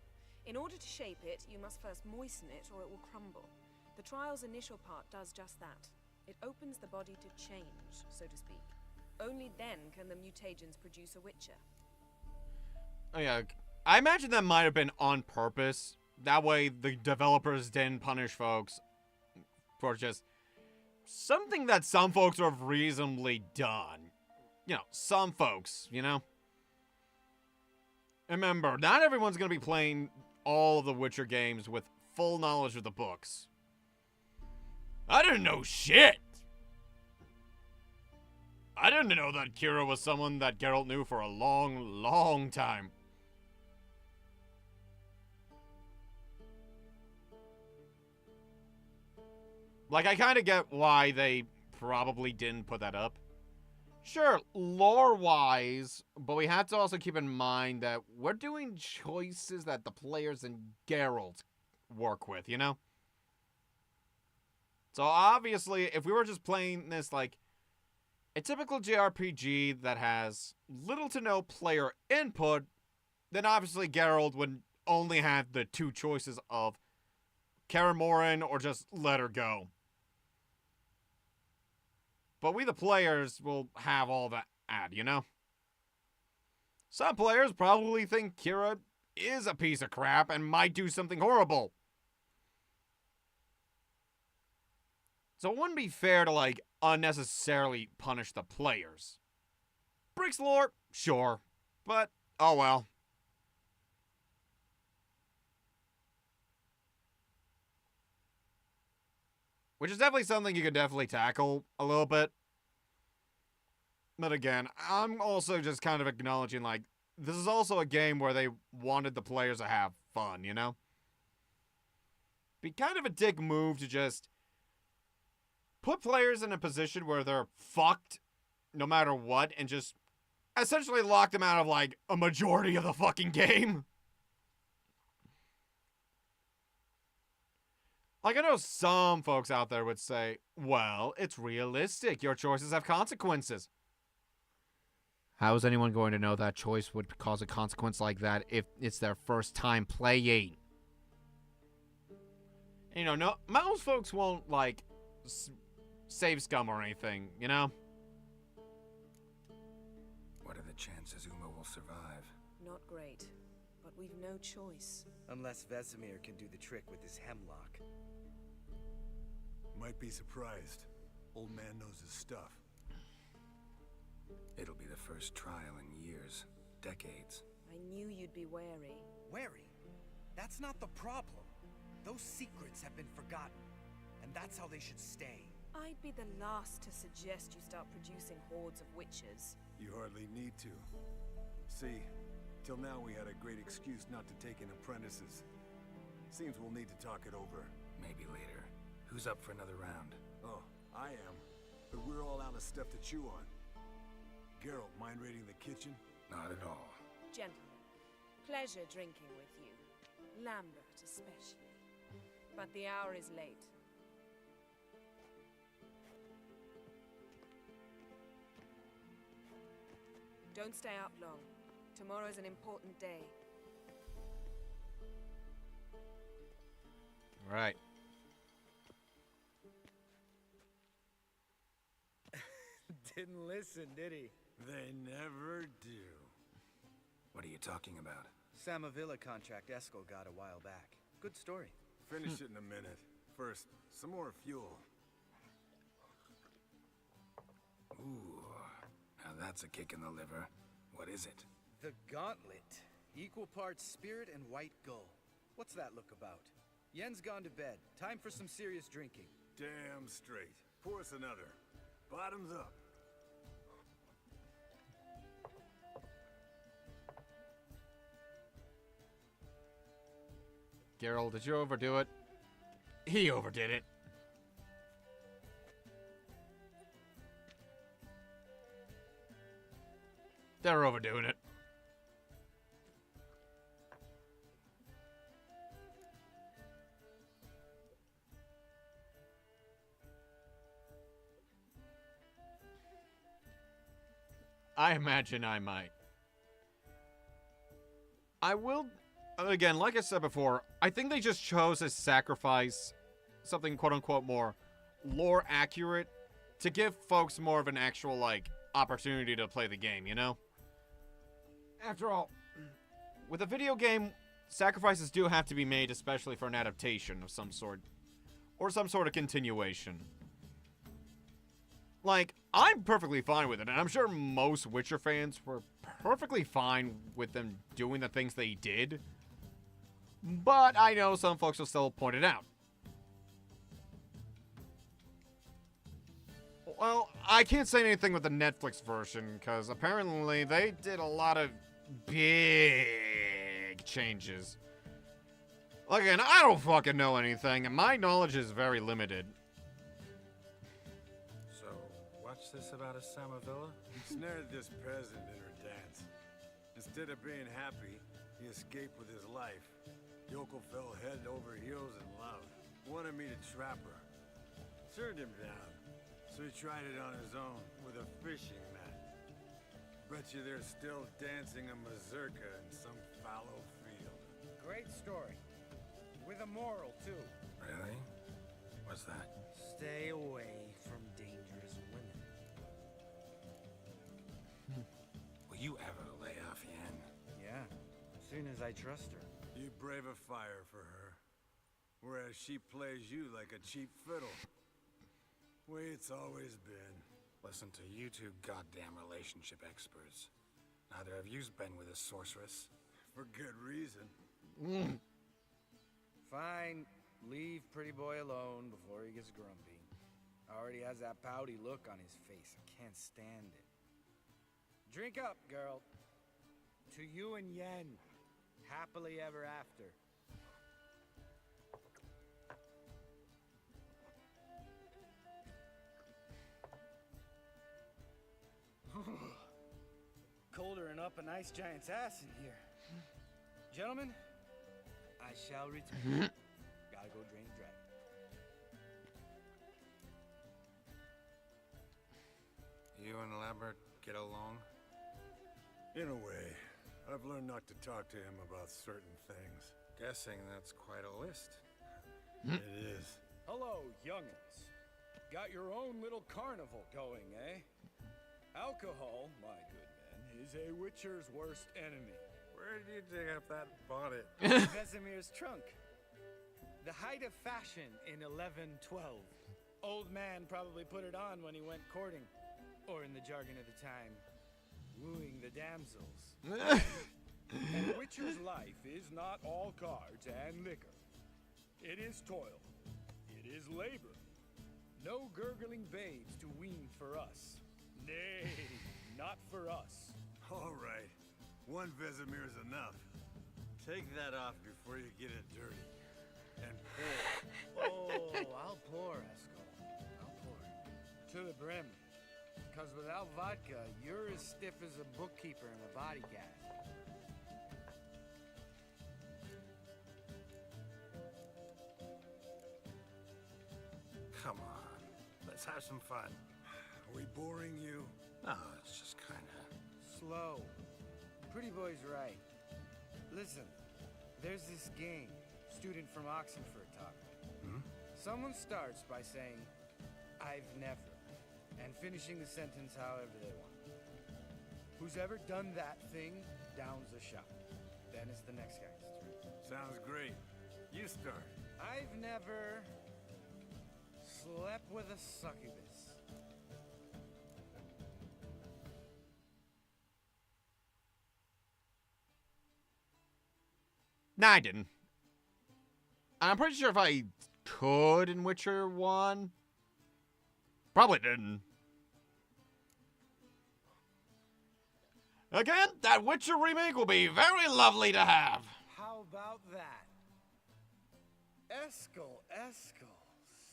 In order to shape it, you must first moisten it, or it will crumble. The trial's initial part does just that. It opens the body to change, so to speak. Only then can the mutagens produce a witcher. Oh yeah, I imagine that might have been on purpose. That way the developers didn't punish folks for just something that some folks have reasonably done. You know, some folks, you know? Remember, not everyone's going to be playing all of the Witcher games with full knowledge of the books. I didn't know shit! I didn't know that Kira was someone that Geralt knew for a long, long time. Like, I kind of get why they probably didn't put that up. Sure, lore-wise, but we have to also keep in mind that we're doing choices that the players and Geralt work with, you know? So obviously, if we were just playing this like a typical JRPG that has little to no player input, then obviously Geralt would only have the two choices of Kaer Morhen or just let her go. But we the players will have all that ad, you know? Some players probably think Kira is a piece of crap and might do something horrible. So it wouldn't be fair to, like, unnecessarily punish the players. Brick's lore, sure. But, oh well. Which is definitely something you could definitely tackle a little bit. But again, I'm also just kind of acknowledging, like, this is also a game where they wanted the players to have fun, you know? Be kind of a dick move to just put players in a position where they're fucked no matter what and just essentially lock them out of, like, a majority of the fucking game. Like, I know some folks out there would say, well, it's realistic. Your choices have consequences. How is anyone going to know that choice would cause a consequence like that if it's their first time playing? You know, no, most folks won't, like, save scum or anything, you know? What are the chances Uma will survive? Not great, but we've no choice. Unless Vesemir can do the trick with his hemlock. Might be surprised. Old man knows his stuff. It'll be the first trial in years, decades. I knew you'd be wary. Wary? That's not the problem. Those secrets have been forgotten, and that's how they should stay. I'd be the last to suggest you start producing hordes of witches. You hardly need to. See, till now we had a great excuse not to take in apprentices. Seems we'll need to talk it over. Maybe later. Who's up for another round? Oh, I am. But we're all out of stuff to chew on. Geralt, mind raiding the kitchen? Not at all. Gentlemen, pleasure drinking with you. Lambert especially. But the hour is late. Don't stay up long. Tomorrow's an important day. Right. Didn't listen, did he? They never do. What are you talking about? Samavilla contract Eskel got a while back. Good story. Finish it in a minute. First, some more fuel. Ooh, now that's a kick in the liver. What is it? The Gauntlet. Equal parts spirit and white gull. What's that look about? Yen's gone to bed. Time for some serious drinking. Damn straight. Pour us another. Bottoms up. Geralt, did you overdo it? He overdid it. They're overdoing it. I imagine I might. I will... Again, like I said before, I think they just chose to sacrifice something quote-unquote more lore accurate to give folks more of an actual, like, opportunity to play the game, you know? After all, with a video game, sacrifices do have to be made, especially for an adaptation of some sort. Or some sort of continuation. Like, I'm perfectly fine with it, and I'm sure most Witcher fans were perfectly fine with them doing the things they did. But I know some folks will still point it out. Well, I can't say anything with the Netflix version, because apparently they did a lot of big changes. Again, I don't fucking know anything, and my knowledge is very limited. So, what's this about a Samavilla? He snared this peasant in her dance. Instead of being happy, he escaped with his life. Yoko fell head over heels in love. Wanted me to trap her. Turned him down. So he tried it on his own with a fishing net. Bet you they're still dancing a mazurka in some fallow field. Great story. With a moral, too. Really? What's that? Stay away from dangerous women. Will you ever lay off Yen? Yeah, as soon as I trust her. You brave a fire for her, whereas she plays you like a cheap fiddle. Way it's always been. Listen to you two goddamn relationship experts. Neither of you's been with a sorceress. For good reason. Fine. Leave pretty boy alone before he gets grumpy. Already has that pouty look on his face. I can't stand it. Drink up, girl. To you and Yen. Happily ever after. Colder and up a nice giant's ass in here. Gentlemen, I shall return. Gotta go drain the dragon. You and Lambert get along? In a way. I've learned not to talk to him about certain things. Guessing that's quite a list. It is. Hello, young'uns. Got your own little carnival going, eh? Alcohol, my good men, is a witcher's worst enemy. Where did you dig up that bonnet? Vesemir's trunk. The height of fashion in 1112. Old man probably put it on when he went courting. Or in the jargon of the time, wooing the damsels. And a witcher's life is not all cards and liquor. It is toil. It is labor. No gurgling babes to wean for us. Nay, not for us. All right. One Vesemir's enough. Take that off before you get it dirty. And pour. Oh, I'll pour, Eskel. I'll pour. To the brim. Because without vodka, you're as stiff as a bookkeeper in a body gag. Come on, let's have some fun. Are we boring you? No, it's just kinda... Slow. Pretty boy's right. Listen, there's this game. Student from Oxenford taught me. Hmm? Someone starts by saying, I've never, and finishing the sentence however they want. Who's ever done that thing downs a shot. Then it's the next guy's turn. Sounds great. You start. I've never slept with a succubus. Nah, I didn't. I'm pretty sure if I could in Witcher 1, probably didn't. Again, that Witcher remake will be very lovely to have. How about that? Eskel.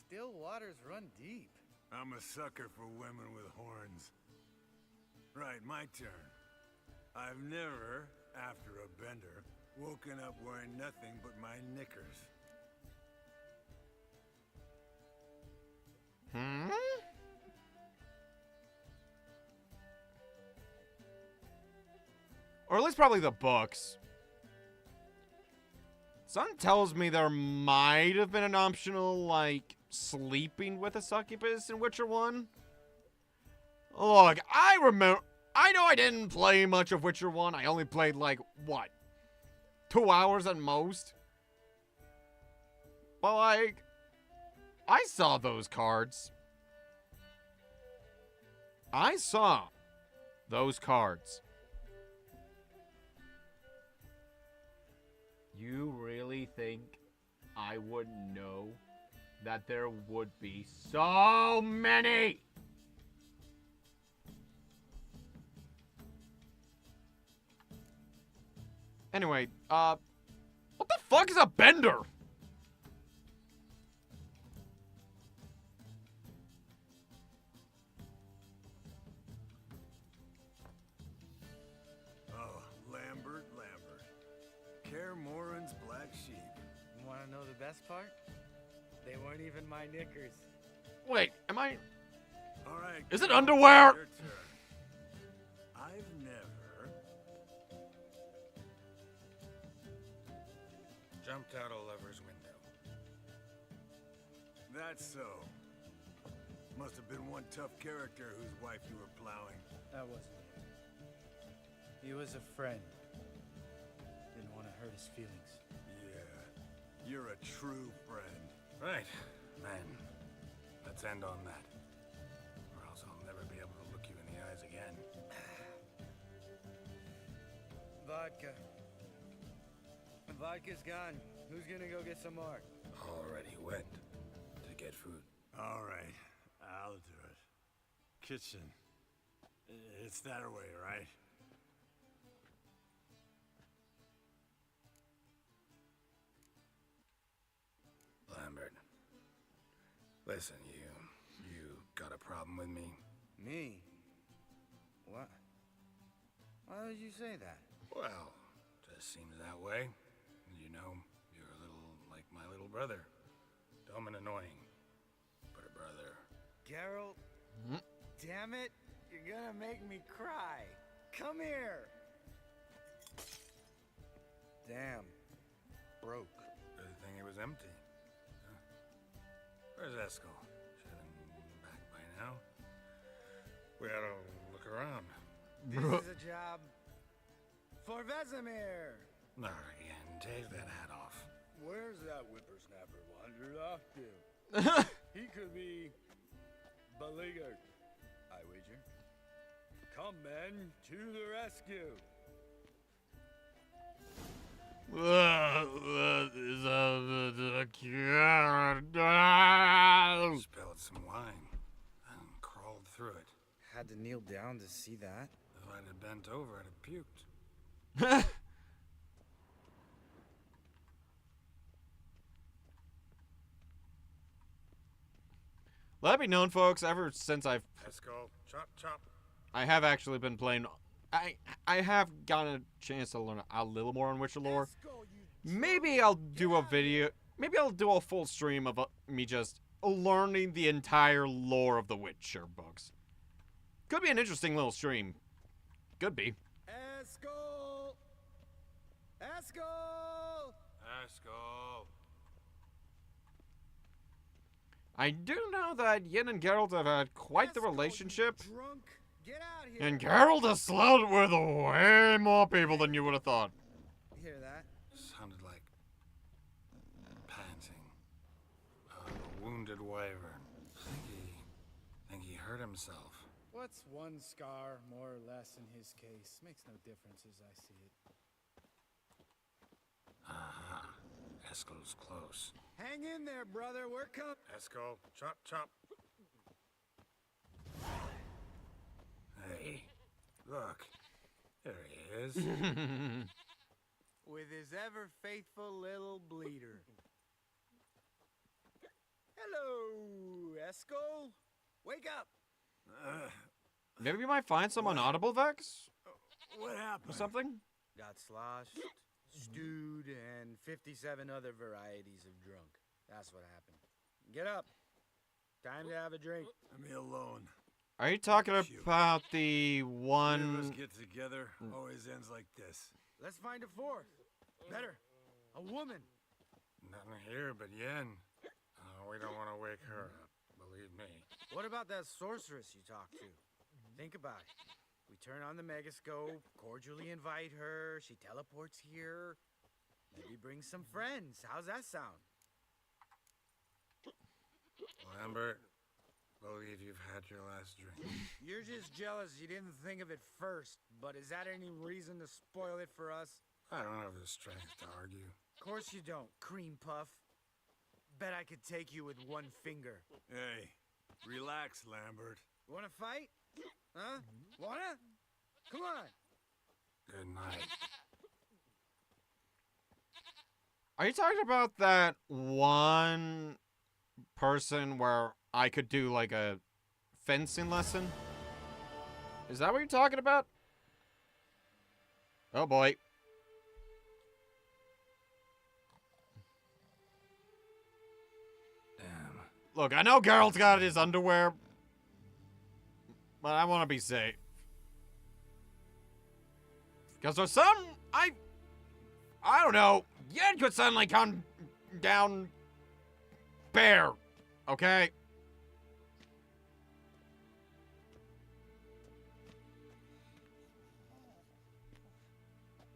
Still waters run deep. I'm a sucker for women with horns. Right, my turn. I've never, after a bender, woken up wearing nothing but my knickers. Hmm? Or at least probably the books. Something tells me there might have been an optional, like, sleeping with a succubus in Witcher 1. Look, I know I didn't play much of Witcher 1. I only played, like, what? 2 hours at most? But, like, I saw those cards. I saw those cards. You really think I wouldn't know that there would be so many? Anyway, what the fuck is a bender? Oh, Lambert. Kaer Morhen's black sheep. You want to know the best part? They weren't even my knickers. Wait, am I... All right. Is it underwear? Your turn. I've never... Jumped out a lover's window. That's so. Must have been one tough character whose wife you were plowing. That wasn't it. He was a friend. Didn't want to hurt his feelings. Yeah, you're a true friend. Right, man. Let's end on that. Or else I'll never be able to look you in the eyes again. Vodka. Vodka's gone. Who's gonna go get some more? Already went to get food. All right, I'll do it. Kitchen. It's that way, right? Lambert. Listen, you got a problem with me? Me? What? Why would you say that? Well, just seems that way. You know, you're a little like my little brother. Dumb and annoying, but a brother. Geralt, damn it, you're gonna make me cry. Come here. Damn. Broke. Good thing it was empty. Huh. Where's Eskel? Should have been back by now. We ought to look around. This is a job for Vesemir. Not again. Take that hat off. Where's that whippersnapper wandered off to? He could be beleaguered, I wager. Come, men, to the rescue. Spilled some wine and crawled through it. Had to kneel down to see that. If I'd have bent over, I'd have puked. Let it be known, folks, ever since Eskel, chop, chop. I have actually been playing. I have gotten a chance to learn a little more on Witcher lore. Maybe I'll do a video. Maybe I'll do a full stream of me just learning the entire lore of the Witcher books. Could be an interesting little stream. Could be. Eskel! Eskel! Eskel! I do know that Yen and Geralt have had quite the relationship. Drunk. Get out here. And Geralt has slept with way more people than you would have thought. Hear that? Sounded like panting. A wounded wyvern. Think he hurt himself. What's one scar more or less in his case? Makes no difference as I see it. Aha. Eskel's close. Hang in there, brother. We're coming. Eskel, chop, chop. Hey, look. There he is. With his ever faithful little bleeder. Hello, Eskel. Wake up. Maybe we might find some on Audible Vex? What happened? Or something? Got sloshed, stewed, and 57 other varieties of drunk. That's what happened. Get up. Time to have a drink. Let me alone. Are you talking about the one... Let's get together. Always ends like this. Let's find a fourth. Better. A woman. Nothing here but Yen. Oh, we don't want to wake her up, believe me. What about that sorceress you talked to? Think about it. We turn on the megascope, cordially invite her, she teleports here. Maybe bring some friends. How's that sound? Lambert, believe you've had your last drink. You're just jealous you didn't think of it first, but is that any reason to spoil it for us? I don't have the strength to argue. Of course you don't, cream puff. Bet I could take you with one finger. Hey, relax, Lambert. Wanna fight? Huh? Wanna? Come on. Good night. Are you talking about that one person where I could do like a fencing lesson? Is that what you're talking about? Oh boy. Damn. Look, I know Geralt's got his underwear, but I want to be safe. Because there's some, I don't know, Yen could suddenly come down bear, okay?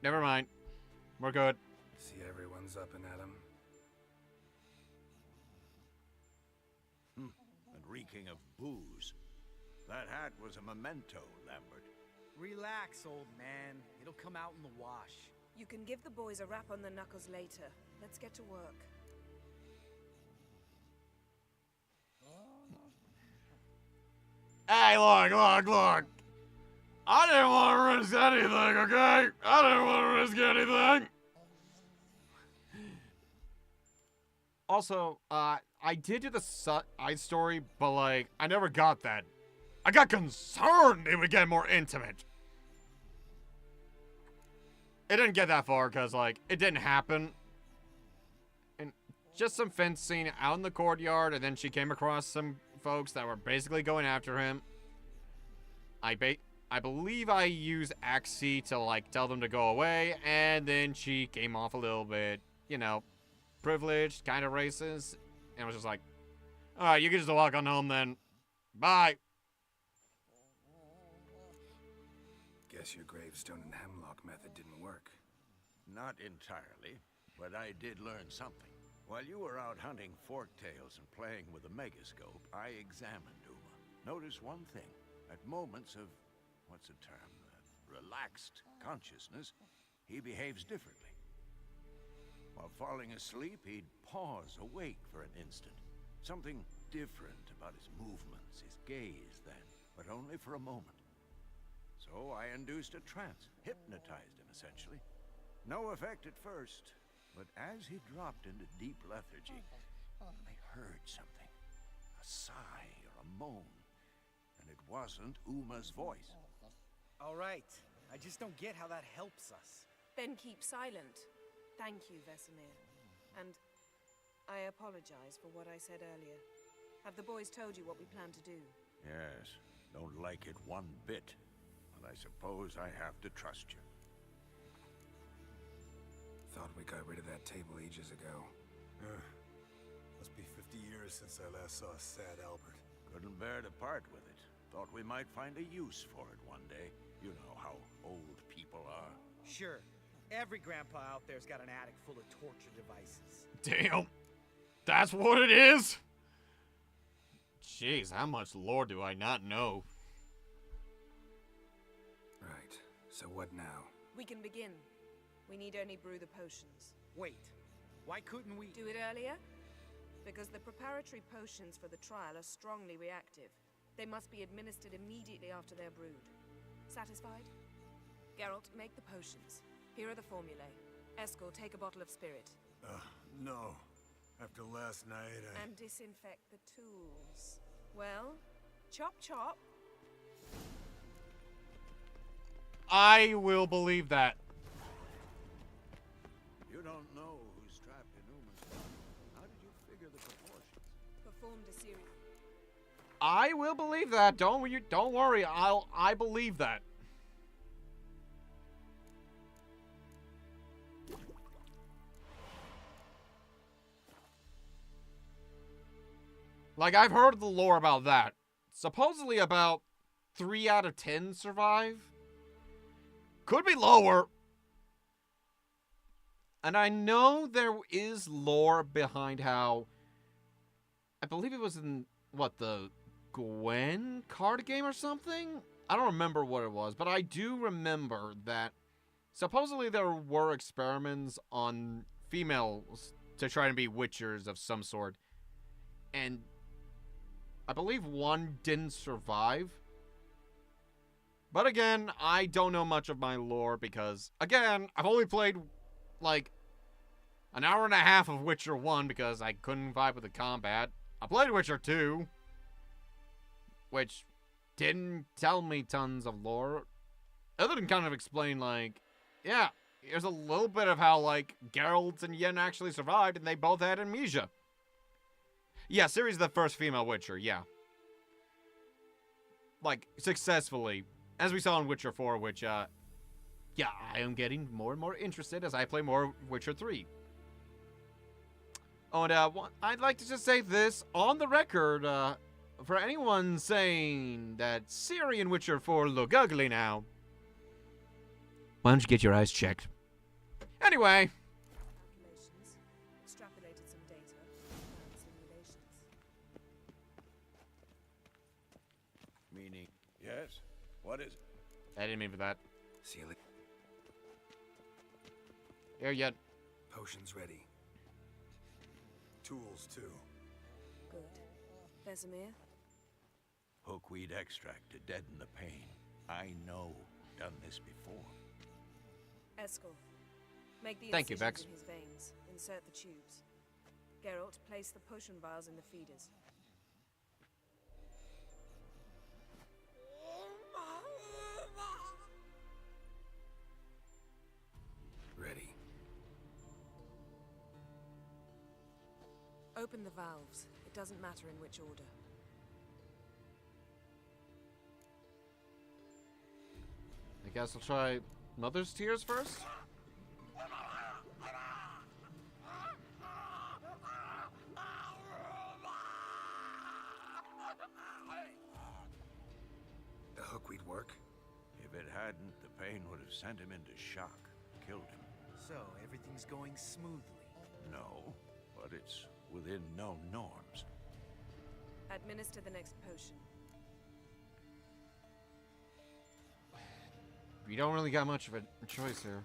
Never mind. We're good. See, everyone's up and at him. And reeking of booze. That hat was a memento, Lambert. Relax, old man. It'll come out in the wash. You can give the boys a rap on the knuckles later. Let's get to work. Hey, look. I didn't want to risk anything, okay? I didn't want to risk anything. Also, I did do the side story, but, like, I never got that. I got concerned it would get more intimate. It didn't get that far, because, like, it didn't happen. And just some fencing out in the courtyard, and then she came across some folks that were basically going after him. I believe I used Axie to, like, tell them to go away, and then she came off a little bit, you know, privileged, kind of racist, and was just like, alright, you can just walk on home then. Bye. Guess your gravestone and hemlock method didn't work. Not entirely, but I did learn something. While you were out hunting forktails and playing with a megascope, I examined Uma. Notice one thing. At moments of, what's the term, relaxed consciousness, he behaves differently. While falling asleep, he'd pause awake for an instant. Something different about his movements, his gaze then, but only for a moment. So I induced a trance, hypnotized him essentially. No effect at first, but as he dropped into deep lethargy, I heard something. A sigh or a moan. And it wasn't Uma's voice. All right. I just don't get how that helps us. Then keep silent. Thank you, Vesemir. And I apologize for what I said earlier. Have the boys told you what we plan to do? Yes, don't like it one bit. But I suppose I have to trust you. Thought we got rid of that table ages ago. Must be 50 years since I last saw sad Albert. Couldn't bear to part with it. Thought we might find a use for it one day. You know how old people are. Sure. Every grandpa out there's got an attic full of torture devices. Damn. That's what it is? Jeez, how much lore do I not know? Right. So what now? We can begin. We need only brew the potions. Wait. Why couldn't we do it earlier? Because the preparatory potions for the trial are strongly reactive. They must be administered immediately after they're brewed. Satisfied? Geralt, make the potions. Here are the formulae. Eskel, take a bottle of spirit. No. After last night, And disinfect the tools. Well, chop chop. I will believe that. You don't know who's trapped in Uma's body. How did you figure the proportions? Performed a series. I will believe that. Don't worry. I believe that. Like, I've heard the lore about that. Supposedly about 3 out of 10 survive. Could be lower. And I know there is lore behind how... I believe it was in, what, the Gwen card game or something? I don't remember what it was, but I do remember that supposedly there were experiments on females to try to be witchers of some sort. And I believe one didn't survive. But again, I don't know much of my lore because, again, I've only played, like, an hour and a half of Witcher 1 because I couldn't vibe with the combat. I played Witcher 2, which didn't tell me tons of lore, other than kind of explain, like, yeah, here's a little bit of how, like, Geralt and Yen actually survived and they both had amnesia. Yeah, Ciri's the first female Witcher, yeah. Like, successfully. As we saw in Witcher 4, which, yeah, I am getting more and more interested as I play more Witcher 3. Oh, and, I'd like to just say this on the record, for anyone saying that Ciri and Witcher 4 look ugly now, why don't you get your eyes checked? Anyway. Calculations. Extrapolated some data. Found simulations. Meaning, yes? What is it? I didn't mean for that. Seal it. Here yet. Potions ready. Tools, too. Good. Vesemir? Hookweed extract to deaden the pain. I know. Done this before. Eskel, make the Thank you, incisions Vex. in his veins. Insert the tubes. Geralt, place the potion vials in the feeders. Ready. Open the valves. It doesn't matter in which order. I guess I'll try Mother's Tears first. The hookweed work? If it hadn't, the pain would have sent him into shock, killed him. So, everything's going smoothly. No, but it's within known norms. Administer the next potion. We don't really got much of a choice here.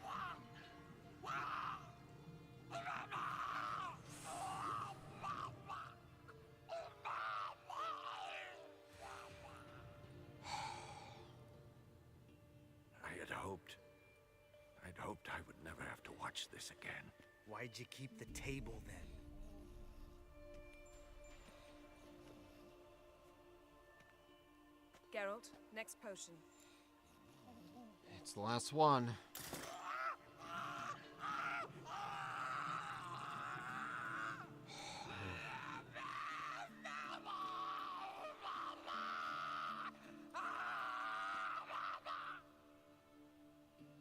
I'd hoped I would never have to watch this again. Why'd you keep the table then? Geralt, next potion. It's the last one.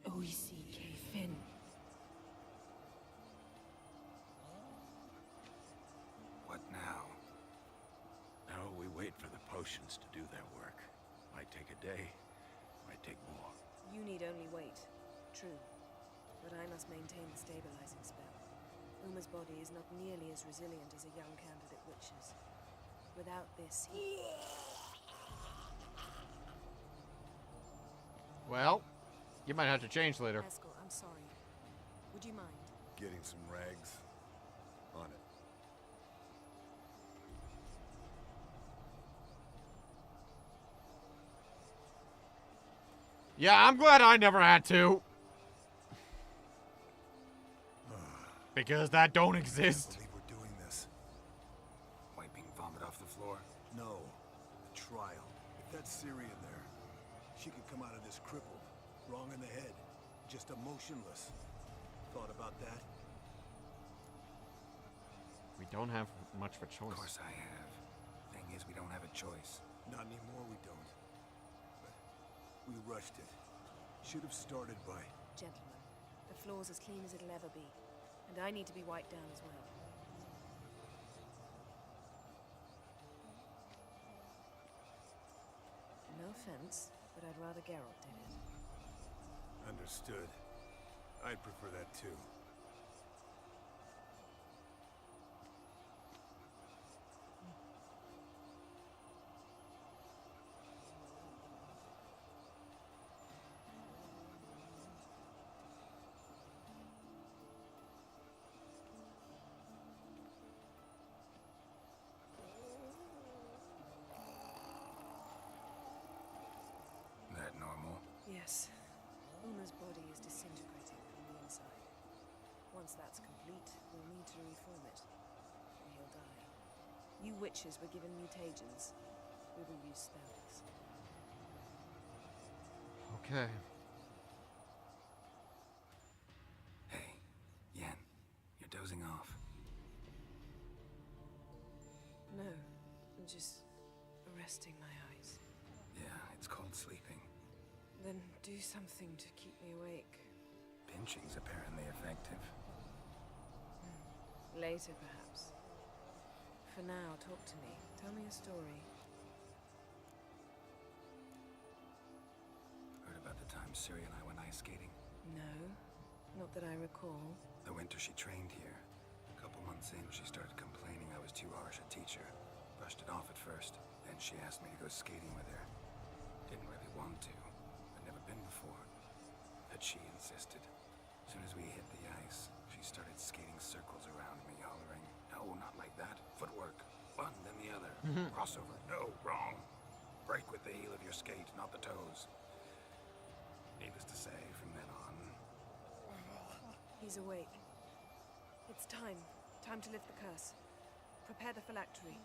OECK Finn. What now? Now we wait for the potions to do their work. Might take a day, might take more. You need only wait. True. But I must maintain the stabilizing spell. Uma's body is not nearly as resilient as a young candidate witch's. Without this, he... Well, you might have to change later. Eskel, I'm sorry. Would you mind? Getting some rags on it. Yeah, I'm glad I never had to. Because that don't exist. I believe we're doing this. Wiping vomit off the floor? No. The trial. If that's Ciri in there, she could come out of this crippled, wrong in the head, just emotionless. Thought about that? We don't have much of a choice. Of course I have. Thing is, we don't have a choice. Not anymore, we don't. But we rushed it. Should have started by... Gentlemen, the floor's as clean as it'll ever be. And I need to be wiped down as well. No offense, but I'd rather Geralt did it. Understood. I'd prefer that too. That normal? Yes. Uma's body is disintegrating from the inside. Once that's complete, we'll need to reform it. And he'll die. You witches were given mutagens. We will use spells. Okay. Hey, Yen, you're dozing off. No, I'm just resting my eyes. Yeah, it's called sleeping. Then do something to keep me awake. Pinching's apparently effective. Later, perhaps. For now, talk to me. Tell me a story. Heard about the time Ciri and I went ice skating? No, not that I recall. The winter she trained here. A couple months in, she started complaining I was too harsh a teacher. Brushed it off at first. Then she asked me to go skating with her. Didn't really want to. I'd never been before. But she insisted. As soon as we hit the ice, she started skating circles around me, hollering, "No, not like that. Footwork. One, then the other. Crossover. No, wrong. Break with the heel of your skate, not the toes." Needless to say, from then on... He's awake. It's time. Time to lift the curse. Prepare the phylactery.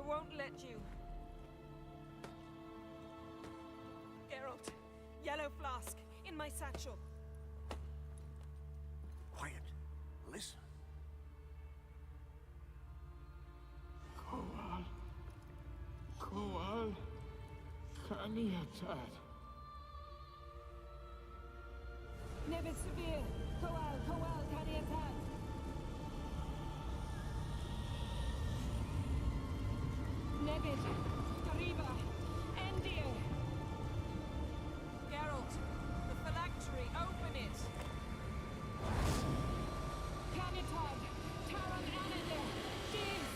won't let you. Geralt, yellow flask, in my satchel. Quiet. Listen. Coal. Caniatad. Nevis Severe. Coal, Caniatad. Nevid, Dariva, Endir. Geralt, the phylactery, open it. Caniatad, Taran Anadir, Diz.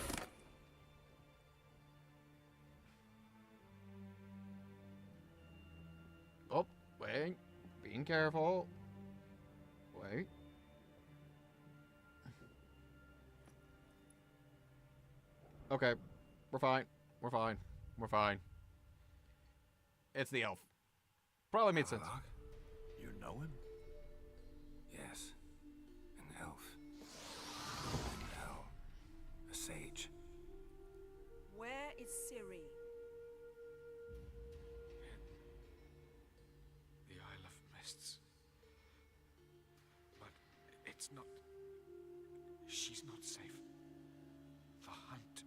Oh, wait. Being careful. Wait. Okay. We're fine. We're fine. We're fine. It's the elf. Probably made sense. You know him? Yes. An elf. And hell. A sage. Where is Ciri? The Isle of Mists. But it's not... She's not safe. The hunt.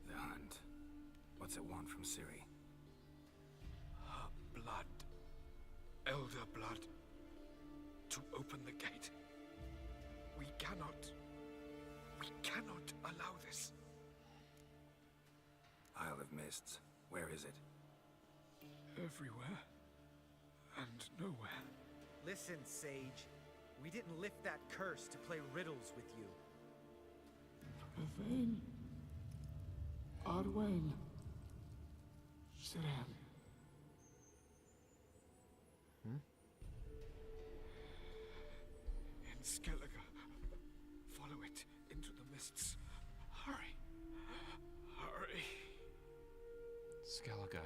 The hunt. What's it want from Ciri? Her blood. Elder blood. To open the gate. We cannot allow this. Isle of Mists. Where is it? Everywhere. And nowhere. Listen, Sage. We didn't lift that curse to play riddles with you. Ravain. Arwen. Siren. In Skellige. Follow it into the mists. Hurry. Hurry. Skellige.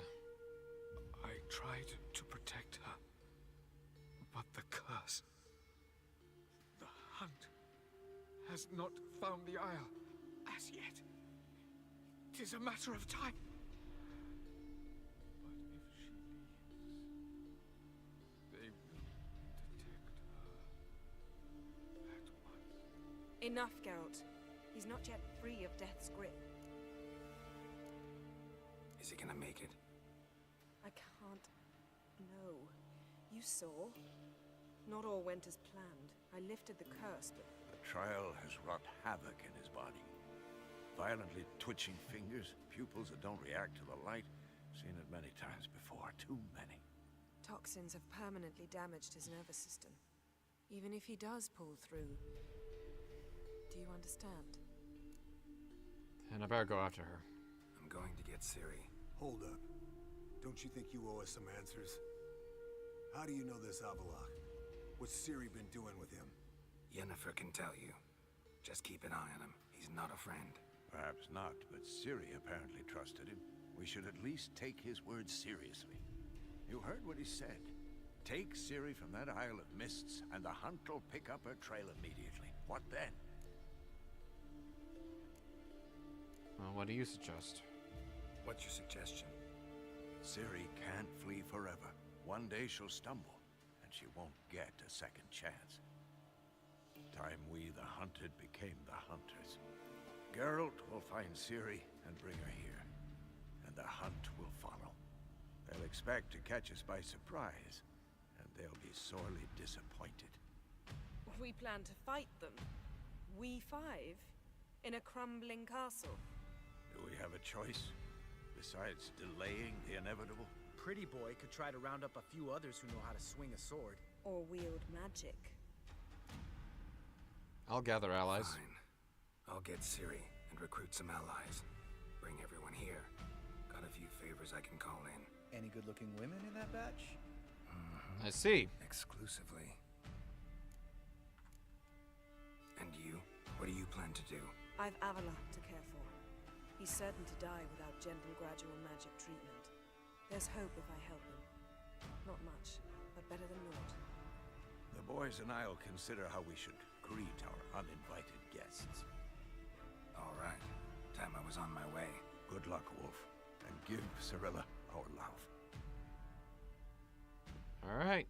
I tried to protect her. But the curse... The hunt has not found the Isle as yet. It is a matter of time. But if she leaves, they will detect her at once. Enough, Geralt. He's not yet free of death's grip. Is he gonna make it? I can't... No. You saw? Not all went as planned. I lifted the curse, but... The trial has wrought havoc in his body. Violently twitching fingers, pupils that don't react to the light. Seen it many times before, too many. Toxins have permanently damaged his nervous system. Even if he does pull through... Do you understand? And I better go after her. I'm going to get Ciri. Hold up. Don't you think you owe us some answers? How do you know this Avalok? What's Ciri been doing with him? Yennefer can tell you. Just keep an eye on him. He's not a friend. Perhaps not, but Ciri apparently trusted him. We should at least take his words seriously. You heard what he said. Take Ciri from that Isle of Mists, and the hunt will pick up her trail immediately. What then? Well, what do you suggest? What's your suggestion? Ciri can't flee forever. One day she'll stumble, and she won't get a second chance. Time we, the hunted, became the hunters. Geralt will find Ciri and bring her here, and the hunt will follow. They'll expect to catch us by surprise, and they'll be sorely disappointed. We plan to fight them. We five? In a crumbling castle? Do we have a choice? Besides delaying the inevitable? Pretty Boy could try to round up a few others who know how to swing a sword. Or wield magic. I'll gather allies. Fine. I'll get Ciri and recruit some allies. Bring everyone here. Got a few favors I can call in. Any good-looking women in that batch? I see. Exclusively. And you? What do you plan to do? I've Avalok to care for. He's certain to die without gentle, gradual magic treatment. There's hope if I help him. Not much, but better than naught. The boys and I'll consider how we should greet our uninvited guests. All right. them I was on my way. Good luck, Wolf. And give Cirilla our love. Alright.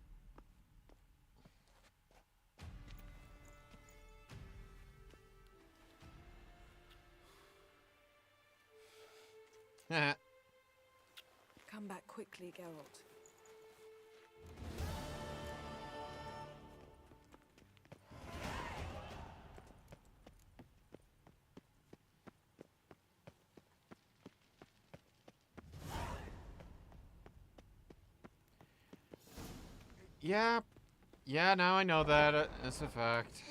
Come back quickly, Geralt. Yeah. Yeah, now I know that. That's a fact.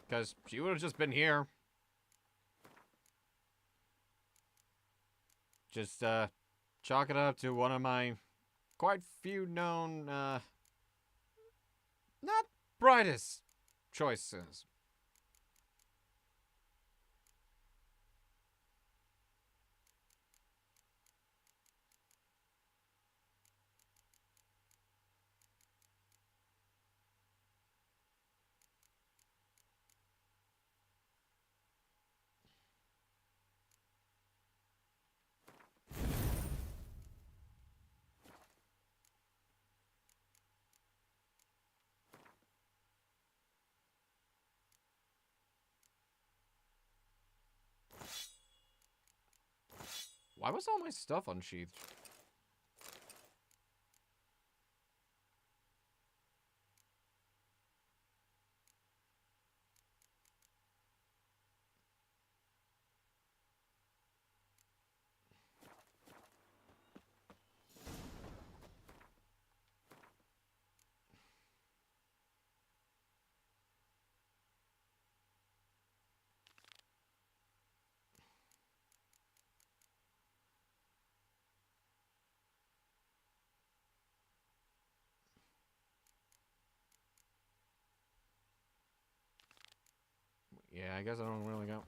Because she would have just been here. Just, chalk it up to one of my quite few known, not brightest choices. Why was all my stuff unsheathed? Yeah, I guess I don't really got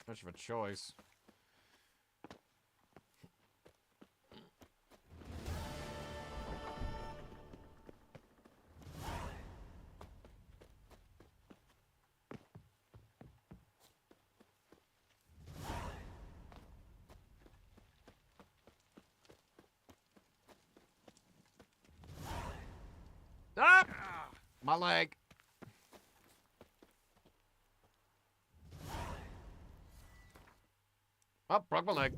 much of a choice. Ah! My leg. Oh, broke my leg.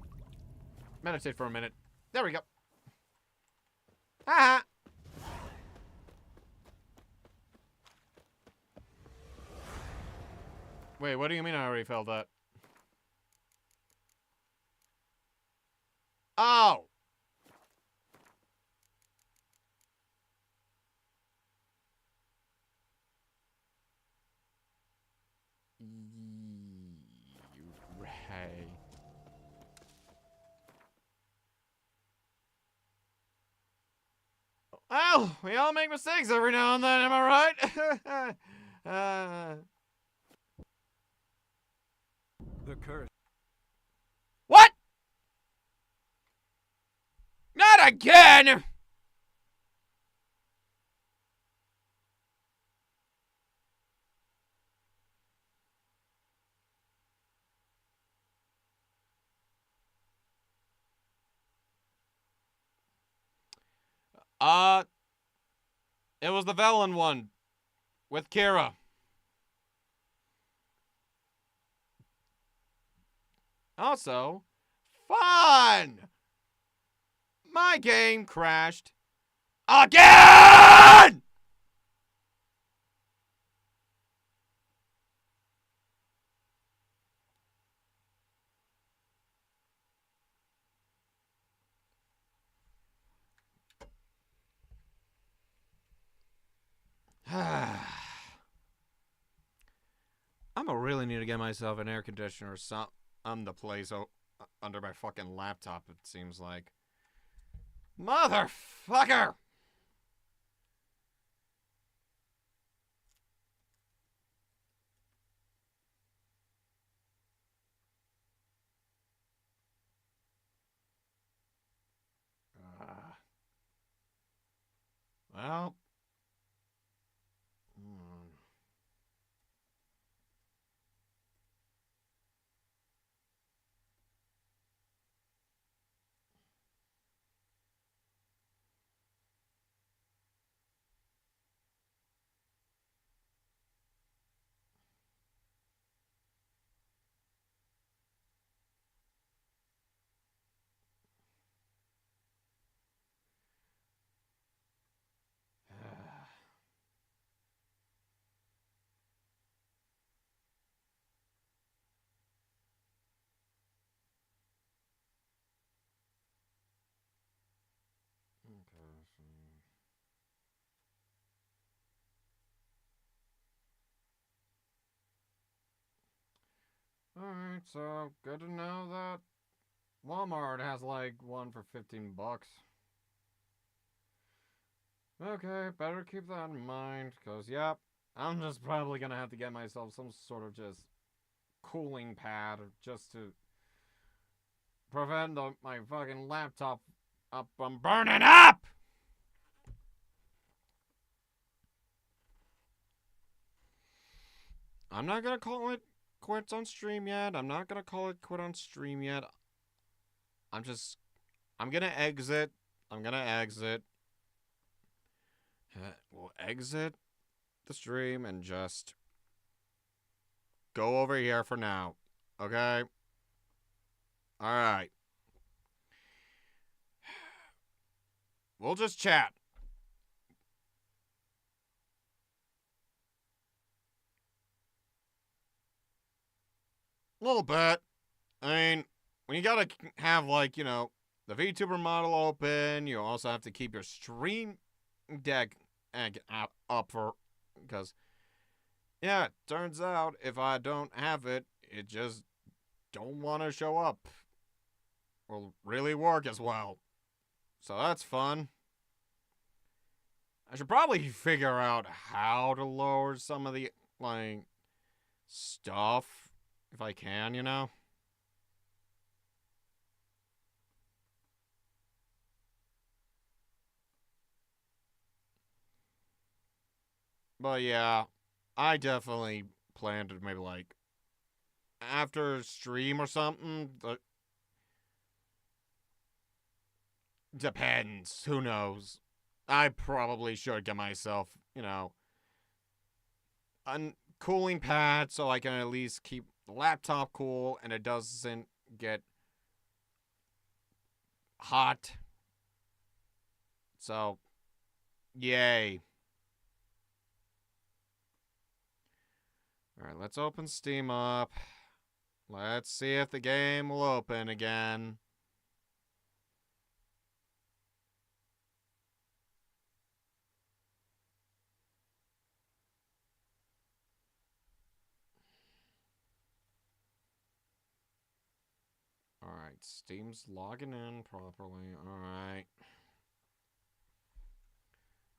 Meditate for a minute. There we go. Ha! Wait, what do you mean I already felt that? Oh! Right. Well, we all make mistakes every now and then, am I right? The curse. What? Not again! It was the Velen one. With Kira. Also, fun! My game crashed. Again! I'ma really need to get myself an air conditioner or something on the place under my fucking laptop, it seems like. Motherfucker! Well. Alright, so good to know that Walmart has like one for 15 bucks. Okay, better keep that in mind, because, yep, I'm just probably gonna have to get myself some sort of just cooling pad just to prevent my fucking laptop up from burning up! I'm not gonna call it quits on stream yet. I'm not gonna call it quit on stream yet. I'm gonna exit. I'm gonna exit. We'll exit the stream and just go over here for now. Okay? Alright. We'll just chat. A little bit. I mean, when you gotta have, like, you know, the VTuber model open, you also have to keep your stream deck up for, because, yeah, it turns out if I don't have it, it just don't want to show up or really work as well. So that's fun. I should probably figure out how to lower some of the, like, stuff if I can, you know? But yeah, I definitely plan to maybe, like, after stream or something. Depends. Who knows? I probably should get myself, you know, a cooling pad so I can at least keep the laptop cool and it doesn't get hot. So, yay. Alright, let's open Steam up. Let's see if the game will open again. Alright, Steam's logging in properly. Alright.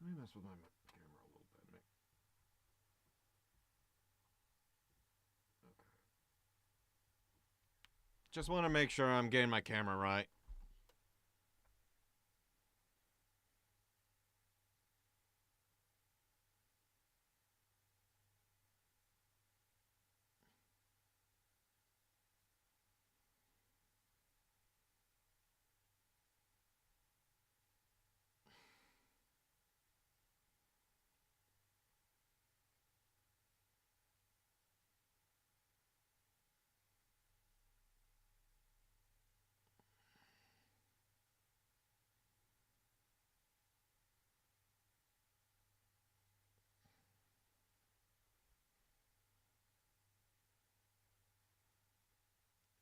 Let me mess with my camera a little bit. Okay. Just want to make sure I'm getting my camera right.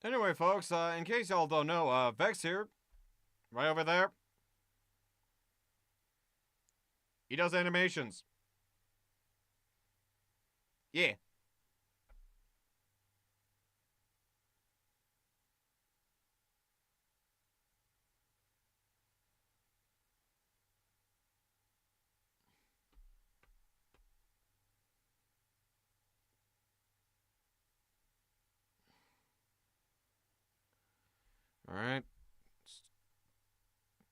Anyway, folks, in case y'all don't know, Vex here, right over there. He does animations. Yeah. Alright.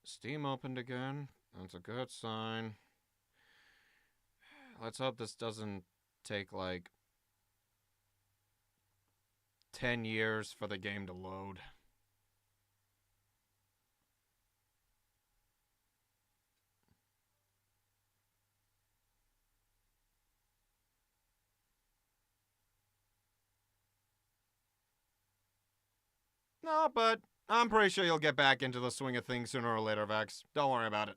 Steam opened again. That's a good sign. Let's hope this doesn't take, like, 10 years for the game to load. No, but I'm pretty sure you'll get back into the swing of things sooner or later, Vex. Don't worry about it.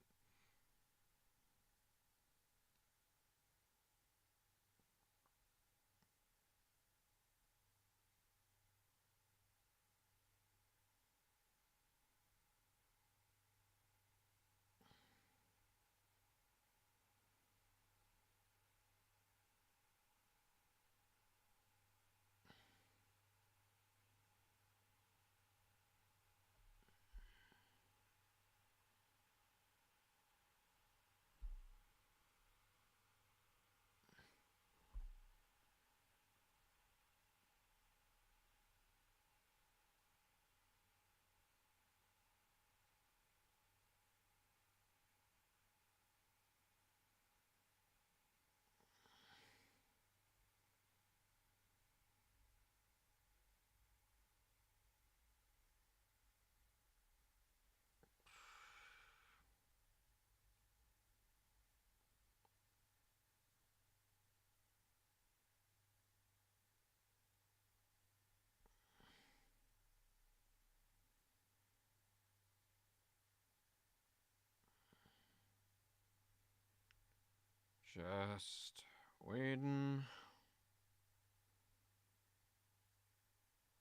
Just waiting.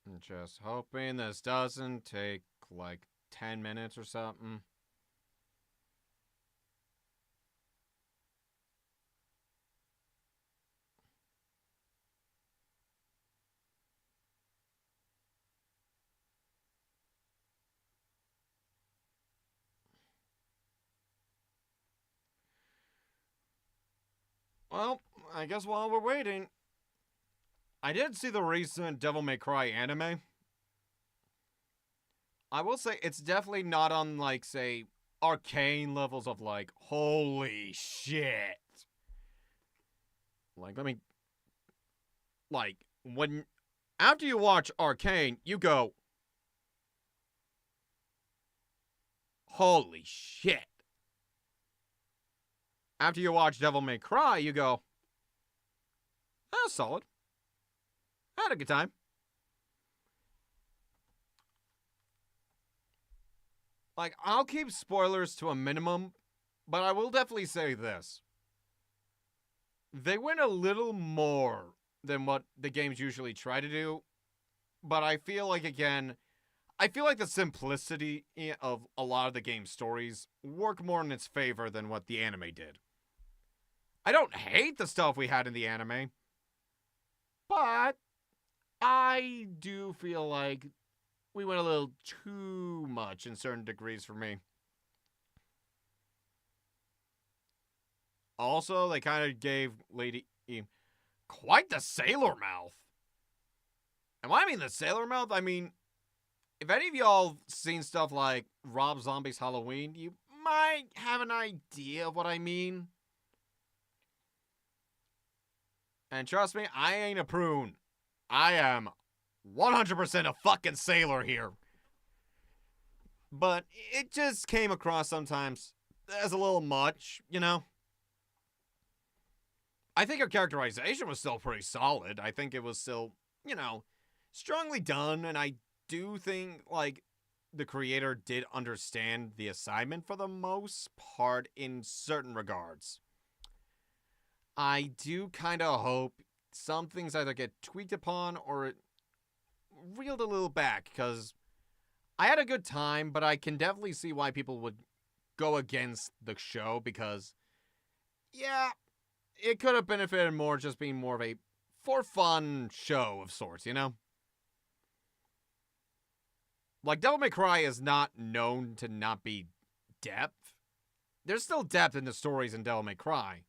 And just hoping this doesn't take like 10 minutes or something. Well, I guess while we're waiting, I did see the recent Devil May Cry anime. I will say it's definitely not on, like, say, Arcane levels of, like, holy shit. Like, let me... Like, when... After you watch Arcane, you go... Holy shit. After you watch Devil May Cry, you go... That's solid. I had a good time. Like, I'll keep spoilers to a minimum, but I will definitely say this. They went a little more than what the games usually try to do, but I feel like, again, I feel like the simplicity of a lot of the game's stories work more in its favor than what the anime did. I don't hate the stuff we had in the anime, but I do feel like we went a little too much in certain degrees for me. Also, they kind of gave Lady E quite the sailor mouth. And when I mean the sailor mouth, I mean, if any of y'all seen stuff like Rob Zombie's Halloween, you might have an idea of what I mean. And trust me, I ain't a prune. I am 100% a fucking sailor here. But it just came across sometimes as a little much, you know? I think her characterization was still pretty solid. I think it was still, you know, strongly done. And I do think, like, the creator did understand the assignment for the most part in certain regards. I do kind of hope some things either get tweaked upon or reeled a little back, because I had a good time, but I can definitely see why people would go against the show, because, yeah, it could have benefited more just being more of a for fun show of sorts, you know? Like, Devil May Cry is not known to not be depth. There's still depth in the stories in Devil May Cry.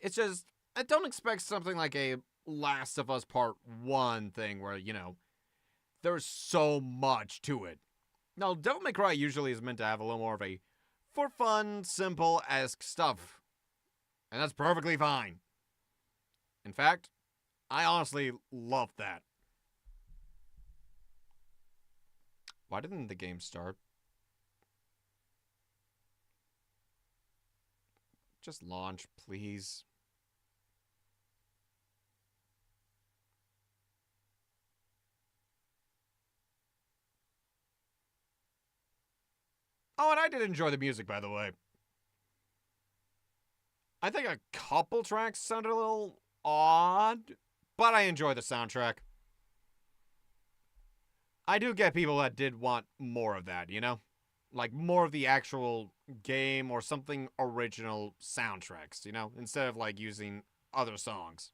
It's just, I don't expect something like a Last of Us Part 1 thing where, you know, there's so much to it. No, Devil May Cry usually is meant to have a little more of a for fun, simple-esque stuff. And that's perfectly fine. In fact, I honestly love that. Why didn't the game start? Just launch, please. Oh, and I did enjoy the music, by the way. I think a couple tracks sounded a little odd, but I enjoy the soundtrack. I do get people that did want more of that, you know? Like, more of the actual game or something original soundtracks, you know? Instead of, like, using other songs.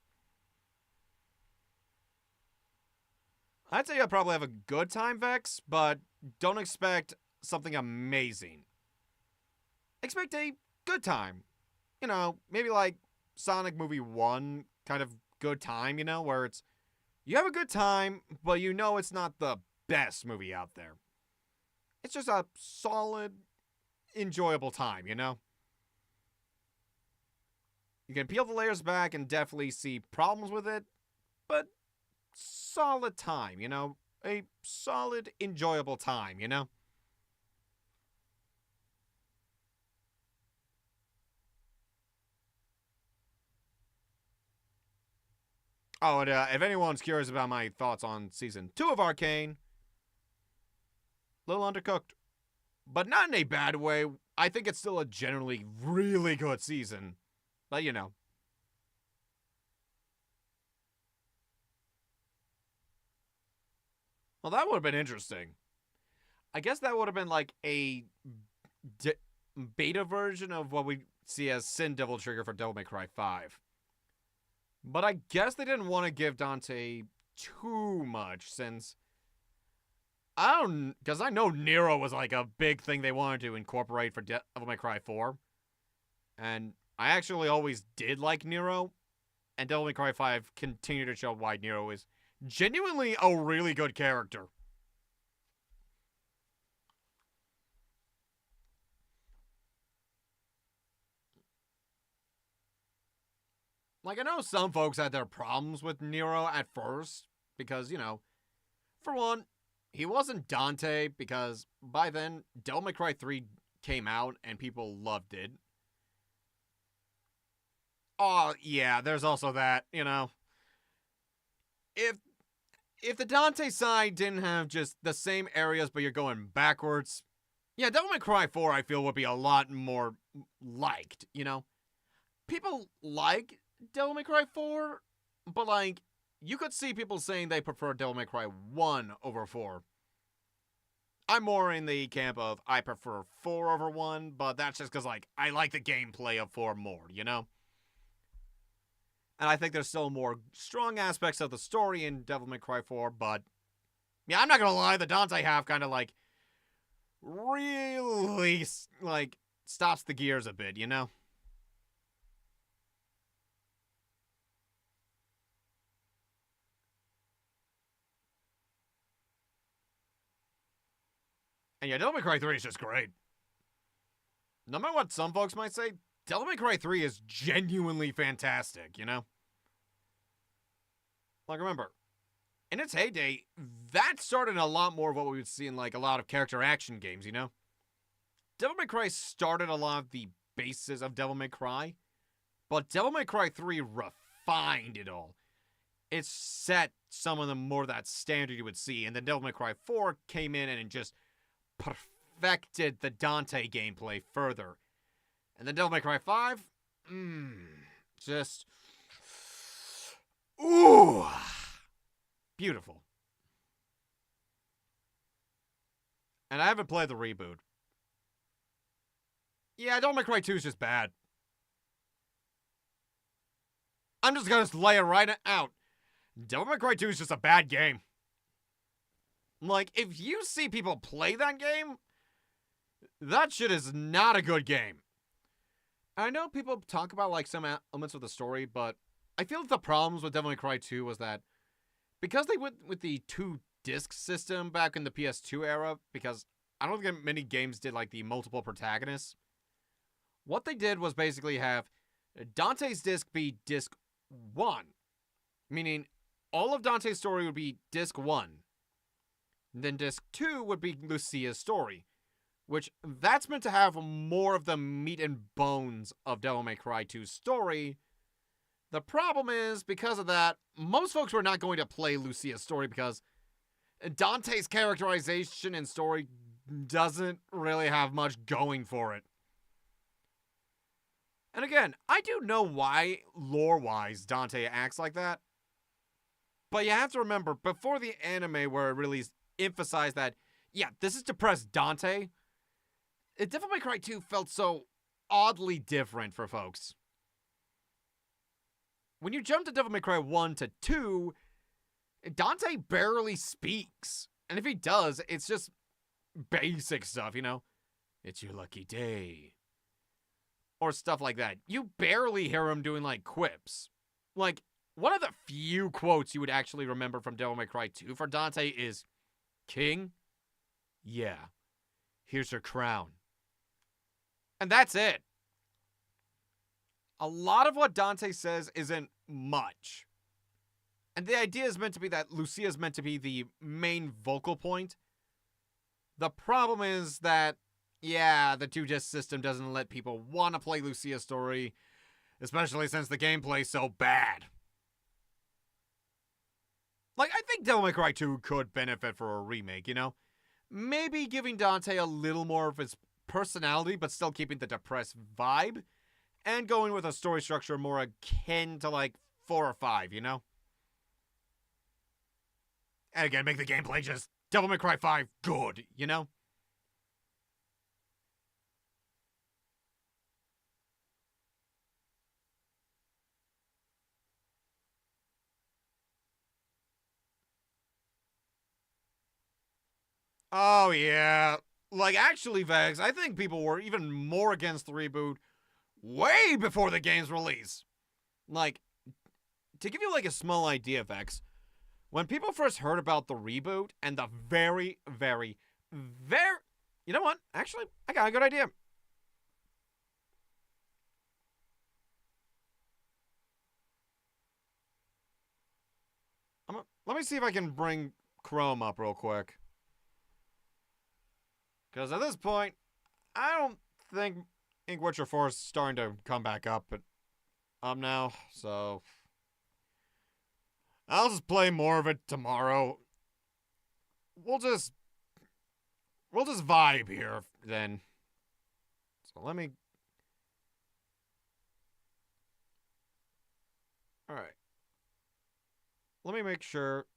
I'd say you'll probably have a good time, Vex, but don't expect something amazing. Expect a good time. You know, maybe like Sonic Movie 1 kind of good time, you know? Where it's, you have a good time, but you know it's not the best movie out there. It's just a solid, enjoyable time, you know? You can peel the layers back and definitely see problems with it, but solid time, you know? A solid, enjoyable time, you know? Oh, and if anyone's curious about my thoughts on Season 2 of Arcane, a little undercooked. But not in a bad way. I think it's still a generally really good season. But, you know, Well, that would have been interesting. I guess that would have been like a beta version of what we see as Sin Devil Trigger for Devil May Cry 5. But I guess they didn't want to give Dante too much since... because I know Nero was like a big thing they wanted to incorporate for Devil May Cry 4. And I actually always did like Nero. And Devil May Cry 5 continued to show why Nero is genuinely a really good character. Like, I know some folks had their problems with Nero at first, because, you know, for one, he wasn't Dante, because by then, Devil May Cry 3 came out, and people loved it. Oh, yeah, there's also that, you know. If the Dante side didn't have just the same areas, but you're going backwards, yeah, Devil May Cry 4, I feel, would be a lot more liked, you know. People like Devil May Cry 4, but, like, you could see people saying they prefer Devil May Cry 1 over 4. I'm more in the camp of I prefer 4 over 1, but that's just because, like, I like the gameplay of 4 more, you know? And I think there's still more strong aspects of the story in Devil May Cry 4, but... yeah, I'm not gonna lie, the Dante half kind of, like, really, like, stops the gears a bit, you know? And yeah, Devil May Cry 3 is just great. No matter what some folks might say, Devil May Cry 3 is genuinely fantastic, you know? Like, remember, in its heyday, that started a lot more of what we would see in, like, a lot of character action games, you know? Devil May Cry started a lot of the bases of Devil May Cry, but Devil May Cry 3 refined it all. It set some of the more that standard you would see, and then Devil May Cry 4 came in and just perfected the Dante gameplay further. And then Devil May Cry 5, just... ooh! Beautiful. And I haven't played the reboot. Yeah, Devil May Cry 2 is just bad. I'm just gonna lay it right out. Devil May Cry 2 is just a bad game. Like, if you see people play that game, that shit is not a good game. I know people talk about, like, some elements of the story, but I feel like the problems with Devil May Cry 2 was that because they went with the 2-disc system back in the PS2 era, because I don't think many games did, like, the multiple protagonists, what they did was basically have Dante's disc be disc 1, meaning all of Dante's story would be disc 1. And then disc 2 would be Lucia's story, which that's meant to have more of the meat and bones of Devil May Cry 2's story. The problem is, because of that, most folks were not going to play Lucia's story because Dante's characterization and story doesn't really have much going for it. And again, I do know why, lore-wise, Dante acts like that. But you have to remember, before the anime where it really emphasized that, yeah, this is depressed Dante, Devil May Cry 2 felt so oddly different for folks. When you jump to Devil May Cry 1 to 2, Dante barely speaks. And if he does, it's just basic stuff, you know? It's your lucky day. Or stuff like that. You barely hear him doing, like, quips. Like, one of the few quotes you would actually remember from Devil May Cry 2 for Dante is, "King? Yeah. Here's your crown." And that's it. A lot of what Dante says isn't much. And the idea is meant to be that Lucia is meant to be the main vocal point. The problem is that, yeah, the 2-disc system doesn't let people want to play Lucia's story, especially since the gameplay's so bad. Like, I think Devil May Cry 2 could benefit for a remake, you know? Maybe giving Dante a little more of his personality, but still keeping the depressed vibe, and going with a story structure more akin to, like, 4 or 5, you know? And again, make the gameplay just Devil May Cry 5 good, you know? Oh, yeah. Like, actually, Vex, I think people were even more against the reboot way before the game's release. Like, to give you, like, a small idea, Vex, when people first heard about the reboot and the very... You know what? Actually, I got a good idea. Let me see if I can bring Chrome up real quick. Because at this point, I don't think Ink Witcher 4 is starting to come back up, but now, so I'll just play more of it tomorrow. We'll just vibe here then. So let me. All right. Let me make sure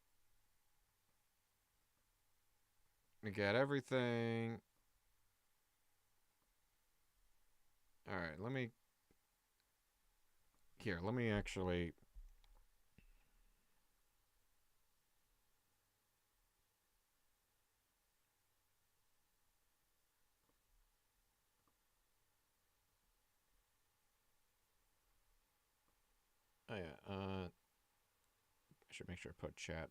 we get everything. All right, let me actually. Oh yeah, I should make sure I put chat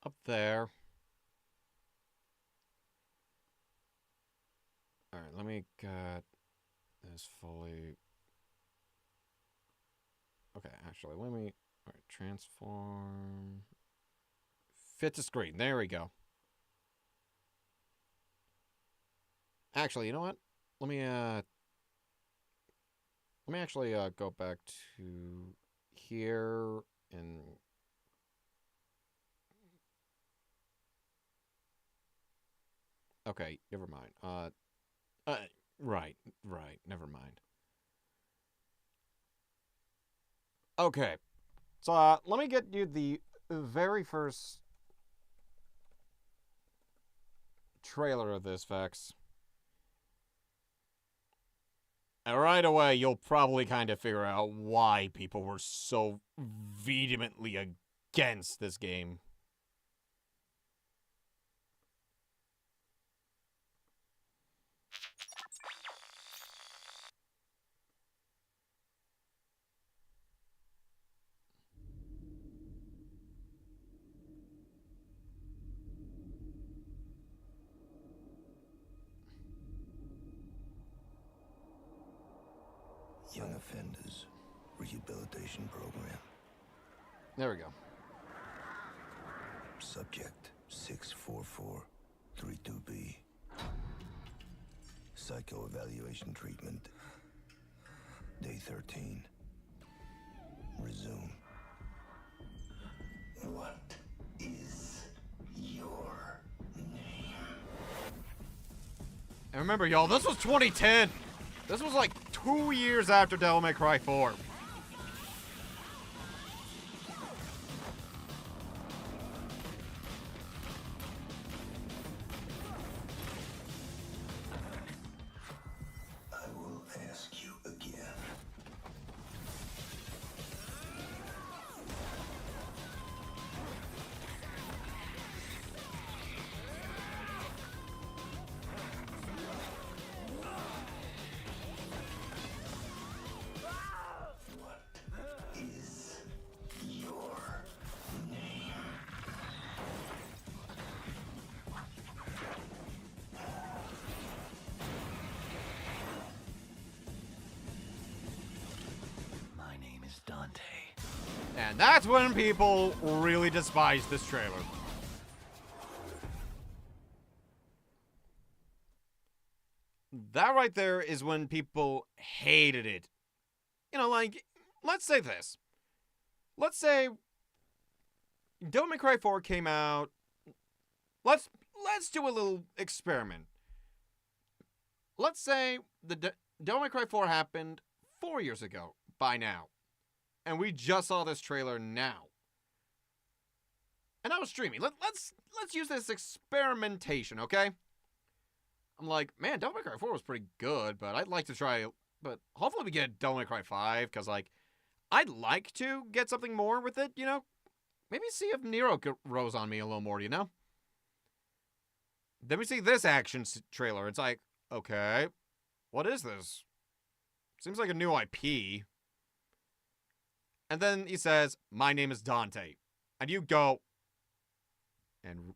up there. Alright, let me get this fully. Okay, actually, let me. Alright, transform. Fit to screen. There we go. Actually, you know what? Let me actually go back to here and. Okay, never mind. Right, never mind. Okay, so let me get you the very first trailer of this, Vex. And right away, you'll probably kind of figure out why people were so vehemently against this game. Young Offenders Rehabilitation Program. There we go. Subject 64432B. Psycho-evaluation treatment. Day 13. Resume. What is your name? And remember, y'all, this was 2010. This was like 2 years after Devil May Cry 4. I will ask you again. And that's when people really despised this trailer. That right there is when people hated it. You know, like, let's say this. Let's say Devil May Cry 4 came out. Let's do a little experiment. Let's say the Devil May Cry 4 happened 4 years ago by now. And we just saw this trailer now. and I was streaming. Let's use this experimentation, okay? I'm like, man, Devil May Cry 4 was pretty good, but I'd like to try. But hopefully we get Devil May Cry 5, because like, I'd like to get something more with it, you know? Maybe see if Nero grows on me a little more, you know? Then we see this action trailer. It's like, okay, what is this? Seems like a new IP. And then he says, my name is Dante. And you go, and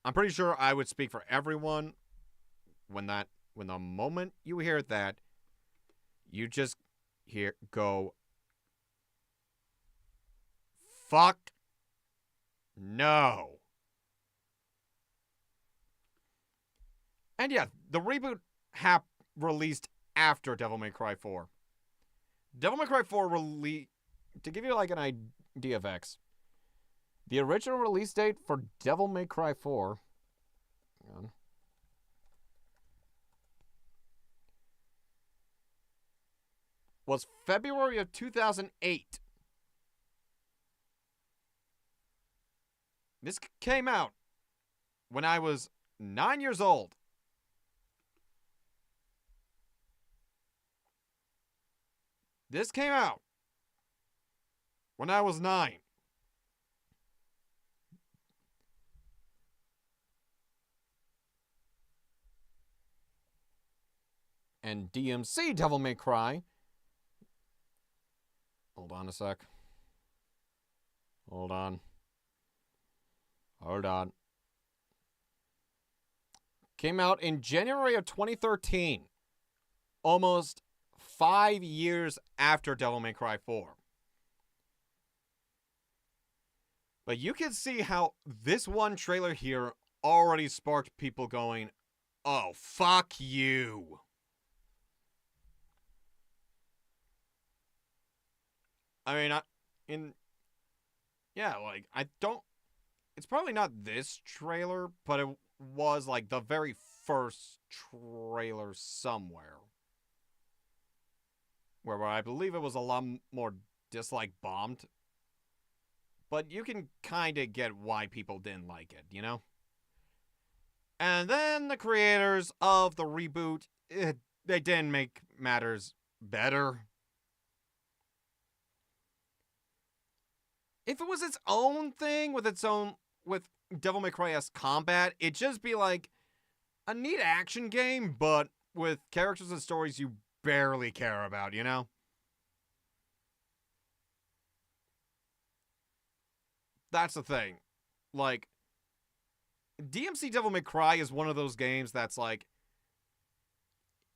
I'm pretty sure I would speak for everyone when the moment you hear that, you just go, fuck no. And yeah, the reboot released after Devil May Cry 4. Devil May Cry 4 released, to give you like an idea of X, the original release date for Devil May Cry 4, hang on, was February of 2008. This came out when I was 9 years old. This came out when I was 9. And DMC Devil May Cry. Hold on a sec. Hold on. Came out in January of 2013. Almost 5 years after Devil May Cry 4. But you can see how this one trailer here already sparked people going, oh, fuck you. I mean, it's probably not this trailer, but it was like the very first trailer somewhere. Where I believe it was a lot more dislike bombed. But you can kind of get why people didn't like it, you know? And then the creators of the reboot, they didn't make matters better. If it was its own thing with Devil May Cry-esque combat, it'd just be like a neat action game, but with characters and stories you barely care about, you know? That's the thing. Like, DMC Devil May Cry is one of those games that's like,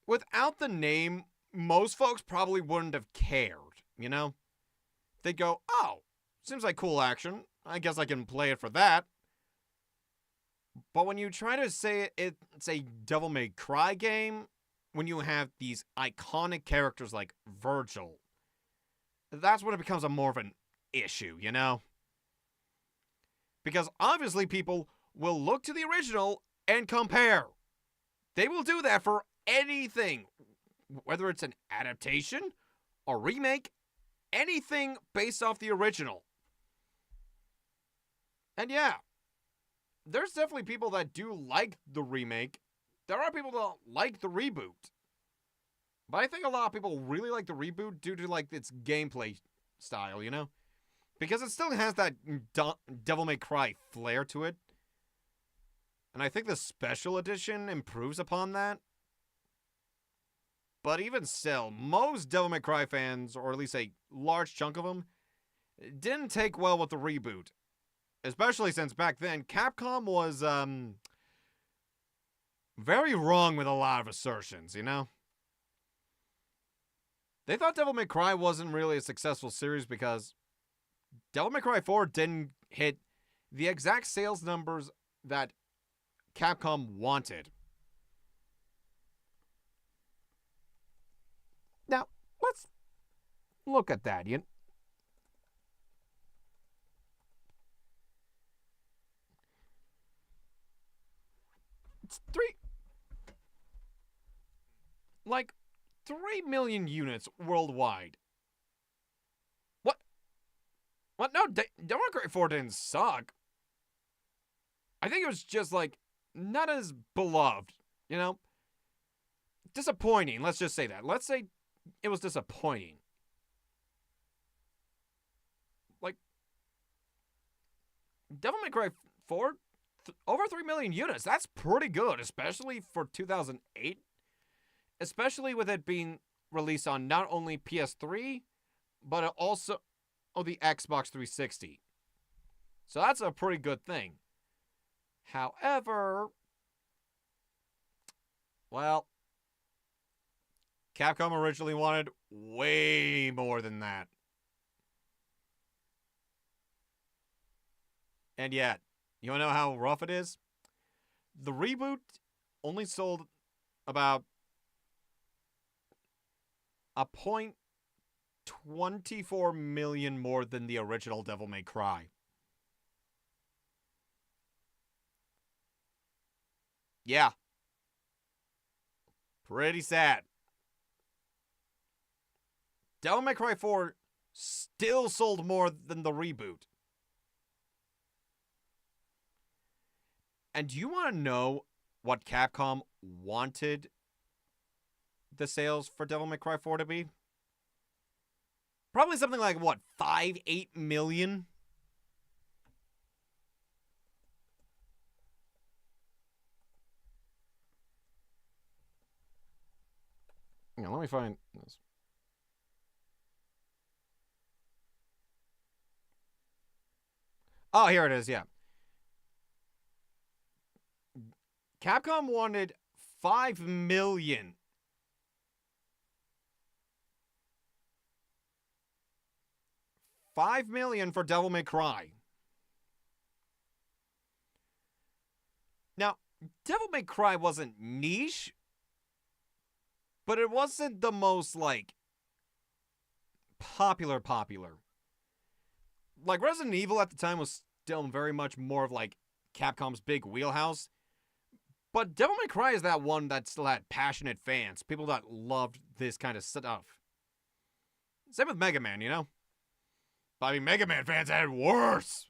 without the name, most folks probably wouldn't have cared, you know? They'd go, oh, seems like cool action. I guess I can play it for that. But when you try to say it's a Devil May Cry game, when you have these iconic characters like Virgil, that's when it becomes more of an issue, you know? Because obviously people will look to the original and compare. They will do that for anything, whether it's an adaptation, a remake, anything based off the original. And yeah, there's definitely people that do like the remake. There are people that like the reboot. But I think a lot of people really like the reboot due to like its gameplay style, you know? Because it still has that Devil May Cry flair to it. And I think the special edition improves upon that. But even still, most Devil May Cry fans, or at least a large chunk of them, didn't take well with the reboot. Especially since back then, Capcom was, very wrong with a lot of assertions, you know? They thought Devil May Cry wasn't really a successful series because Devil May Cry 4 didn't hit the exact sales numbers that Capcom wanted. Now, let's look at that. It's 3 million units worldwide. What? No, Devil May Cry 4 didn't suck. I think it was just, like, not as beloved, you know? Disappointing, let's just say that. Let's say it was disappointing. Like, Devil May Cry 4, over 3 million units. That's pretty good, especially for 2008. Especially with it being released on not only PS3, but also the Xbox 360. So that's a pretty good thing. However, well, Capcom originally wanted way more than that. And yet, you want to know how rough it is? The reboot only sold about a 0.24 million more than the original Devil May Cry. Yeah. Pretty sad. Devil May Cry 4 still sold more than the reboot. And do you want to know what Capcom wanted the sales for Devil May Cry 4 to be? Probably something like, what, 5-8 million? Yeah, let me find this. Oh, here it is, yeah. Capcom wanted 5 million. $5 million for Devil May Cry. Now, Devil May Cry wasn't niche, but it wasn't the most, like, popular. Like, Resident Evil at the time was still very much more of, like, Capcom's big wheelhouse. But Devil May Cry is that one that still had passionate fans. People that loved this kind of stuff. Same with Mega Man, you know? But I mean, Mega Man fans had it worse.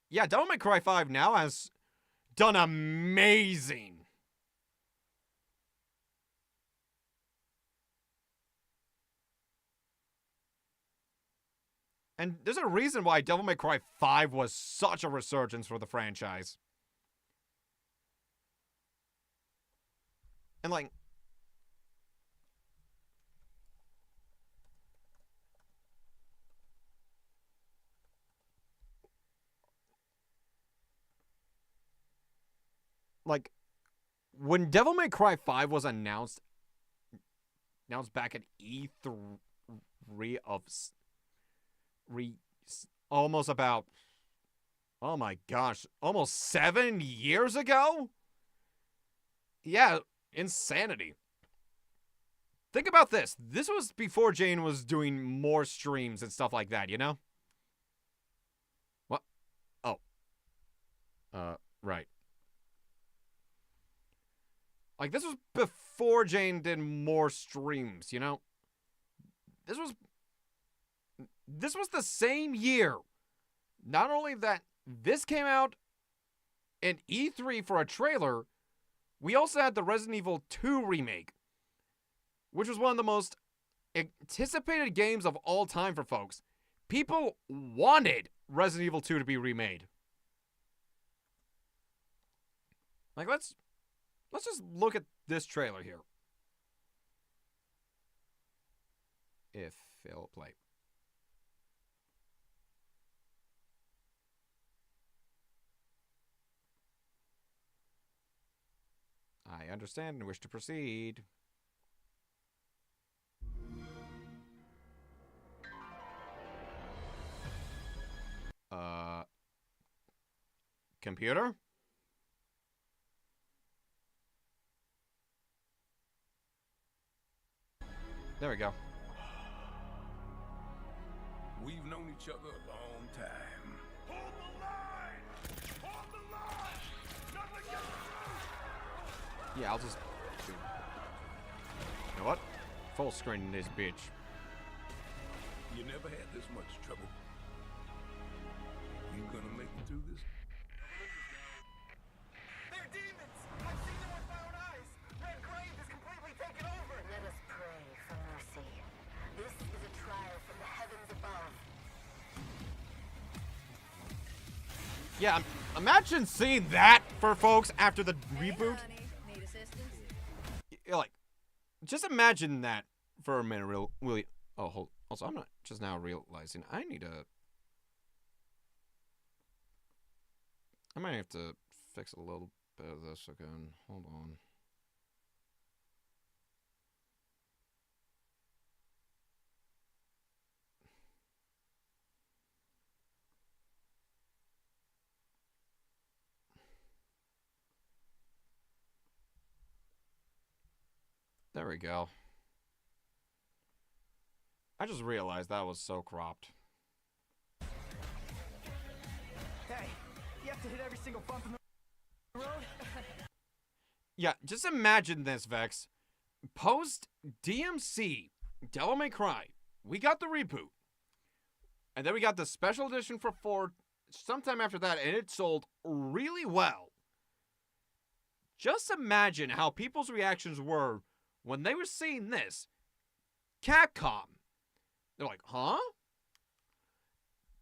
Yeah, Devil May Cry 5 now has done amazing. And there's a reason why Devil May Cry 5 was such a resurgence for the franchise. And like, when Devil May Cry 5 was announced back at E3 of almost about, oh my gosh, almost 7 years ago? Yeah, insanity. Think about this. This was before Jane was doing more streams and stuff like that, you know? What? Oh. Right. Like, this was before Jane did more streams, you know? This was the same year. Not only that this came out in E3 for a trailer, we also had the Resident Evil 2 remake, which was one of the most anticipated games of all time for folks. People wanted Resident Evil 2 to be remade. Like, let's just look at this trailer here. If it'll play. I understand and wish to proceed. Computer? There we go. We've known each other a long time. Hold the line! Hold the line! Nothing gets through! Yeah, I'll just do. You know what? Full screen this bitch. You never had this much trouble. You gonna make it through this? They're demons! I've seen them with my own eyes! Red Grave is completely taken over! Let us pray for mercy. This is a trial from the heavens above. Yeah, imagine seeing that for folks after the reboot. Need assistance? You're like, just imagine that for a minute, really. Oh, hold. Also, I'm not just now realizing I need a. I might have to fix a little bit of this again. Hold on. There we go. I just realized that was so cropped. Hey, you have to hit every single bump in the road? Yeah, just imagine this, Vex. Post DMC, Devil May Cry, we got the reboot. And then we got the special edition for 4 sometime after that, and it sold really well. Just imagine how people's reactions were when they were seeing this. Capcom. They're like, huh?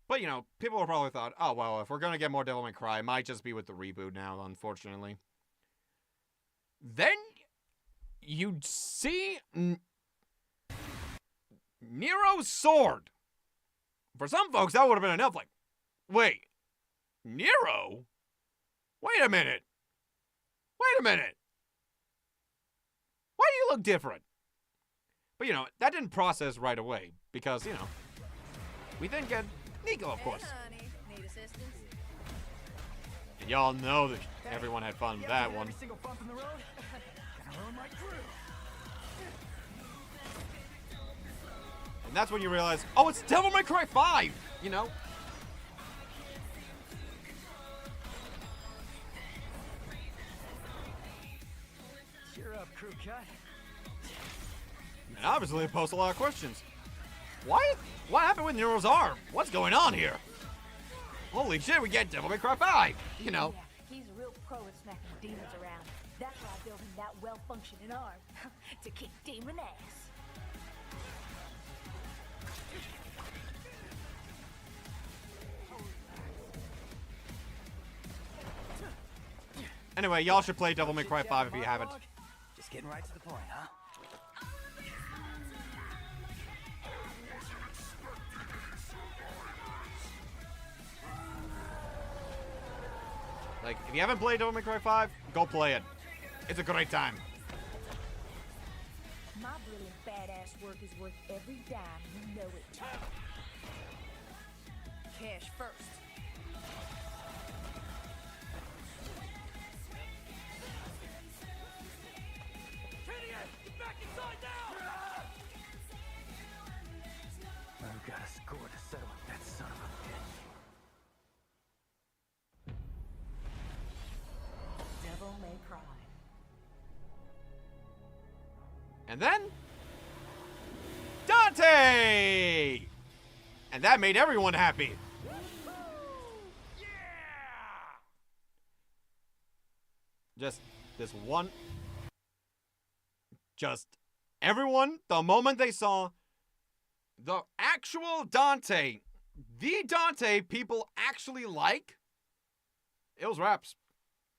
But, you know, people probably thought, oh, well, if we're going to get more Devil May Cry, it might just be with the reboot now, unfortunately. Then you'd see Nero's sword. For some folks, that would have been enough. Like, wait, Nero? Wait a minute. Wait a minute. Why do you look different? But, you know, that didn't process right away. Because, you know, we then get Nico, of course. Hey, honey. Need assistance? And y'all know that everyone had fun with that one. Every single bump in the road? Gonna ruin my crew. And that's when you realize, oh, it's Devil May Cry 5, you know? Cheer up, crew cut. And obviously it posed a lot of questions. What happened with Nero's arm? What's going on here? Holy shit, we get Devil May Cry 5, you know? Yeah, he's a real pro at smacking demons around. That's why I built him that well-functioning arm. To kick demon ass. Anyway, y'all should play Devil May Cry 5 if you haven't. Just getting right to the point, huh? Like, if you haven't played Devil May Cry 5, go play it. It's a great time. My brilliant badass work is worth every dime, you know it. Cash first. I've got a score to settle with that son of a bitch. Devil May Cry. And then Dante! And that made everyone happy. Just this one. Just everyone, the moment they saw the actual Dante, the Dante people actually like, it was wraps.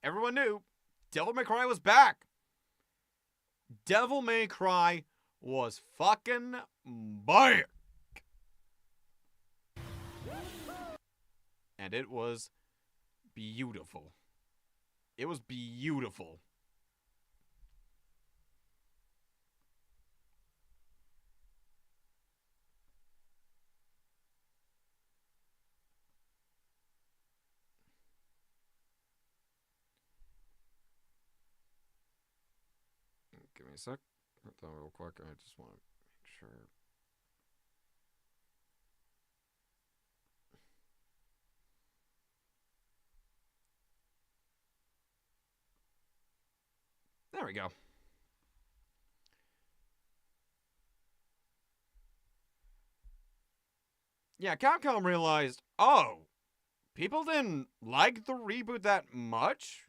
Everyone knew Devil May Cry was back. Devil May Cry was fucking back. And it was beautiful. It was beautiful. Give me a sec. Put that real quick. I just want to make sure. There we go. yeah, Capcom realized, oh, people didn't like the reboot that much?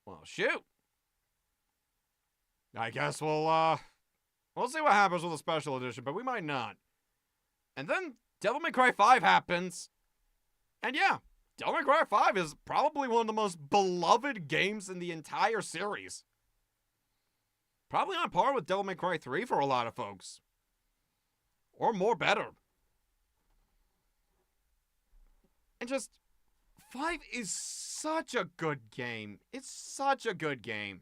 Well, shoot. I guess we'll see what happens with the special edition, but we might not. And then Devil May Cry 5 happens. And yeah, Devil May Cry 5 is probably one of the most beloved games in the entire series. Probably on par with Devil May Cry 3 for a lot of folks. Or more better. And just, 5 is such a good game. It's such a good game.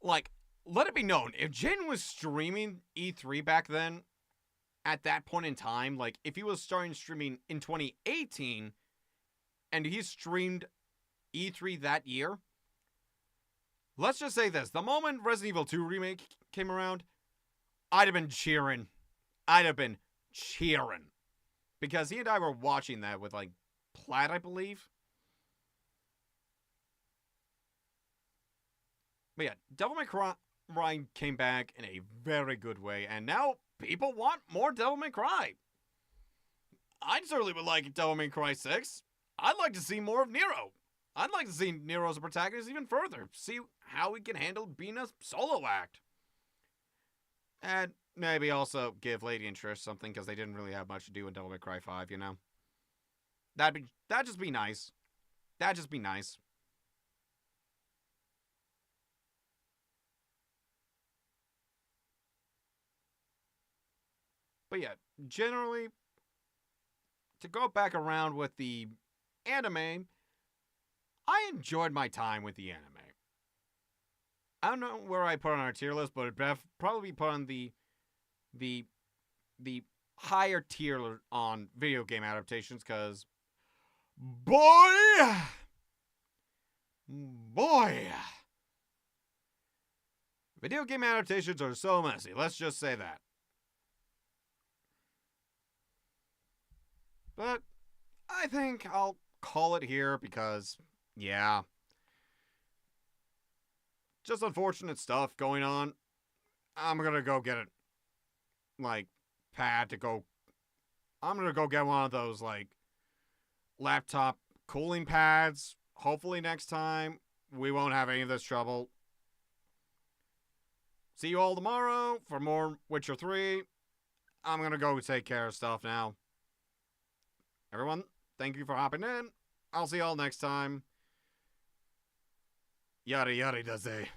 Like, let it be known, if Jin was streaming E3 back then, at that point in time, like, if he was starting streaming in 2018, and he streamed E3 that year, let's just say this, the moment Resident Evil 2 Remake came around, I'd have been cheering. I'd have been cheering. Because he and I were watching that with, like, Plaid, I believe. But yeah, Devil May Cry came back in a very good way, and now people want more Devil May Cry. I certainly would like Devil May Cry 6. I'd like to see more of Nero. I'd like to see Nero as a protagonist even further. See how he can handle being a solo act. And maybe also give Lady and Trish something, because they didn't really have much to do in Devil May Cry 5, you know? That'd just be nice. That'd just be nice. But yeah, generally, to go back around with the anime, I enjoyed my time with the anime. I don't know where I put on our tier list, but it'd probably be put on the higher tier on video game adaptations, because boy, video game adaptations are so messy. Let's just say that. But I think I'll call it here because, yeah, just unfortunate stuff going on. I'm gonna go get it, like, pad to go. I'm gonna go get one of those, like, laptop cooling pads. Hopefully next time we won't have any of this trouble. See you all tomorrow for more Witcher 3. I'm gonna go take care of stuff now. Everyone, thank you for hopping in. I'll see y'all next time. Yada yada da say.